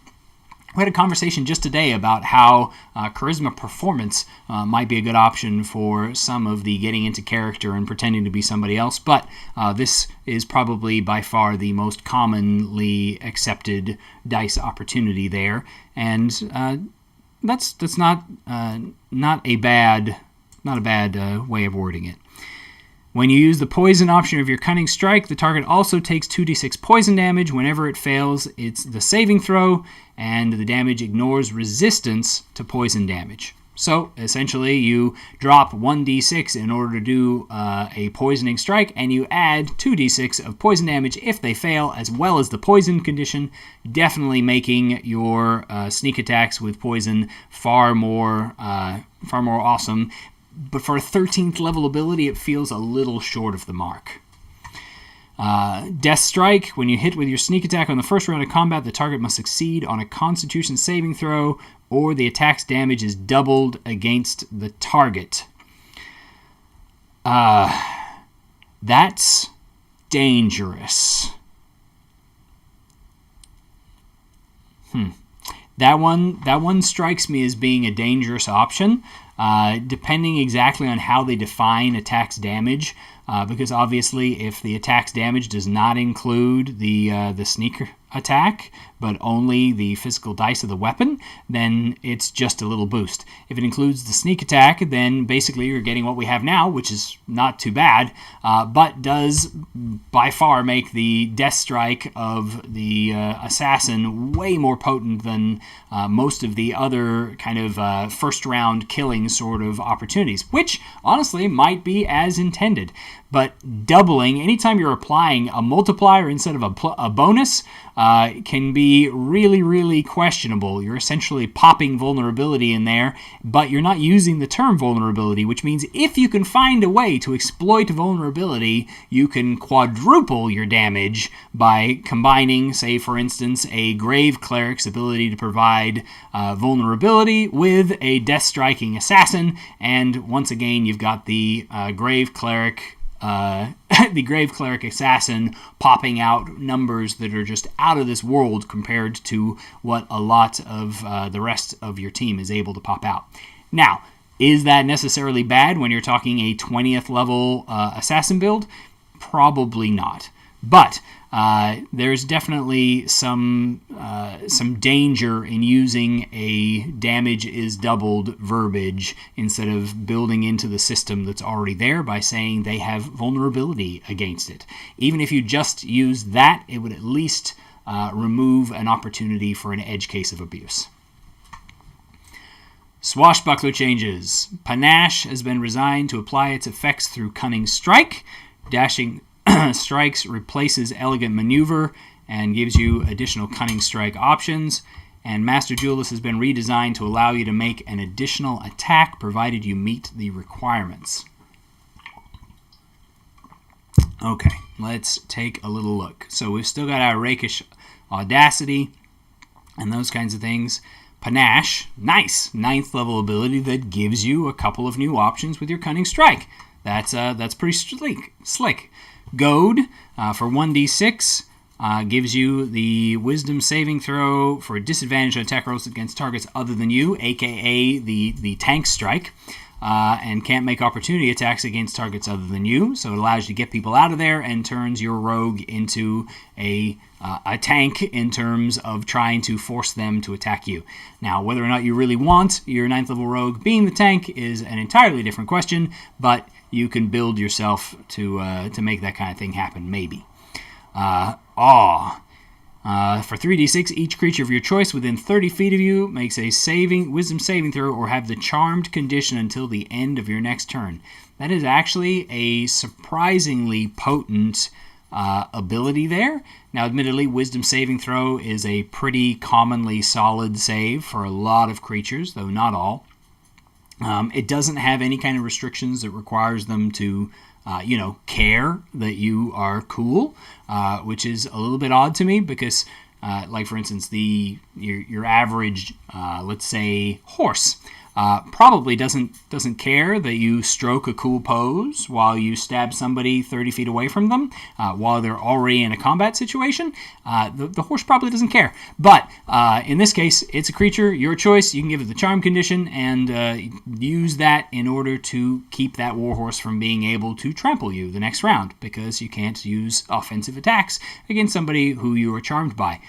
We had a conversation just today about how charisma performance might be a good option for some of the getting into character and pretending to be somebody else, but this is probably by far the most commonly accepted dice opportunity there, and that's not a bad way of wording it. When you use the poison option of your cunning strike, the target also takes 2d6 poison damage. Whenever it fails, it's the saving throw, and the damage ignores resistance to poison damage. So essentially, you drop 1d6 in order to do a poisoning strike, and you add 2d6 of poison damage if they fail, as well as the poison condition, definitely making your sneak attacks with poison far more awesome. But for a 13th level ability, it feels a little short of the mark. Death Strike. When you hit with your sneak attack on the first round of combat, the target must succeed on a Constitution saving throw, or the attack's damage is doubled against the target. That's dangerous. That one strikes me as being a dangerous option, depending exactly on how they define attack's damage. Because obviously, if the attack's damage does not include the sneak attack, but only the physical dice of the weapon, then it's just a little boost. If it includes the sneak attack, then basically you're getting what we have now, which is not too bad, but does by far make the death strike of the assassin way more potent than most of the other kind of first round killing sort of opportunities, which honestly might be as intended. But doubling, anytime you're applying a multiplier instead of a bonus, can be really, really questionable. You're essentially popping vulnerability in there, but you're not using the term vulnerability, which means if you can find a way to exploit vulnerability, you can quadruple your damage by combining, say, for instance, a Grave Cleric's ability to provide vulnerability with a death-striking assassin, and once again, you've got the Grave Cleric the Grave Cleric assassin popping out numbers that are just out of this world compared to what a lot of the rest of your team is able to pop out. Now, is that necessarily bad when you're talking a 20th level assassin build? Probably not. But there's definitely some danger in using a damage is doubled verbiage instead of building into the system that's already there by saying they have vulnerability against it. Even if you just use that, it would at least remove an opportunity for an edge case of abuse. Swashbuckler changes. Panache has been resigned to apply its effects through Cunning Strike. Dashing Strikes replaces Elegant Maneuver and gives you additional Cunning Strike options. And Master Duelist has been redesigned to allow you to make an additional attack provided you meet the requirements. Okay, let's take a little look. So we've still got our Rakish Audacity and those kinds of things. Panache, nice, 9th level ability that gives you a couple of new options with your Cunning Strike. That's pretty slick. Goad for 1d6 gives you the Wisdom saving throw for disadvantage on attack rolls against targets other than you, aka the Tank Strike, and can't make opportunity attacks against targets other than you. So it allows you to get people out of there and turns your rogue into a tank in terms of trying to force them to attack you. Now, whether or not you really want your 9th level rogue being the tank is an entirely different question, but you can build yourself to make that kind of thing happen, maybe. For 3d6, each creature of your choice within 30 feet of you makes a wisdom saving throw or have the charmed condition until the end of your next turn. That is actually a surprisingly potent ability there. Now, admittedly, wisdom saving throw is a pretty commonly solid save for a lot of creatures, though not all. It doesn't have any kind of restrictions that requires them to care that you are cool, which is a little bit odd to me because, like for instance, your average, let's say, horse probably doesn't care that you stroke a cool pose while you stab somebody 30 feet away from them while they're already in a combat situation. The horse probably doesn't care. But in this case, it's a creature, your choice. You can give it the charm condition and use that in order to keep that warhorse from being able to trample you the next round, because you can't use offensive attacks against somebody who you are charmed by.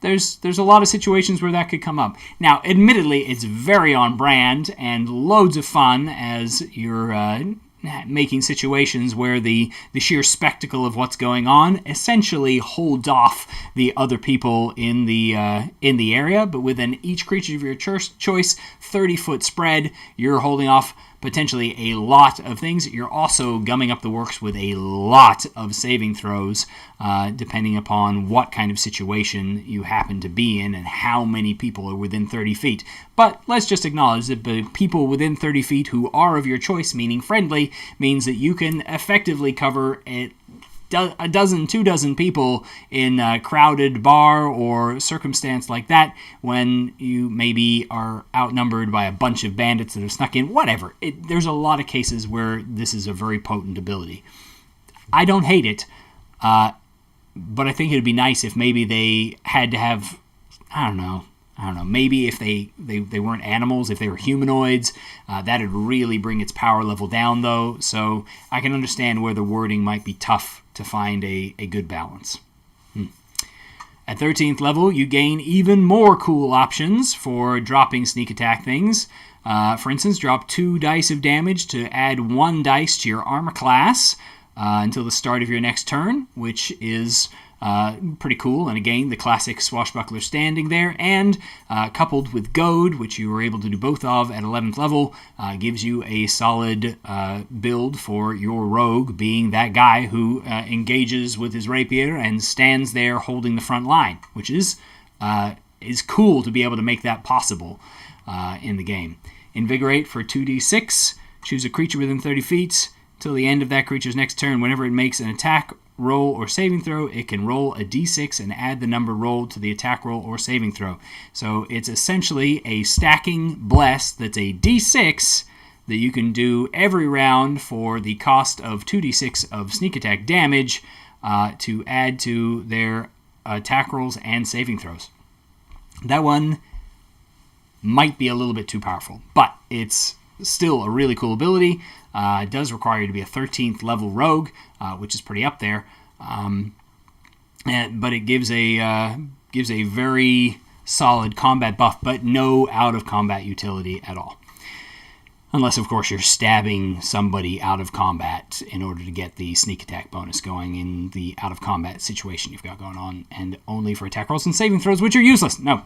There's a lot of situations where that could come up. Now, admittedly, it's very on brand and loads of fun as you're making situations where the sheer spectacle of what's going on essentially holds off the other people in the area. But within each creature of your choice, 30-foot spread, you're holding off potentially a lot of things. You're also gumming up the works with a lot of saving throws, depending upon what kind of situation you happen to be in and how many people are within 30 feet. But let's just acknowledge that the people within 30 feet who are of your choice, meaning friendly, means that you can effectively cover a dozen, 24 people in a crowded bar or circumstance like that when you maybe are outnumbered by a bunch of bandits that have snuck in, whatever. There's a lot of cases where this is a very potent ability. I don't hate it, but I think it would be nice if maybe they had to have, I don't know, maybe if they weren't animals, if they were humanoids, that would really bring its power level down, though. So I can understand where the wording might be tough to find a good balance. At 13th level, you gain even more cool options for dropping sneak attack things. For instance, drop 2 dice of damage to add 1 dice to your armor class until the start of your next turn, which is pretty cool. And again, the classic swashbuckler standing there, and coupled with goad, which you were able to do both of at 11th level, gives you a solid build for your rogue, being that guy who engages with his rapier and stands there holding the front line, which is cool to be able to make that possible in the game. Invigorate for 2d6. Choose a creature within 30 feet. Till the end of that creature's next turn, whenever it makes an attack roll or saving throw, it can roll a d6 and add the number rolled to the attack roll or saving throw. So it's essentially a stacking bless that's a d6 that you can do every round for the cost of 2d6 of sneak attack damage to add to their attack rolls and saving throws. That one might be a little bit too powerful, but it's still a really cool ability. It does require you to be a 13th level rogue, which is pretty up there. But it gives a very solid combat buff, but no out of combat utility at all. Unless, of course, you're stabbing somebody out of combat in order to get the sneak attack bonus going in the out of combat situation you've got going on, and only for attack rolls and saving throws, which are useless. No,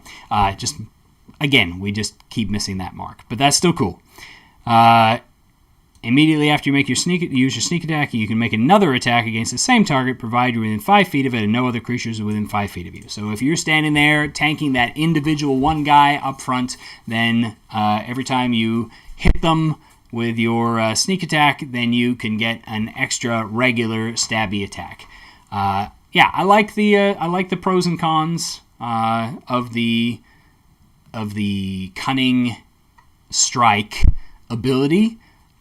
again, we just keep missing that mark, but that's still cool. Immediately after you use your sneak attack, you can make another attack against the same target, provided you're within 5 feet of it and no other creatures are within 5 feet of you. So if you're standing there tanking that individual one guy up front, then every time you hit them with your sneak attack, then you can get an extra regular stabby attack. I like the pros and cons of the cunning strike ability.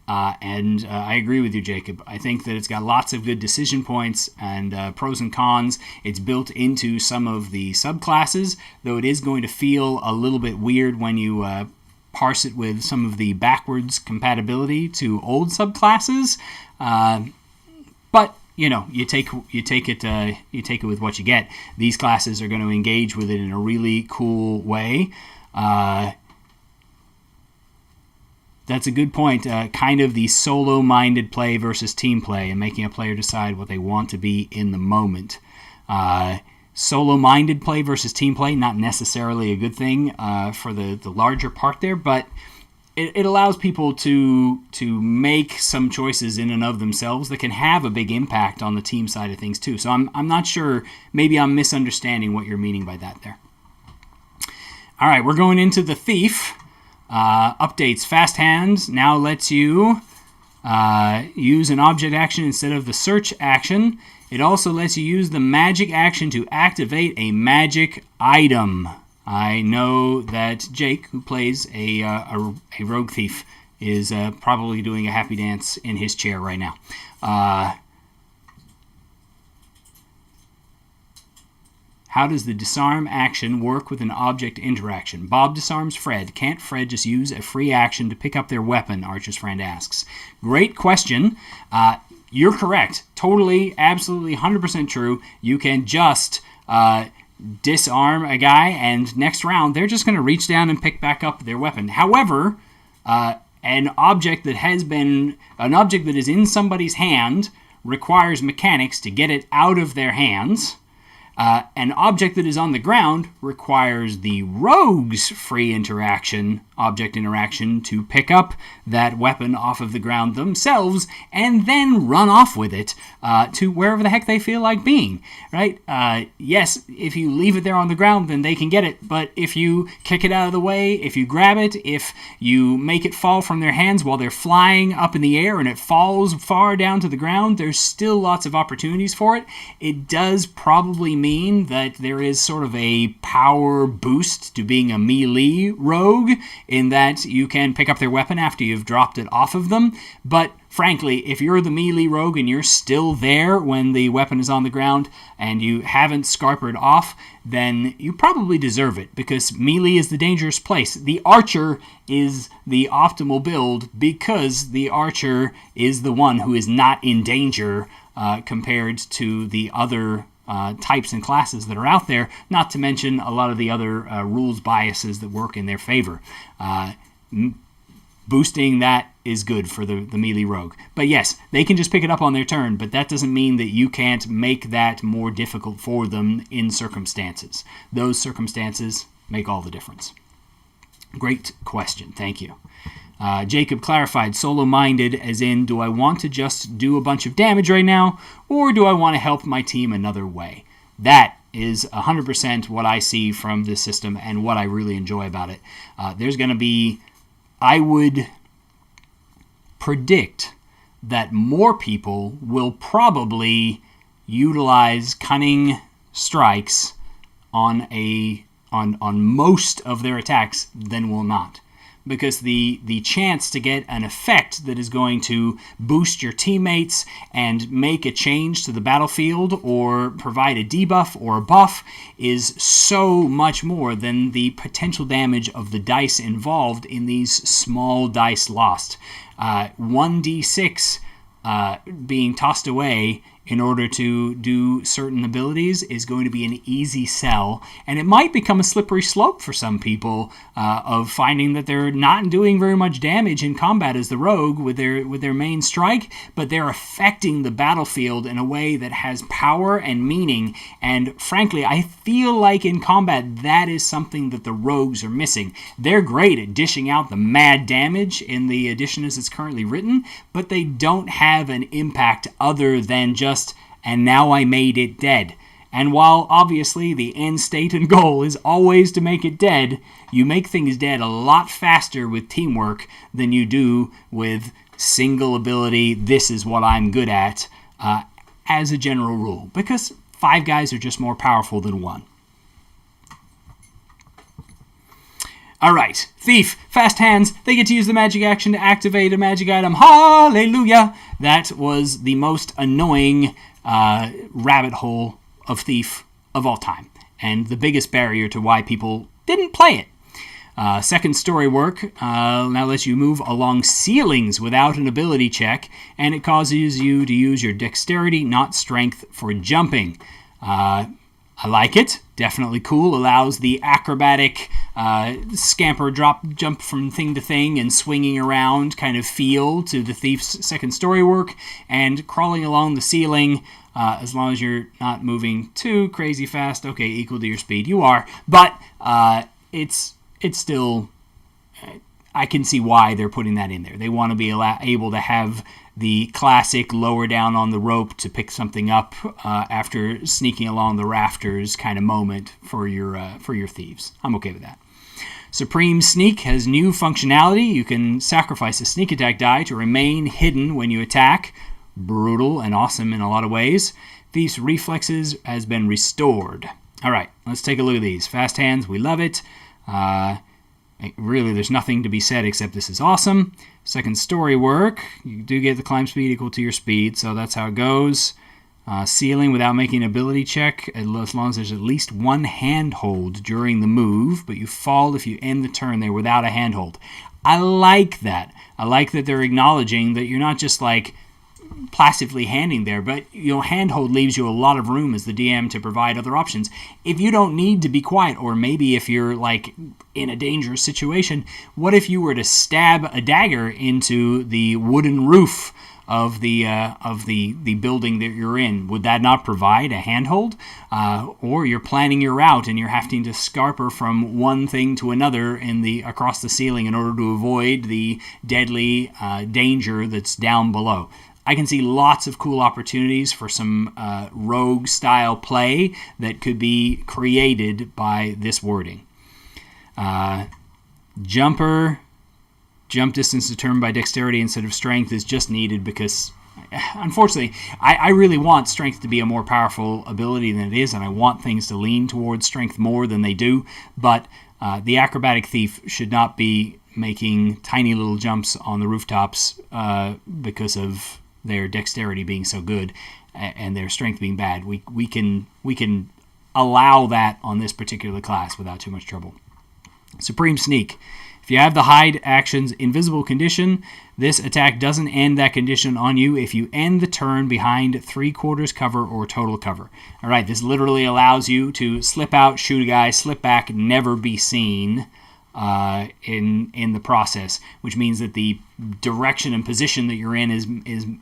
And I agree with you, Jacob. I think that it's got lots of good decision points and pros and cons. It's built into some of the subclasses, though it is going to feel a little bit weird when you parse it with some of the backwards compatibility to old subclasses. But you take it with what you get. These classes are going to engage with it in a really cool way. That's a good point. Kind of the solo-minded play versus team play, and making a player decide what they want to be in the moment. solo-minded play versus team play, not necessarily a good thing for the larger part there, but it allows people to make some choices in and of themselves that can have a big impact on the team side of things too. So I'm not sure, maybe I'm misunderstanding what you're meaning by that there. All right, we're going into the Thief. Updates. Fast Hand now lets you use an object action instead of the search action. It also lets you use the magic action to activate a magic item. I know that Jake, who plays a rogue thief, is probably doing a happy dance in his chair right now. How does the disarm action work with an object interaction? Bob disarms Fred. Can't Fred just use a free action to pick up their weapon? Archer's friend asks. Great question. You're correct. Totally, absolutely, 100% true. You can just disarm a guy, and next round they're just going to reach down and pick back up their weapon. However, an object that is in somebody's hand requires mechanics to get it out of their hands. An object that is on the ground requires the rogue's free object interaction, to pick up that weapon off of the ground themselves and then run off with it to wherever the heck they feel like being, right? Yes, if you leave it there on the ground, then they can get it, but if you kick it out of the way, if you grab it, if you make it fall from their hands while they're flying up in the air and it falls far down to the ground, there's still lots of opportunities for it. It does probably mean that there is sort of a power boost to being a melee rogue, in that you can pick up their weapon after you've dropped it off of them. But frankly, if you're the melee rogue and you're still there when the weapon is on the ground and you haven't scarpered off, then you probably deserve it, because melee is the dangerous place. The archer is the optimal build because the archer is the one who is not in danger compared to the other types and classes that are out there, not to mention a lot of the other rules biases that work in their favor. Boosting that is good for the melee rogue. But yes, they can just pick it up on their turn, but that doesn't mean that you can't make that more difficult for them in circumstances. Those circumstances make all the difference. Great question. Thank you. Jacob clarified, solo-minded as in, do I want to just do a bunch of damage right now, or do I want to help my team another way? That is 100% what I see from this system and what I really enjoy about it. There's going to be, I would predict that more people will probably utilize cunning strikes on most of their attacks than will not. Because the chance to get an effect that is going to boost your teammates and make a change to the battlefield or provide a debuff or a buff is so much more than the potential damage of the dice involved in these small dice lost. 1d6 being tossed away in order to do certain abilities is going to be an easy sell, and it might become a slippery slope for some people of finding that they're not doing very much damage in combat as the rogue with their main strike, but they're affecting the battlefield in a way that has power and meaning. And frankly, I feel like in combat that is something that the rogues are missing. They're great at dishing out the mad damage in the edition as it's currently written, but they don't have an impact other than just, and now I made it dead. And while obviously the end state and goal is always to make it dead, you make things dead a lot faster with teamwork than you do with single ability, this is what I'm good at, as a general rule. Because 5 guys are just more powerful than 1. Alright, Thief, fast hands, they get to use the magic action to activate a magic item. Hallelujah! That was the most annoying rabbit hole of Thief of all time, and the biggest barrier to why people didn't play it. Second story work now lets you move along ceilings without an ability check, and it causes you to use your dexterity, not strength, for jumping. I like it. Definitely cool. Allows the acrobatic scamper, jump from thing to thing and swinging around kind of feel to the thief's second story work, and crawling along the ceiling. As long as you're not moving too crazy fast, okay, equal to your speed. You are, but it's still. I can see why they're putting that in there. They want to be able to have the classic lower down on the rope to pick something up after sneaking along the rafters kind of moment for your thieves. I'm okay with that. Supreme Sneak has new functionality. You can sacrifice a sneak attack die to remain hidden when you attack. Brutal and awesome in a lot of ways. Thief's reflexes has been restored. All right, let's take a look at these. Fast hands, we love it. Really, there's nothing to be said except this is awesome. Second story work, you do get the climb speed equal to your speed, so that's how it goes. Ceiling without making an ability check, as long as there's at least one handhold during the move, but you fall if you end the turn there without a handhold. I like that. I like that they're acknowledging that you're not just like passively handing there, but handhold leaves you a lot of room as the DM to provide other options. If you don't need to be quiet, or maybe if you're like in a dangerous situation, what if you were to stab a dagger into the wooden roof of the building that you're in? Would that not provide a handhold? Or you're planning your route and you're having to scarper from one thing to another across the ceiling in order to avoid the deadly danger that's down below. I can see lots of cool opportunities for some rogue-style play that could be created by this wording. Jump distance determined by dexterity instead of strength is just needed because, unfortunately, I really want strength to be a more powerful ability than it is, and I want things to lean towards strength more than they do, but the acrobatic thief should not be making tiny little jumps on the rooftops because of their dexterity being so good and their strength being bad. We can allow that on this particular class without too much trouble. Supreme Sneak. If you have the hide action's invisible condition, this attack doesn't end that condition on you if you end the turn behind 3/4 cover or total cover. All right, this literally allows you to slip out, shoot a guy, slip back, never be seen in the process, which means that the direction and position that you're in is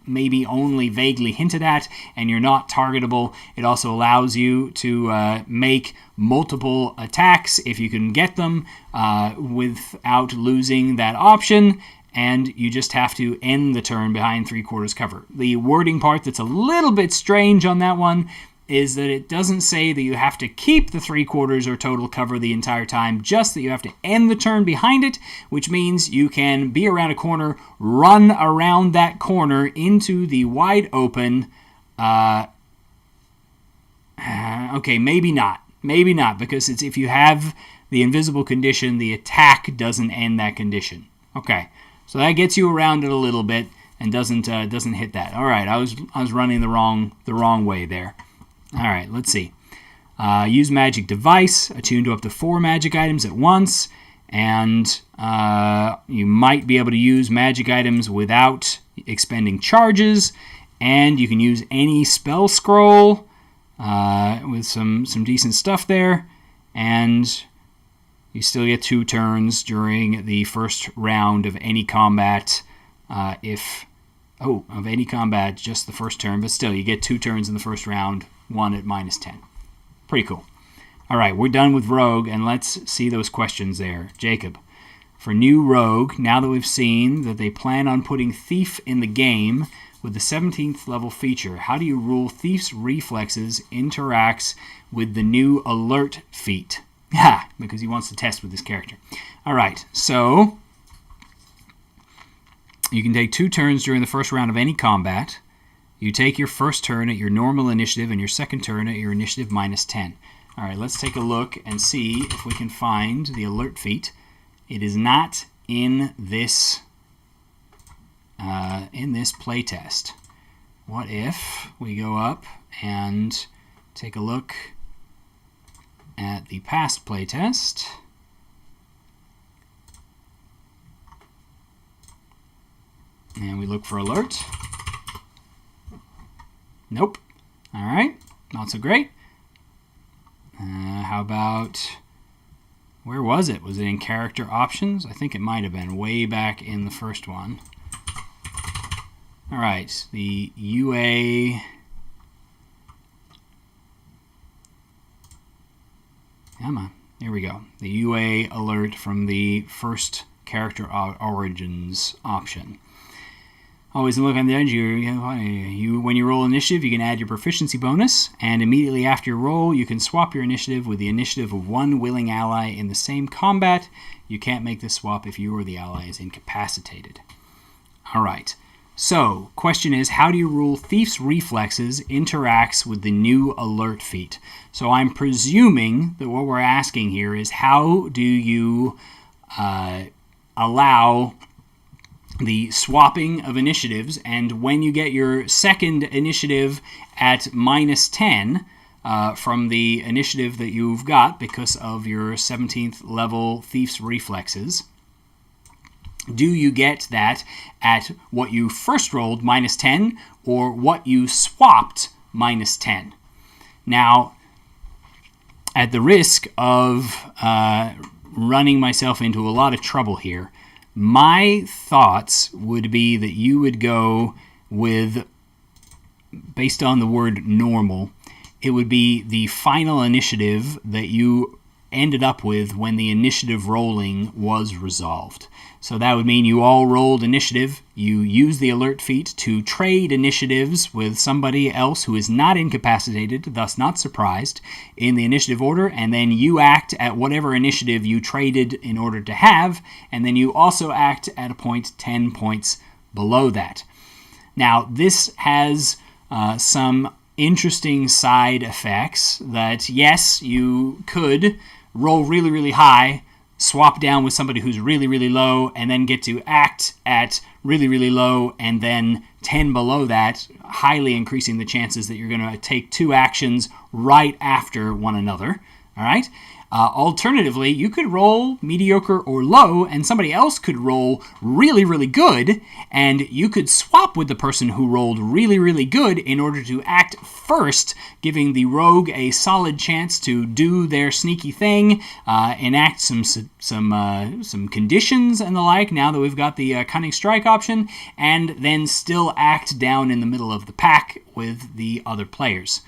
maybe only vaguely hinted at, and you're not targetable. It also allows you to make multiple attacks if you can get them without losing that option, and you just have to end the turn behind 3/4 cover. The wording part that's a little bit strange on that one is that it doesn't say that you have to keep the 3/4 or total cover the entire time, just that you have to end the turn behind it, which means you can be around a corner, run around that corner into the wide open. Okay, maybe not, because it's if you have the invisible condition, the attack doesn't end that condition. Okay, so that gets you around it a little bit and doesn't hit that. All right, I was running the wrong way there. All right, let's see. Use magic device, attune to up to 4 magic items at once, and you might be able to use magic items without expending charges, and you can use any spell scroll with some decent stuff there, and you still get 2 turns during the first round of any combat of any combat, just the first turn, but still, you get 2 turns in the first round, 1 at -10. Pretty cool. All right, we're done with Rogue, and let's see those questions there. Jacob, for new Rogue, now that we've seen that they plan on putting Thief in the game with the 17th level feature, how do you rule Thief's reflexes interacts with the new Alert feat? Because he wants to test with this character. All right, so you can take 2 turns during the first round of any combat. You take your first turn at your normal initiative and your second turn at your initiative -10. All right, let's take a look and see if we can find the Alert feat. It is not in this playtest. What if we go up and take a look at the past playtest? And we look for Alert. Nope. All right, not so great. How about Where was it? Was it in character options? I think it might have been way back in the first one. All right, the UA. Come on, here we go. The UA alert from the first character origins option. Always look on the edge. When you roll initiative, you can add your proficiency bonus, and immediately after your roll, you can swap your initiative with the initiative of one willing ally in the same combat. You can't make this swap if you or the ally is incapacitated. All right. So, question is, how do you rule Thief's Reflexes interacts with the new alert feat? So I'm presuming that what we're asking here is, how do you allow the swapping of initiatives, and when you get your second initiative at -10 from the initiative that you've got because of your 17th level Thief's Reflexes, do you get that at what you first rolled -10 or what you swapped -10? Now, at the risk of running myself into a lot of trouble here, my thoughts would be that you would go with, based on the word normal, it would be the final initiative that you ended up with when the initiative rolling was resolved. So that would mean you all rolled initiative, you use the alert feat to trade initiatives with somebody else who is not incapacitated, thus not surprised, in the initiative order, and then you act at whatever initiative you traded in order to have, and then you also act at a point 10 points below that. Now, this has some interesting side effects that, yes, you could roll really, really high, swap down with somebody who's really, really low, and then get to act at really, really low, and then 10 below that, highly increasing the chances that you're going to take two actions right after one another. All right? Alternatively, you could roll mediocre or low, and somebody else could roll really, really good, and you could swap with the person who rolled really, really good in order to act first, giving the rogue a solid chance to do their sneaky thing, enact some conditions and the like, now that we've got the Cunning Strike option, and then still act down in the middle of the pack with the other players.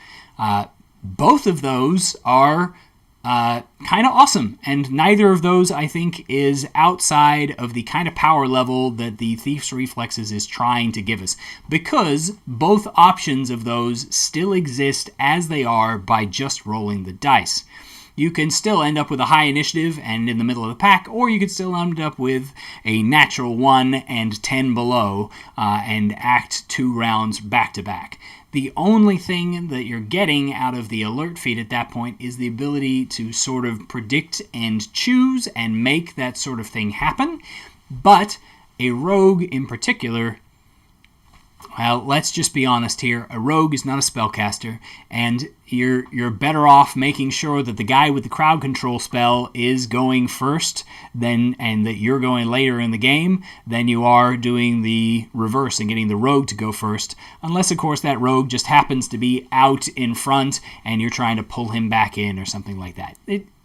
Both of those are kind of awesome, and neither of those, I think, is outside of the kind of power level that the Thief's Reflexes is trying to give us, because both options of those still exist as they are by just rolling the dice. You can still end up with a high initiative and in the middle of the pack, or you could still end up with a natural 1 and 10 below and act 2 rounds back to back. The only thing that you're getting out of the alert feat at that point is the ability to sort of predict and choose and make that sort of thing happen. But a rogue in particular, well, let's just be honest here. A rogue is not a spellcaster, and you're better off making sure that the guy with the crowd control spell is going first, and that you're going later in the game, than you are doing the reverse and getting the rogue to go first. Unless, of course, that rogue just happens to be out in front and you're trying to pull him back in or something like that.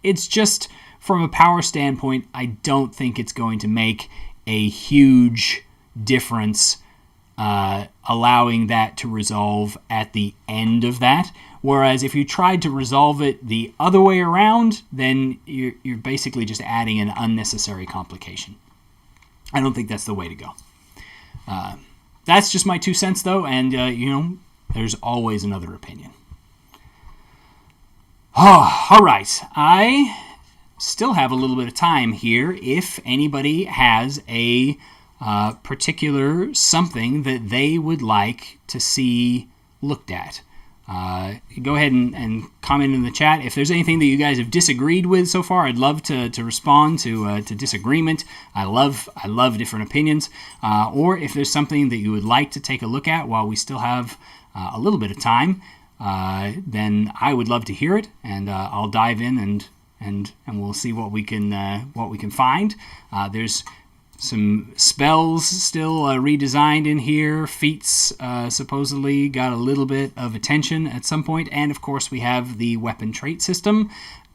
It's just, from a power standpoint, I don't think it's going to make a huge difference allowing that to resolve at the end of that. Whereas if you tried to resolve it the other way around, then you're basically just adding an unnecessary complication. I don't think that's the way to go. That's just my 2 cents, though, and, there's always another opinion. Oh, all right. I still have a little bit of time here if anybody has a particular something that they would like to see looked at. Go ahead and comment in the chat. If there's anything that you guys have disagreed with so far, I'd love to respond to disagreement. I love different opinions. Or if there's something that you would like to take a look at while we still have a little bit of time, then I would love to hear it, and I'll dive in and we'll see what we can find. There's some spells still redesigned in here. Feats supposedly got a little bit of attention at some point. And, of course, we have the weapon trait system.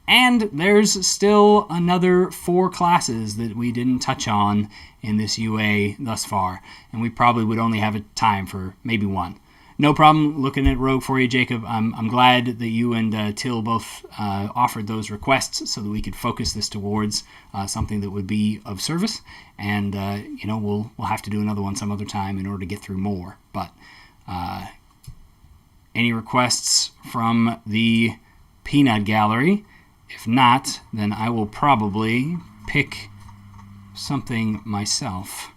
And there's still another 4 classes that we didn't touch on in this UA thus far, and we probably would only have time for maybe 1. No problem looking at Rogue for you, Jacob. I'm glad that you and Till both offered those requests so that we could focus this towards something that would be of service. And we'll have to do another one some other time in order to get through more. But any requests from the Peanut Gallery? If not, then I will probably pick something myself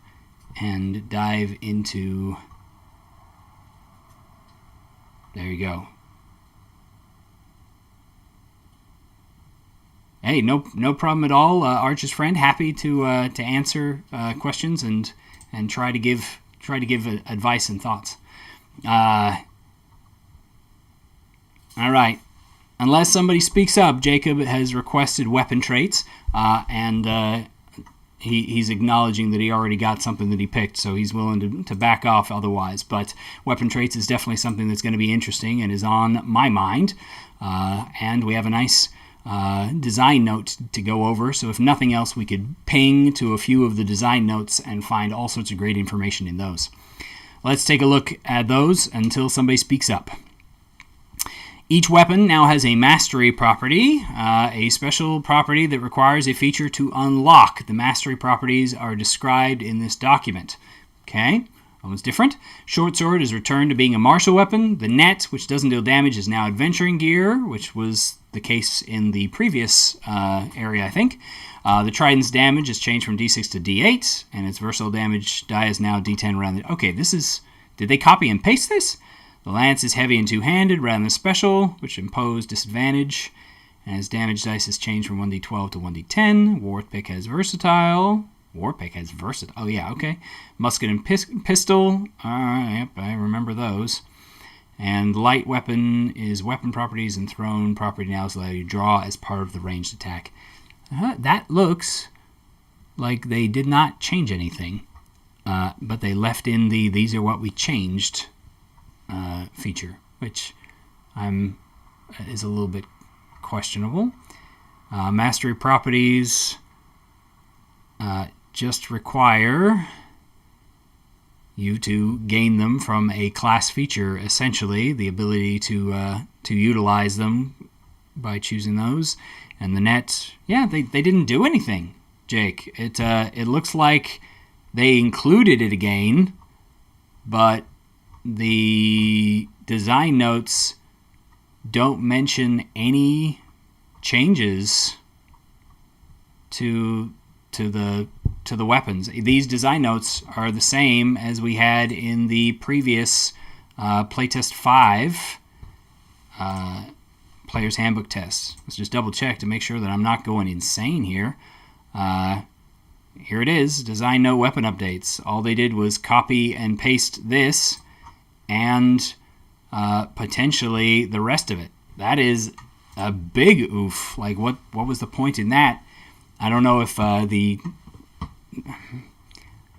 and dive into. There you go. Hey, no problem at all. Arch's friend, happy to answer questions and try to give advice and thoughts. All right. Unless somebody speaks up, Jacob has requested weapon traits, and he's acknowledging that he already got something that he picked, so he's willing to back off otherwise. But weapon traits is definitely something that's going to be interesting and is on my mind. And we have a nice design note to go over, so if nothing else, we could ping to a few of the design notes and find all sorts of great information in those. Let's take a look at those until somebody speaks up. Each weapon now has a mastery property, a special property that requires a feature to unlock. The mastery properties are described in this document. Okay, almost different. Short sword is returned to being a martial weapon. The net, which doesn't deal damage, is now adventuring gear, which was the case in the previous area, I think. The trident's damage is changed from D6 to D8, and its versatile damage die is now D10 rather than... Okay, this is... Did they copy and paste this? The lance is heavy and two-handed rather than special, which imposed disadvantage. And his damage dice is changed from 1d12 to 1d10. Warpick has versatile. Oh, yeah, okay. Musket and pistol. Yep, I remember those. And light weapon is weapon properties, and thrown property now is allowed you to draw as part of the ranged attack. That looks like they did not change anything, but they left in the "these are what we changed" feature, which is a little bit questionable. Mastery properties just require you to gain them from a class feature, essentially, the ability to utilize them by choosing those. And the net, yeah, they didn't do anything, Jake. It looks like they included it again, but the design notes don't mention any changes to the weapons. These design notes are the same as we had in the previous Playtest 5 Players Handbook test. Let's just double check to make sure that I'm not going insane here. Here it is, design note weapon updates. All they did was copy and paste this and potentially the rest of it. That is a big oof. Like, what was the point in that? I don't know if the...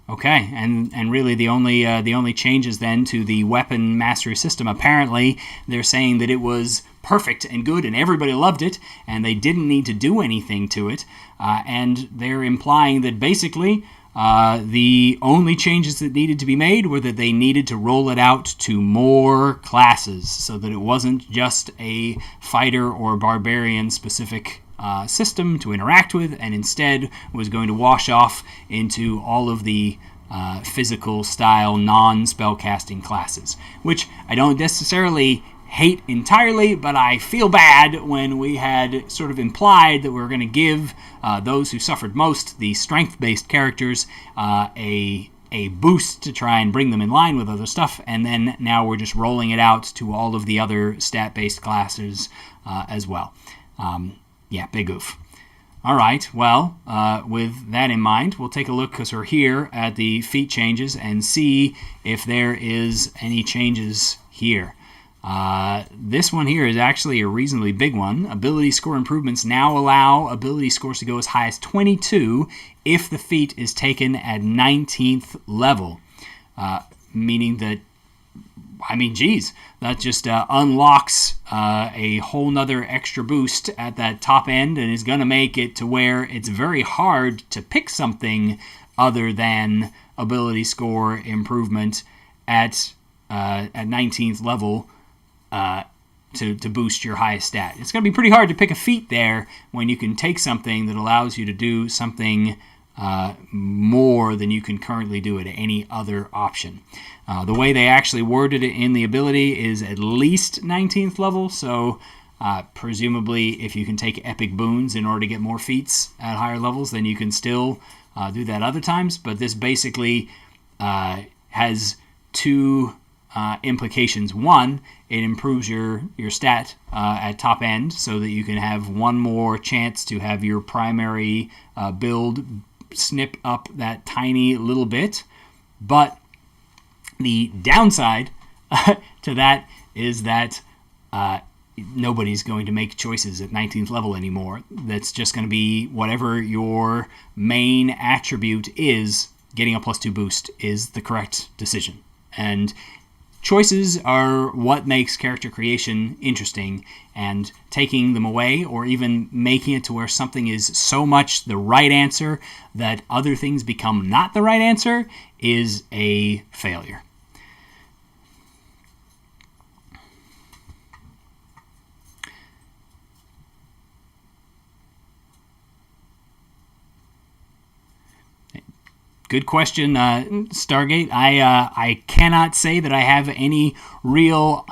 Okay, and really the only changes then to the weapon mastery system, apparently they're saying that it was perfect and good and everybody loved it and they didn't need to do anything to it, and they're implying that basically the only changes that needed to be made were that they needed to roll it out to more classes so that it wasn't just a fighter or barbarian specific system to interact with, and instead was going to wash off into all of the physical style non-spellcasting classes, which I don't necessarily hate entirely, but I feel bad when we had sort of implied that we were going to give those who suffered most, the strength-based characters, a boost to try and bring them in line with other stuff, and then now we're just rolling it out to all of the other stat-based classes as well. Yeah, big oof. All right, well, with that in mind, we'll take a look, because we're here, at the feat changes and see if there is any changes here. This one here is actually a reasonably big one. Ability score improvements now allow ability scores to go as high as 22 if the feat is taken at 19th level, meaning that I mean, geez, that just unlocks a whole nother extra boost at that top end and is going to make it to where it's very hard to pick something other than ability score improvement at 19th level to boost your highest stat. It's going to be pretty hard to pick a feat there when you can take something that allows you to do something more than you can currently do at any other option. The way they actually worded it in the ability is at least 19th level, so presumably if you can take epic boons in order to get more feats at higher levels, then you can still do that other times, but this basically has two implications. One, it improves your stat at top end so that you can have one more chance to have your primary build snip up that tiny little bit. But the downside to that is that nobody's going to make choices at 19th level anymore. That's just going to be whatever your main attribute is. Getting a +2 boost is the correct decision. And choices are what makes character creation interesting, and taking them away or even making it to where something is so much the right answer that other things become not the right answer is a failure. Good question, Stargate. I cannot say that I have any real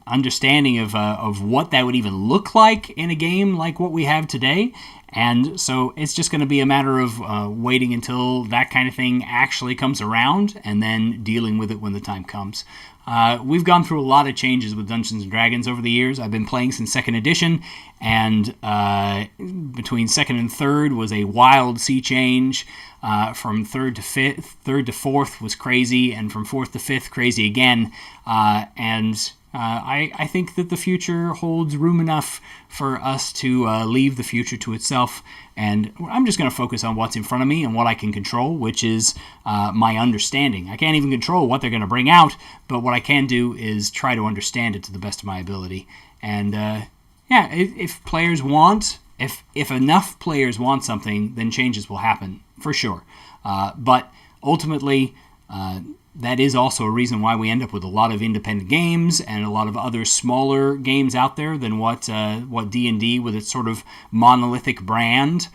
understanding of what that would even look like in a game like what we have today. And so it's just going to be a matter of waiting until that kind of thing actually comes around and then dealing with it when the time comes. We've gone through a lot of changes with Dungeons & Dragons over the years. I've been playing since 2nd edition, and between 2nd and 3rd was a wild sea change. From 3rd to 5th, 3rd to 4th was crazy, and from 4th to 5th, crazy again. I think that the future holds room enough for us to leave the future to itself, and I'm just going to focus on what's in front of me and what I can control, which is my understanding. I can't even control what they're going to bring out, but what I can do is try to understand it to the best of my ability. And if players want, if enough players want something, then changes will happen, for sure. But ultimately, that is also a reason why we end up with a lot of independent games and a lot of other smaller games out there than what D&D with its sort of monolithic brand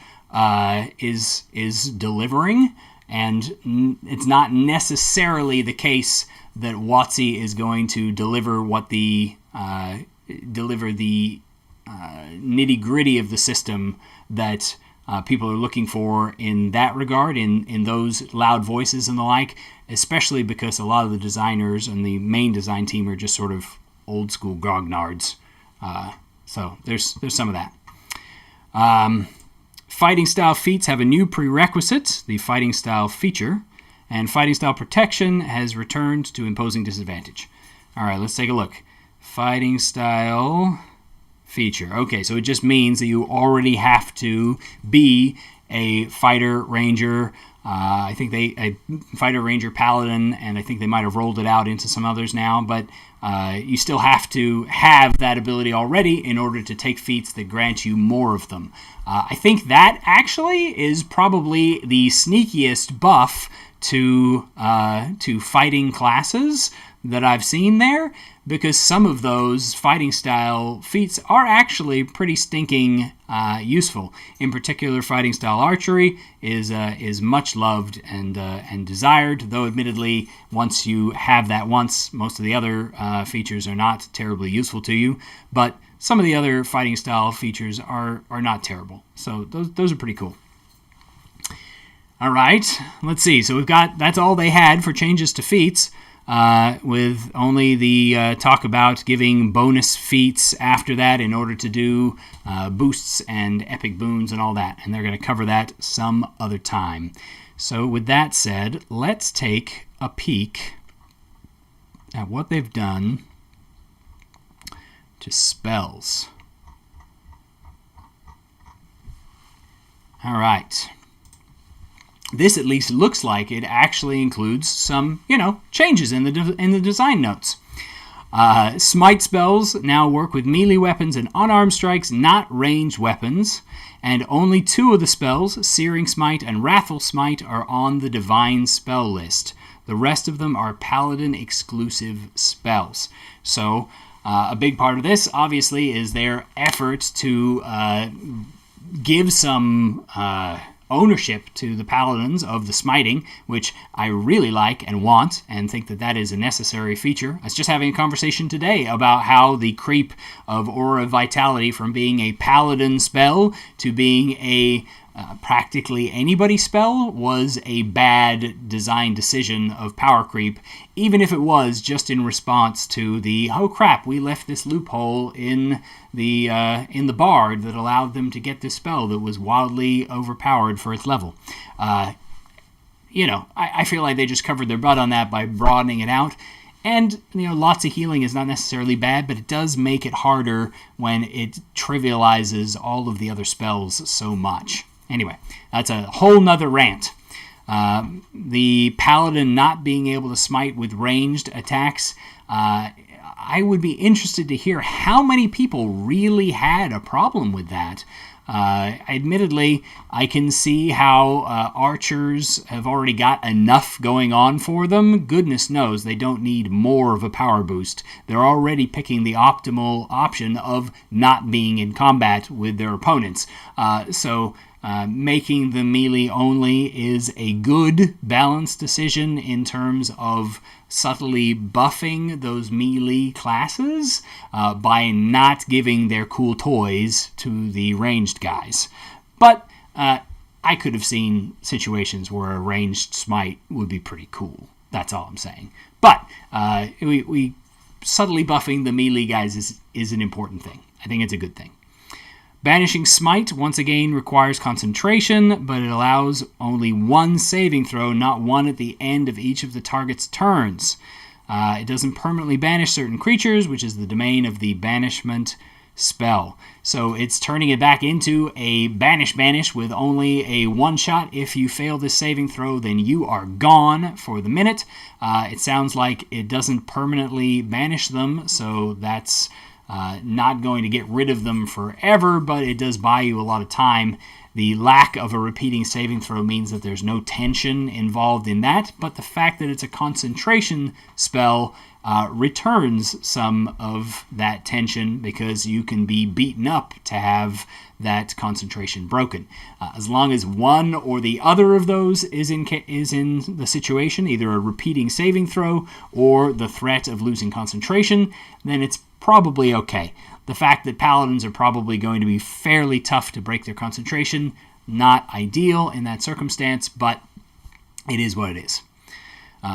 is delivering. And it's not necessarily the case that WotC is going to deliver the nitty-gritty of the system that people are looking for in that regard, in those loud voices and the like, especially because a lot of the designers and the main design team are just sort of old school grognards. So there's some of that. Fighting style feats have a new prerequisite, the fighting style feature, and fighting style protection has returned to imposing disadvantage. All right, let's take a look. Fighting style feature. Okay, so it just means that you already have to be a fighter ranger. I think a fighter ranger paladin, and I think they might have rolled it out into some others now, but you still have to have that ability already in order to take feats that grant you more of them. I think that actually is probably the sneakiest buff to fighting classes that I've seen there, because some of those fighting style feats are actually pretty stinking useful. In particular, fighting style archery is much loved and desired, though admittedly, once you have that once, most of the other features are not terribly useful to you, but some of the other fighting style features are not terrible. So those are pretty cool. All right, let's see. So that's all they had for changes to feats. With only the talk about giving bonus feats after that in order to do boosts and epic boons and all that. And they're going to cover that some other time. So with that said, let's take a peek at what they've done to spells. All right. This at least looks like it actually includes some, changes in the design notes. Smite spells now work with melee weapons and unarmed strikes, not ranged weapons. And only 2 of the spells, Searing Smite and Wrathful Smite, are on the Divine spell list. The rest of them are Paladin exclusive spells. So a big part of this, obviously, is their effort to give some ownership to the Paladins of the smiting, which I really like and want, and think that that is a necessary feature. I was just having a conversation today about how the creep of Aura of Vitality from being a Paladin spell to being a practically anybody spell was a bad design decision of power creep, even if it was just in response to the, oh crap, we left this loophole in the bard that allowed them to get this spell that was wildly overpowered for its level. I feel like they just covered their butt on that by broadening it out. And, lots of healing is not necessarily bad, but it does make it harder when it trivializes all of the other spells so much. Anyway, that's a whole nother rant. The Paladin not being able to smite with ranged attacks, I would be interested to hear how many people really had a problem with that. Admittedly, I can see how archers have already got enough going on for them. Goodness knows they don't need more of a power boost. They're already picking the optimal option of not being in combat with their opponents. So making the melee only is a good balanced decision in terms of subtly buffing those melee classes by not giving their cool toys to the ranged guys. But I could have seen situations where a ranged smite would be pretty cool. That's all I'm saying. But we subtly buffing the melee guys is an important thing. I think it's a good thing. Banishing Smite, once again, requires concentration, but it allows only 1 saving throw, not 1 at the end of each of the target's turns. It doesn't permanently banish certain creatures, which is the domain of the banishment spell. So it's turning it back into a banish with only a 1-shot. If you fail this saving throw, then you are gone for the minute. It sounds like it doesn't permanently banish them, so that's not going to get rid of them forever, but it does buy you a lot of time. The lack of a repeating saving throw means that there's no tension involved in that, but the fact that it's a concentration spell returns some of that tension because you can be beaten up to have that concentration broken. As long as one or the other of those is in the situation, either a repeating saving throw or the threat of losing concentration, then it's probably okay. The fact that Paladins are probably going to be fairly tough to break their concentration, not ideal in that circumstance, but it is what it is.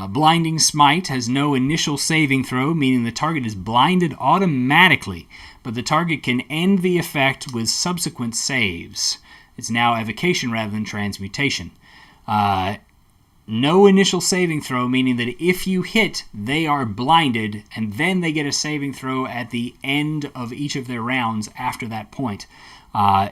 Blinding Smite has no initial saving throw, meaning the target is blinded automatically, but the target can end the effect with subsequent saves. It's now evocation rather than transmutation. No initial saving throw, meaning that if you hit, they are blinded, and then they get a saving throw at the end of each of their rounds after that point.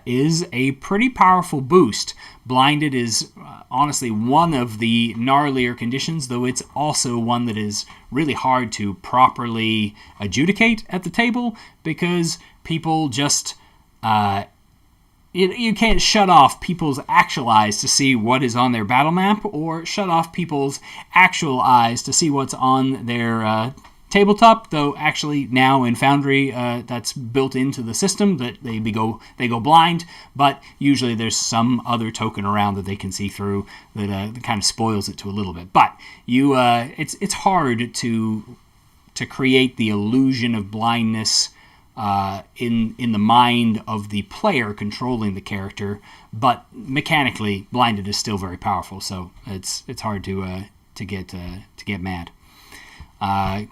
Is a pretty powerful boost. Blinded is honestly one of the gnarlier conditions, though it's also one that is really hard to properly adjudicate at the table because people just... You can't shut off people's actual eyes to see what is on their battle map or shut off people's actual eyes to see what's on their tabletop, though actually now in Foundry that's built into the system that they go blind, but usually there's some other token around that they can see through that kind of spoils it to a little bit. But it's hard to create the illusion of blindness in the mind of the player controlling the character, but mechanically blinded is still very powerful, so it's hard to get mad.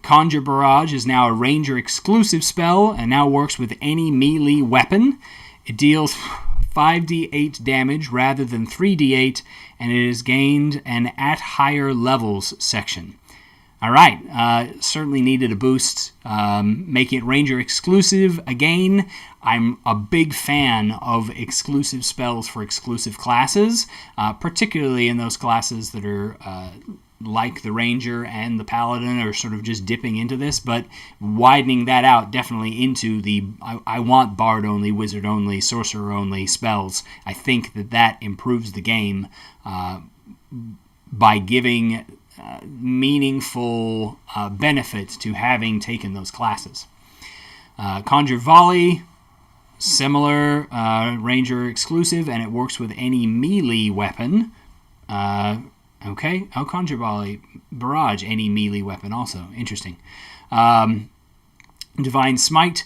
Conjure Barrage is now a ranger exclusive spell and now works with any melee weapon. It deals 5d8 damage rather than 3d8, and it has gained an at higher levels section. All right, certainly needed a boost, making it ranger exclusive. Again, I'm a big fan of exclusive spells for exclusive classes, particularly in those classes that are like the Ranger and the Paladin are sort of just dipping into this, but widening that out definitely into the I want Bard only, Wizard only, Sorcerer only spells. I think that improves the game by giving meaningful benefit to having taken those classes. Conjure Volley, similar, Ranger exclusive, and it works with any melee weapon. Okay, Conjure Volley, Barrage, any melee weapon also. Interesting. Divine Smite,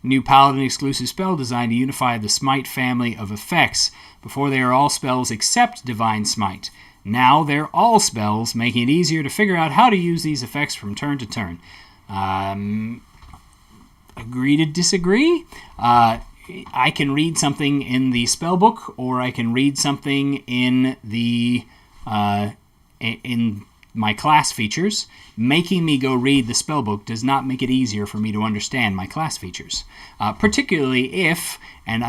new Paladin exclusive spell designed to unify the Smite family of effects. Before they are all spells except Divine Smite. Now they're all spells, making it easier to figure out how to use these effects from turn to turn. Agree to disagree? I can read something in the spellbook, or I can read something in the in my class features. Making me go read the spellbook does not make it easier for me to understand my class features, particularly if, and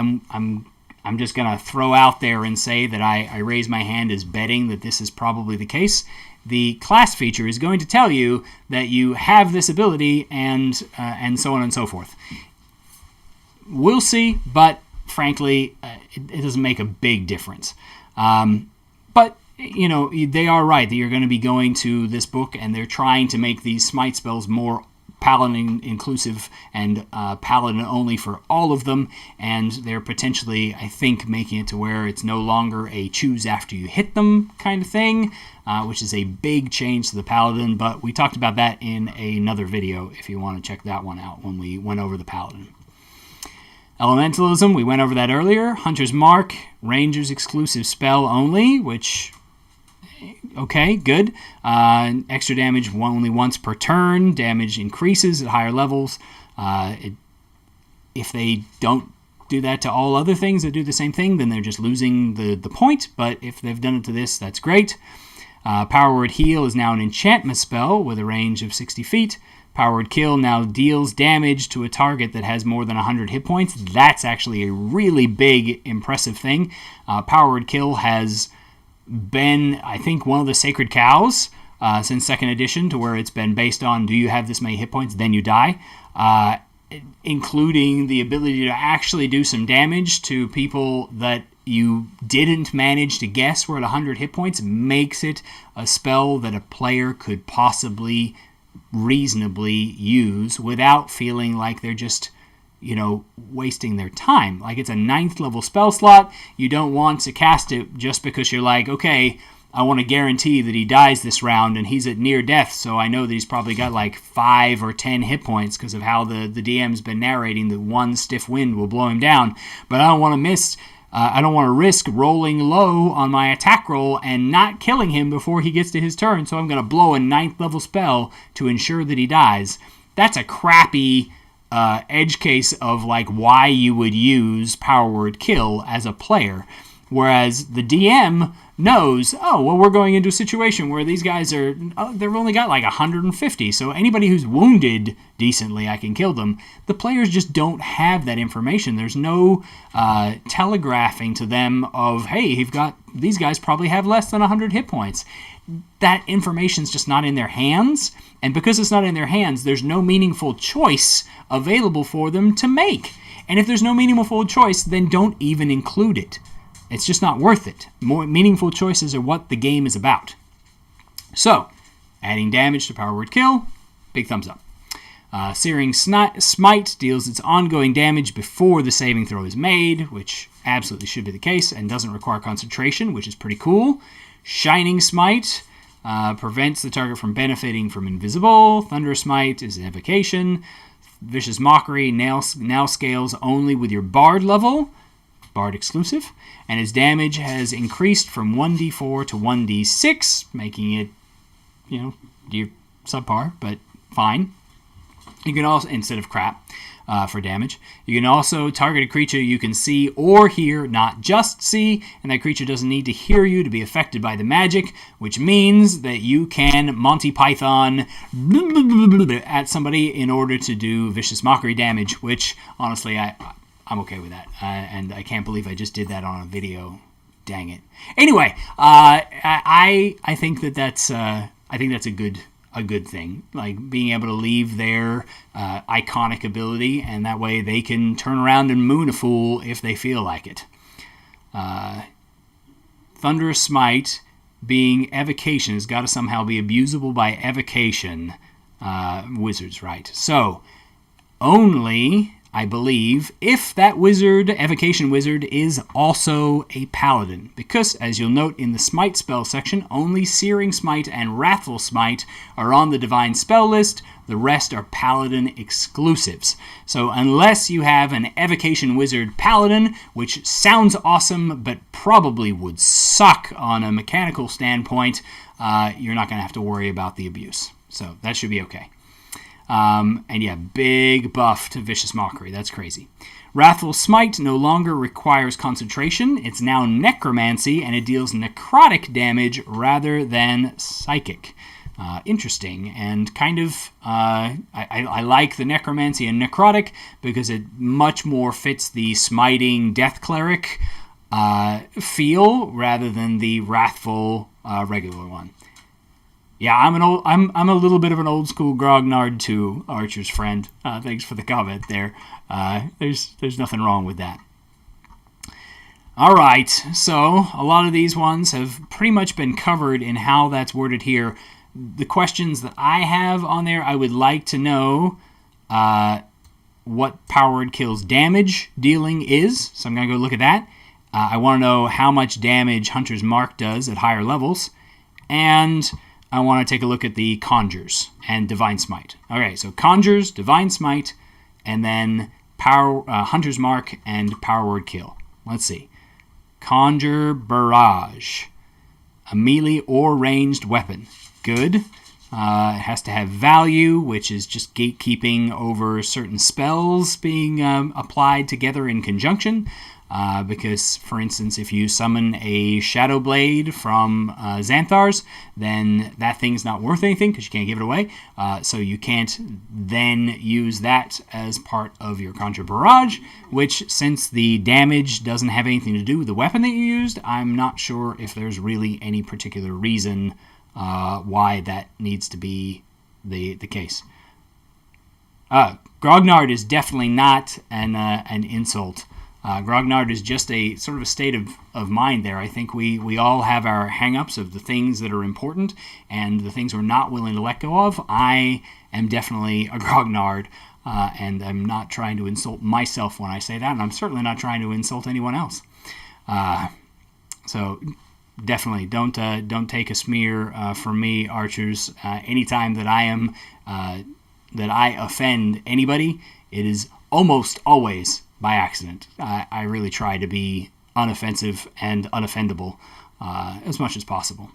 I'm just going to throw out there and say that I raise my hand as betting that this is probably the case. The class feature is going to tell you that you have this ability and so on and so forth. We'll see, but frankly, it doesn't make a big difference. But, you know, they are right that you're going to be going to this book, and they're trying to make these Smite spells more Paladin inclusive and Paladin only for all of them, and they're potentially, I think, making it to where it's no longer a choose after you hit them kind of thing, which is a big change to the Paladin, but we talked about that in another video if you want to check that one out when we went over the Paladin. Elementalism, we went over that earlier. Hunter's Mark, Ranger's exclusive spell only, which, okay, good. Extra damage only once per turn. Damage increases at higher levels. If they don't do that to all other things that do the same thing, then they're just losing the point. But if they've done it to this, that's great. Power Word Heal is now an enchantment spell with a range of 60 feet. Power Word Kill now deals damage to a target that has more than 100 hit points. That's actually a really big, impressive thing. Power Word Kill has been, I think, one of the sacred cows since 2nd edition, to where it's been based on, do you have this many hit points, then you die, including the ability to actually do some damage to people that you didn't manage to guess were at 100 hit points. Makes it a spell that a player could possibly reasonably use without feeling like they're just, you know, wasting their time. Like, it's a 9th level spell slot. You don't want to cast it just because you're like, okay, I want to guarantee that he dies this round and he's at near death, so I know that he's probably got like 5 or 10 hit points because of how the DM's been narrating that one stiff wind will blow him down. But I don't want to risk rolling low on my attack roll and not killing him before he gets to his turn, so I'm going to blow a 9th level spell to ensure that he dies. That's a crappy edge case of like why you would use Power Word Kill as a player. Whereas the DM knows, oh, well, we're going into a situation where these guys are, they've only got like 150, so anybody who's wounded decently, I can kill them. The players just don't have that information. There's no telegraphing to them of, hey, you've got, these guys probably have less than 100 hit points. That information's just not in their hands, and because it's not in their hands, there's no meaningful choice available for them to make. And if there's no meaningful choice, then don't even include it. It's just not worth it. More meaningful choices are what the game is about. So, adding damage to Power Word Kill, big thumbs up. Searing Smite deals its ongoing damage before the saving throw is made, which absolutely should be the case, and doesn't require concentration, which is pretty cool. Shining Smite prevents the target from benefiting from invisible. Thunder Smite is an evocation. Vicious Mockery now scales only with your Bard level. Bard exclusive, and his damage has increased from 1d4 to 1d6, making it, you know, subpar, but fine. You can also, instead of crap for damage, you can also target a creature you can see or hear, not just see, and that creature doesn't need to hear you to be affected by the magic, which means that you can Monty Python at somebody in order to do Vicious Mockery damage, which, honestly, I'm okay with that, and I can't believe I just did that on a video. Dang it. Anyway, I think that's I think that's a good thing. Like being able to leave their iconic ability, and that way they can turn around and moon a fool if they feel like it. Thunderous Smite being evocation has got to somehow be abusable by evocation wizards, right? So only, I believe, if that wizard, evocation wizard, is also a paladin. Because, as you'll note in the Smite spell section, only Searing Smite and Wrathful Smite are on the Divine Spell list. The rest are paladin exclusives. So unless you have an evocation wizard paladin, which sounds awesome but probably would suck on a mechanical standpoint, you're not going to have to worry about the abuse. So that should be okay. And yeah, big buff to Vicious Mockery. That's crazy. Wrathful Smite no longer requires concentration. It's now Necromancy, and it deals necrotic damage rather than psychic. Interesting, and kind of, I like the Necromancy and Necrotic because it much more fits the smiting Death Cleric feel rather than the Wrathful regular one. Yeah, I'm a little bit of an old school grognard too, Archer's friend. Thanks for the comment there. There's nothing wrong with that. All right, so a lot of these ones have pretty much been covered in how that's worded here. The questions that I have on there, I would like to know what Power Word Kill's damage dealing is. So I'm going to go look at that. I want to know how much damage Hunter's Mark does at higher levels. And I want to take a look at the Conjures and Divine Smite. Okay, so Conjures, Divine Smite, and then Hunter's Mark and Power Word Kill. Let's see. Conjure Barrage. A melee or ranged weapon. Good. It has to have value, which is just gatekeeping over certain spells being applied together in conjunction. Because, for instance, if you summon a Shadow Blade from Xanthar's, then that thing's not worth anything because you can't give it away. So you can't then use that as part of your Conjure Barrage, which, since the damage doesn't have anything to do with the weapon that you used, I'm not sure if there's really any particular reason why that needs to be the case. Grognard is definitely not an insult. Grognard is just a sort of a state of mind there. I think we all have our hang-ups of the things that are important and the things we're not willing to let go of. I am definitely a Grognard, and I'm not trying to insult myself when I say that, and I'm certainly not trying to insult anyone else. So definitely don't take a smear from me, Archers. Anytime that I offend anybody, it is almost always by accident. I really try to be unoffensive and unoffendable as much as possible.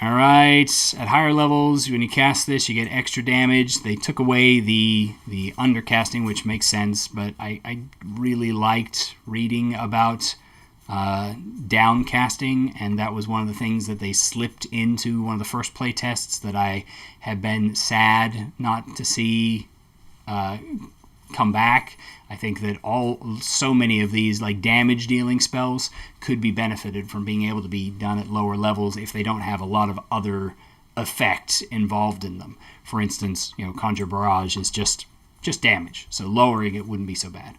All right, at higher levels, when you cast this, you get extra damage. They took away the undercasting, which makes sense, but I really liked reading about downcasting, and that was one of the things that they slipped into one of the first play tests that I have been sad not to see come back. I think that so many of these like damage dealing spells could be benefited from being able to be done at lower levels if they don't have a lot of other effect involved in them. For instance, Conjure Barrage is just damage, so lowering it wouldn't be so bad.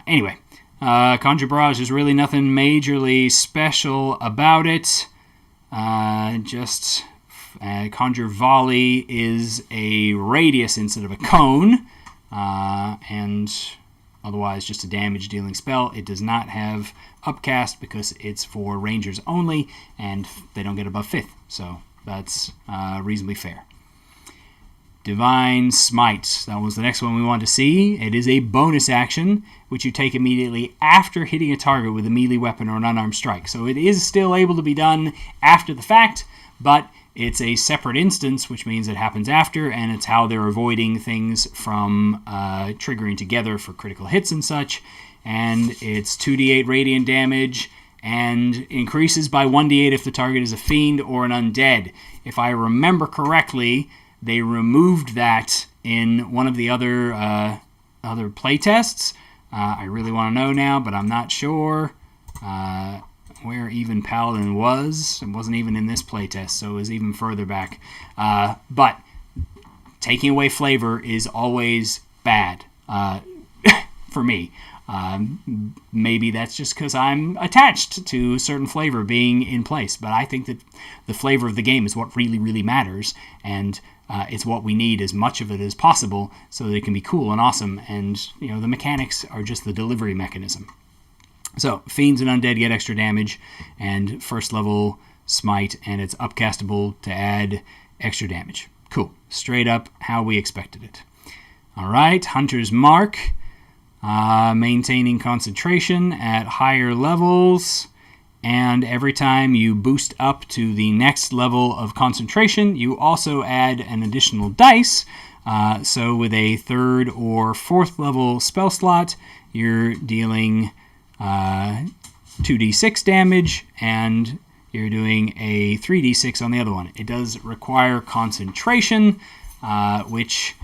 Anyway, Conjure Barrage is really nothing majorly special about it. Conjure Volley is a radius instead of a cone. And otherwise just a damage dealing spell. It does not have upcast because it's for rangers only, and they don't get above 5th, so that's reasonably fair. Divine Smite, that was the next one we wanted to see. It is a bonus action, which you take immediately after hitting a target with a melee weapon or an unarmed strike. So it is still able to be done after the fact, but it's a separate instance, which means it happens after, and it's how they're avoiding things from triggering together for critical hits and such. And it's 2d8 radiant damage, and increases by 1d8 if the target is a fiend or an undead. If I remember correctly, they removed that in one of the other playtests. I really want to know now, but I'm not sure. where even Paladin was. It wasn't even in this playtest, so it was even further back. But taking away flavor is always bad for me. Maybe that's just because I'm attached to a certain flavor being in place, but I think that the flavor of the game is what really, really matters, and it's what we need as much of it as possible so that it can be cool and awesome, and the mechanics are just the delivery mechanism. So, Fiends and Undead get extra damage, and first level Smite, and it's upcastable to add extra damage. Cool. Straight up how we expected it. Alright, Hunter's Mark. Maintaining concentration at higher levels, and every time you boost up to the next level of concentration, you also add an additional dice. So with a 3rd or 4th level spell slot, you're dealing 2d6 damage, and you're doing a 3d6 on the other one. It does require concentration, which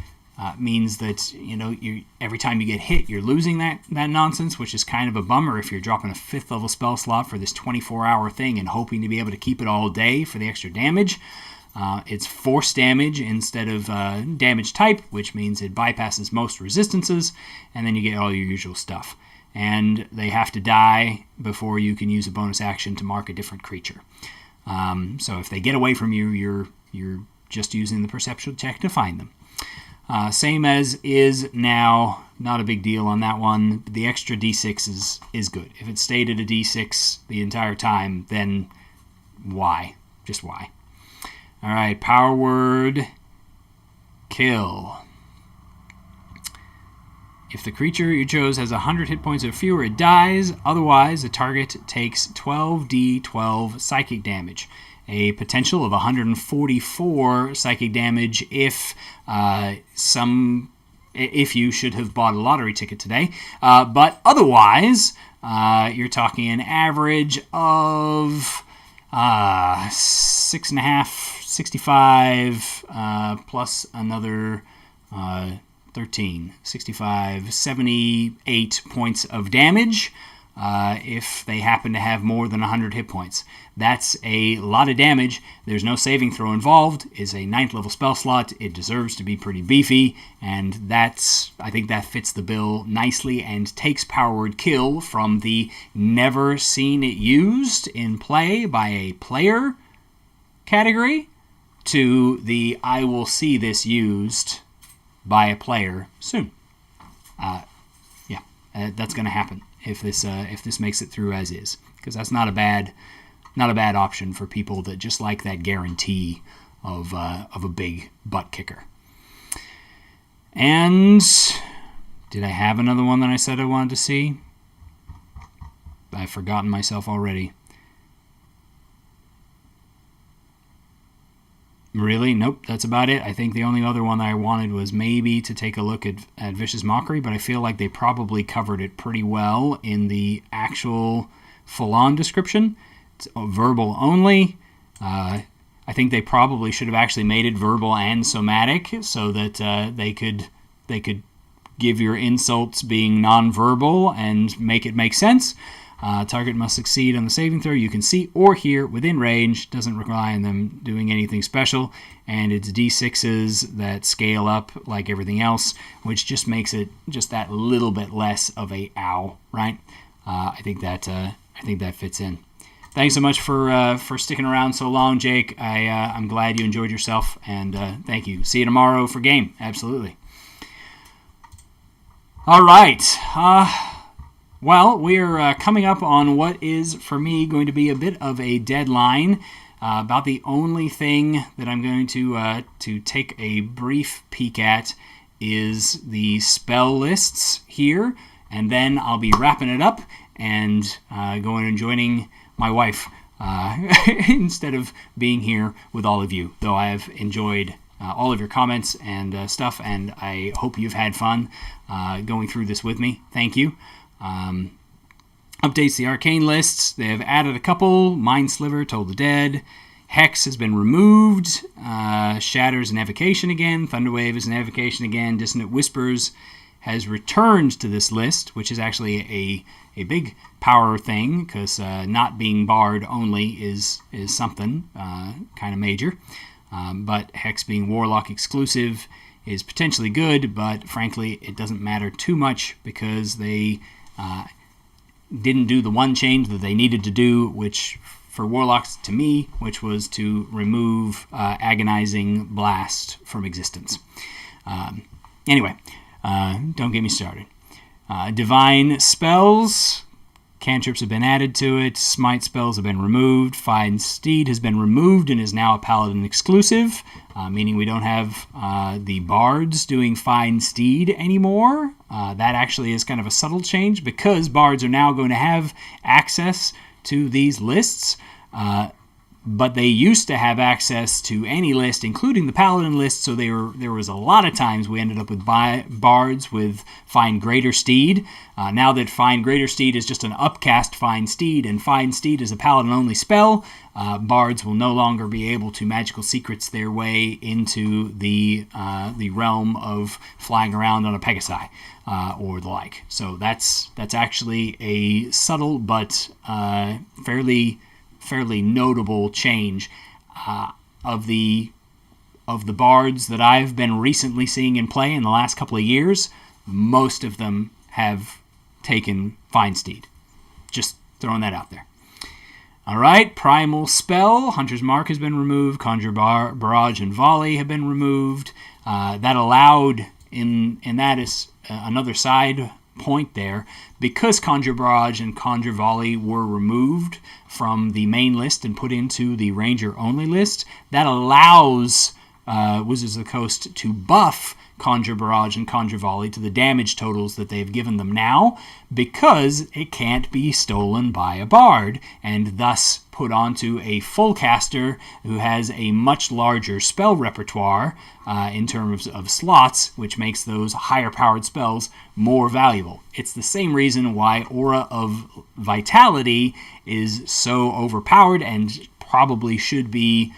means that you every time you get hit, you're losing that nonsense, which is kind of a bummer if you're dropping a 5th level spell slot for this 24-hour thing and hoping to be able to keep it all day for the extra damage. It's force damage instead of damage type, which means it bypasses most resistances, and then you get all your usual stuff. And they have to die before you can use a bonus action to mark a different creature. So if they get away from you, you're just using the perception check to find them. Same as is now, not a big deal on that one. The extra d6 is good. If it stayed at a d6 the entire time, then why? Just why? All right, power word, kill. If the creature you chose has 100 hit points or fewer, it dies. Otherwise, the target takes 12d12 psychic damage. A potential of 144 psychic damage if you should have bought a lottery ticket today. But otherwise, you're talking an average of 6.5, 65, plus another 13, 65, 78 points of damage if they happen to have more than 100 hit points. That's a lot of damage. There's no saving throw involved. It's a 9th level spell slot. It deserves to be pretty beefy, and I think that fits the bill nicely and takes power word kill from the never seen it used in play by a player category to the I will see this used by a player soon. That's going to happen if this makes it through as is, because that's not a bad option for people that just like that guarantee of a big butt kicker. And did I have another one that I said I wanted to see? I've forgotten myself already. Really? Nope, that's about it. I think the only other one that I wanted was maybe to take a look at Vicious Mockery, but I feel like they probably covered it pretty well in the actual full-on description. It's verbal only. I think they probably should have actually made it verbal and somatic so that they could give your insults being non-verbal and make it make sense. Target must succeed on the saving throw. You can see or hear within range. Doesn't rely on them doing anything special. And it's D6s that scale up like everything else, which just makes it just that little bit less of a ow, right? I think that fits in. Thanks so much for sticking around so long, Jake. I'm glad you enjoyed yourself, and thank you. See you tomorrow for game. Absolutely. All right. Well, we're coming up on what is, for me, going to be a bit of a deadline. About the only thing that I'm going to take a brief peek at is the spell lists here, and then I'll be wrapping it up and going and joining my wife instead of being here with all of you, though I have enjoyed all of your comments and stuff, and I hope you've had fun going through this with me. Thank you. Updates the arcane lists. They have added a couple. Mind Sliver, Toll the Dead. Hex has been removed. Shatter is an evocation again. Thunderwave is an evocation again. Dissonant Whispers has returned to this list, which is actually a big power thing, because not being barred only is something kind of major. But Hex being Warlock exclusive is potentially good, but frankly it doesn't matter too much because they didn't do the one change that they needed to do, which for Warlocks to me, which was to remove Agonizing Blast from existence. Anyway, don't get me started. Divine spells, cantrips have been added to it. Smite spells have been removed. Find Steed has been removed and is now a Paladin exclusive, meaning we don't have the bards doing Find Steed anymore. That actually is kind of a subtle change because bards are now going to have access to these lists. But they used to have access to any list, including the Paladin list, so there was a lot of times we ended up with bards with Find Greater Steed. Now that Find Greater Steed is just an upcast Find Steed, and Find Steed is a Paladin-only spell, bards will no longer be able to magical secrets their way into the realm of flying around on a Pegasi or the like. So that's actually a subtle but fairly notable change of the bards that I've been recently seeing in play in the last couple of years. Most of them have taken Find Steed. Just throwing that out there. All right, Primal Spell, Hunter's Mark has been removed. Conjure Barrage and Volley have been removed. That allowed, and that is another side point there, because Conjure Barrage and Conjure Volley were removed from the main list and put into the Ranger only list, that allows Wizards of the Coast to buff Conjure Barrage and Conjure Volley to the damage totals that they've given them now, because it can't be stolen by a bard, and thus put onto a full caster who has a much larger spell repertoire in terms of slots, which makes those higher powered spells more valuable. It's the same reason why Aura of Vitality is so overpowered and probably should be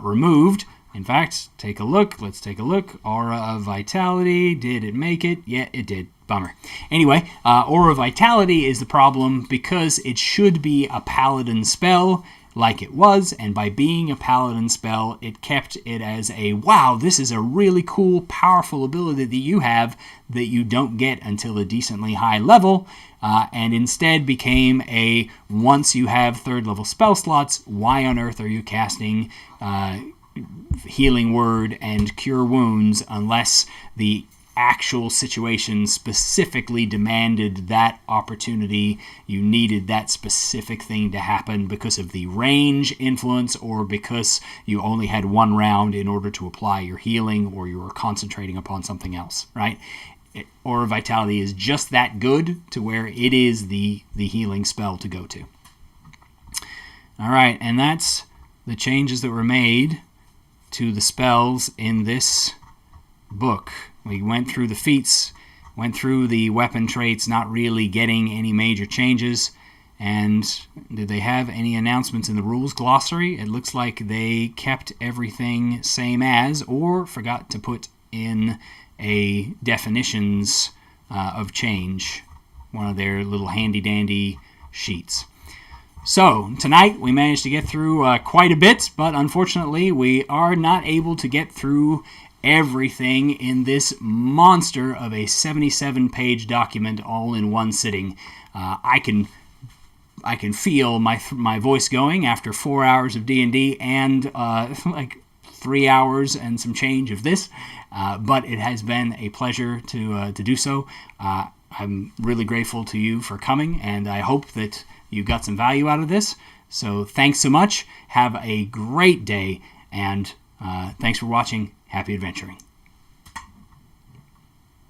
removed. In fact, take a look. Let's take a look. Aura of Vitality. Did it make it? Yeah, it did. Bummer. Anyway, Aura of Vitality is the problem because it should be a Paladin spell like it was, and by being a Paladin spell, it kept it as a, wow, this is a really cool, powerful ability that you have that you don't get until a decently high level, and instead became a, once you have third level spell slots, why on earth are you casting Healing Word and Cure Wounds unless the actual situation specifically demanded that opportunity, you needed that specific thing to happen because of the range influence or because you only had one round in order to apply your healing or you were concentrating upon something else, right? Aura of Vitality is just that good to where it is the healing spell to go to. All right, and that's the changes that were made to the spells in this book. We went through the feats, went through the weapon traits, not really getting any major changes. And did they have any announcements in the rules glossary? It looks like they kept everything same as, or forgot to put in a definitions of change, one of their little handy-dandy sheets. So, tonight we managed to get through quite a bit, but unfortunately we are not able to get through everything in this monster of a 77-page document all in one sitting. I can feel my voice going after 4 hours of D&D and like 3 hours and some change of this, but it has been a pleasure to do so. I'm really grateful to you for coming, and I hope that you got some value out of this. So thanks so much. Have a great day, and thanks for watching. Happy adventuring.